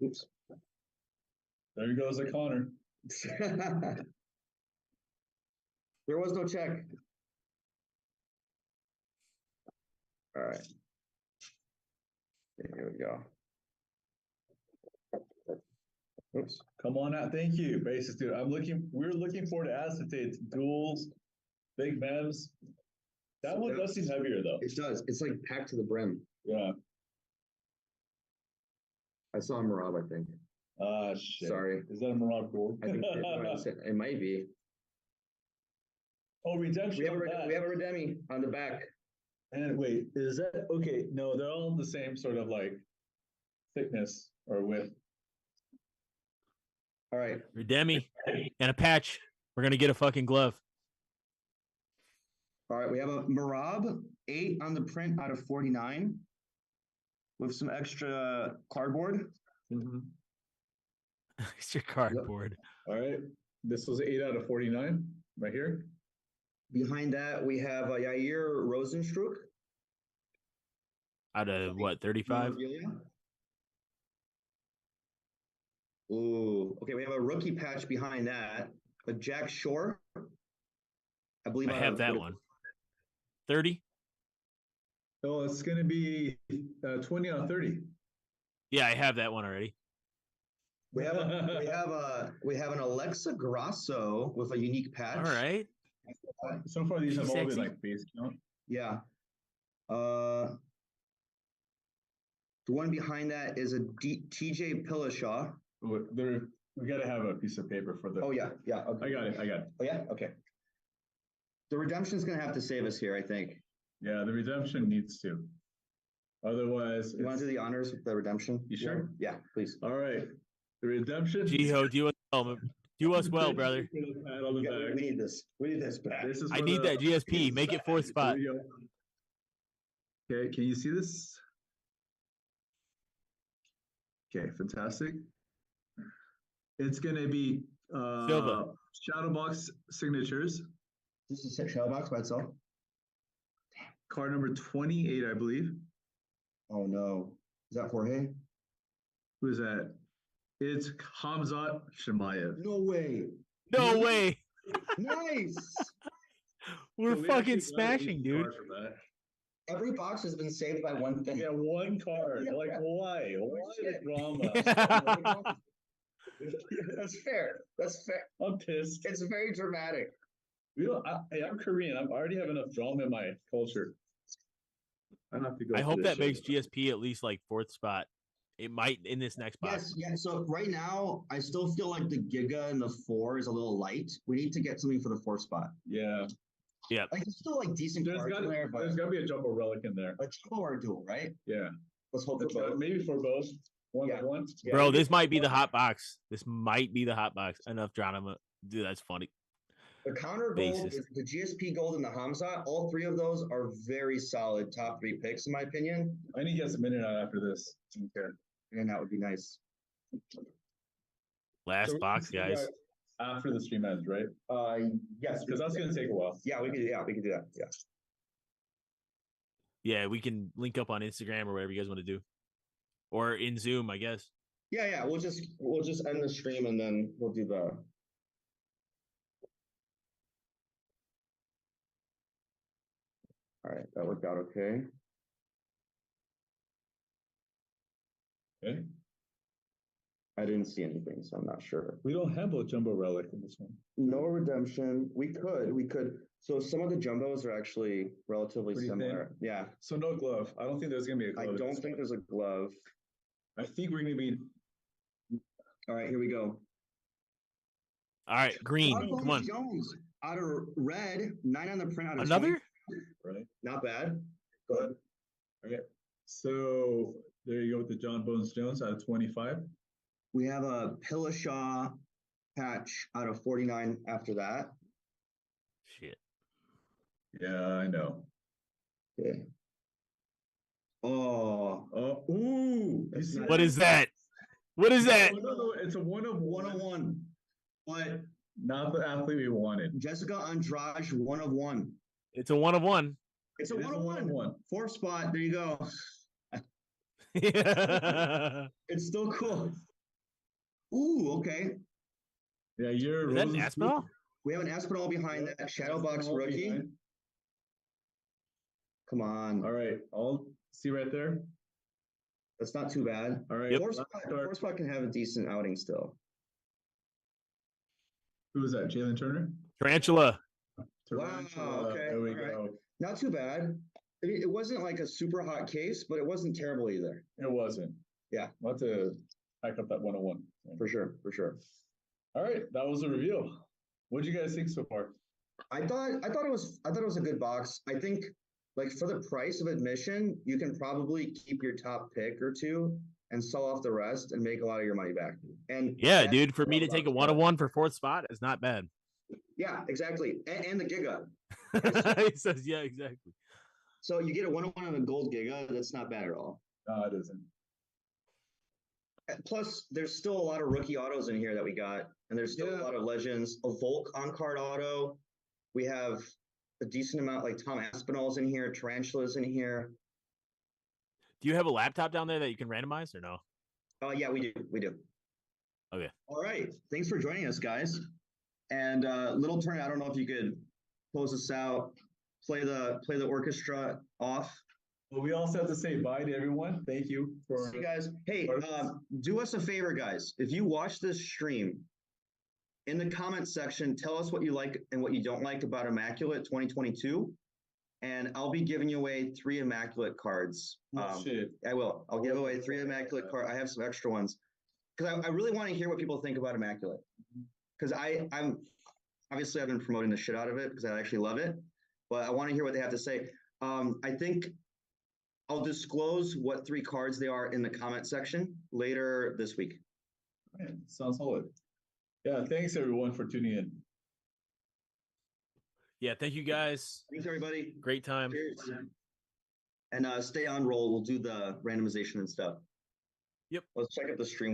Oops. There goes a Connor. There was no check. All right. Okay, here we go. Oops. Come on out. Thank you, basis dude. We're looking forward to acetates, duels, big mems. That one does seem heavier though. It does. It's like packed to the brim. Yeah. I saw a Marab, I think. Shit. Sorry. Is that a Marab gold? I think it might be. Oh, redemption. We have a Redemi on the back. And wait, is that okay? No, they're all the same sort of like thickness or width. All right. Redemi and a patch. We're gonna get a fucking glove. All right. We have a Marab 8 on the print out of 49 with some extra cardboard. It's your cardboard. All right. This was 8 out of 49 right here. Behind that, we have a Yair Rosenstruck. Out of what, 35? Ooh, okay. We have a rookie patch behind that. A Jack Shore. I believe I have that one. 30? Oh, it's going to be 20 out of 30. Yeah, I have that one already. We have an Alexa Grasso with a unique patch. All right. So far, these have all been like base count. Yeah. The one behind that is a TJ Pillashaw. We got to have a piece of paper for the. Oh yeah. Okay. I got it. Oh yeah. Okay. The redemption's gonna have to save us here, I think. Yeah, the redemption needs to. Otherwise, you want to do the honors with the redemption? You sure? Yeah, please. All right. The redemption. Jiho, do us well, brother. We need this. We need this back. I need that GSP. Make it 4th spot. Okay, can you see this? Okay, fantastic. It's gonna be Silva. Shadowbox signatures. This is Shadowbox by itself. Card number 28, I believe. Oh no. Is that Jorge? Who is that? It's Hamzat Shemaev. No way. No way. Nice. We're fucking smashing, dude. Every box has been saved by one thing. Yeah, one card. Yeah. Like, why? Why the drama? That's fair. That's fair. I'm pissed. It's very dramatic. I'm Korean. I already have enough drama in my culture. I don't have to go. I hope that makes GSP at least like 4th spot. It might in this next box. Yes, yeah. So right now, I still feel like the Giga and the 4 is a little light. We need to get something for the 4th spot. Yeah. Yeah. Like it's still like decent cards in there, but there's got to be a jumbo relic in there. A jumbo or a dual, right? Yeah. Let's hope for both. Maybe for both. One. Yeah. Bro, this might be the hot box. This might be the hot box. Enough drama. Dude, that's funny. The counter gold, is the GSP gold, and the Hamza. All 3 of those are very solid top 3 picks, in my opinion. I need to get some in and out after this. Okay. And that would be nice. Last box, guys. After the stream ends, right? Yes. Because that's going to take a while. Yeah, we could do that. Yeah. Yeah, we can link up on Instagram or whatever you guys want to do. Or in Zoom, I guess. Yeah. We'll just end the stream and then we'll do the All right, that worked out okay. Okay. I didn't see anything, so I'm not sure. We don't have a jumbo relic in this one. No redemption. We could. So some of the jumbos are actually relatively Pretty similar. thin. Yeah. So no glove. I don't think there's gonna be a glove. I don't think there's a glove. I think we're gonna be. All right, here we go. All right, green. John Come on. Jones out of red, 9 on the print out of Another? 20. Right. Not bad. Go ahead. Okay. So there you go with the John Bones Jones out of 25. We have a Pillashaw patch out of 49 after that. Shit. Yeah, I know. Okay. Oh, ooh. You see What is that? What is that? No, it's a 101. But not the athlete we wanted. Jessica Andrade, 1 of 1. It's a 1 of 1. It's a It is 1 of 1. 4th spot. There you go. Yeah. It's still cool. Ooh, okay. Yeah, you're. Is that an Aspinall? We have an Aspinall behind that. Shadowbox rookie. Behind. Come on. All right, I'll see right there. That's not too bad. All right. Yep. 4th spot can have a decent outing still. Who was that? Jalen Turner? Tarantula. Wow, okay, There we all right. go. Not too bad. It wasn't like a super hot case, but it wasn't terrible either. It wasn't. Yeah. I'll have to pack up that 101. For sure, for sure. All right, that was a review. What did you guys think so far? I thought it was a good box. I think like for the price of admission, you can probably keep your top pick or two and sell off the rest and make a lot of your money back. And Yeah, dude. For me to take a 1 of 1 for 4th spot is not bad. yeah, exactly. And the Giga. He says, yeah, exactly. So you get a 101 on a gold Giga. That's not bad at all. No, it isn't. Plus, there's still a lot of rookie autos in here that we got, and there's still a lot of legends. A Volk on-card auto. We have a decent amount, like Tom Aspinall's in here, Tarantula's in here. Do you have a laptop down there that you can randomize or no? Oh, yeah, we do. We do. Okay. All right. Thanks for joining us, guys. And Little Turnit, I don't know if you could close us out, play the orchestra off. Well, we also have to say bye to everyone. Thank you for. See you guys. Hey, do us a favor, guys. If you watch this stream, in the comments section, tell us what you like and what you don't like about Immaculate 2022. And I'll be giving you away 3 Immaculate cards. Shit. I will. I'll give away 3 Immaculate cards. I have some extra ones. Because I really want to hear what people think about Immaculate. Because I'm obviously I've been promoting the shit out of it because I actually love it. But I want to hear what they have to say. I think I'll disclose what 3 cards they are in the comment section later this week. All right. Sounds solid. Yeah, thanks everyone for tuning in. Yeah, thank you guys. Thanks, everybody. Great time. Cheers. And stay on roll. We'll do the randomization and stuff. Yep. Let's check out the stream.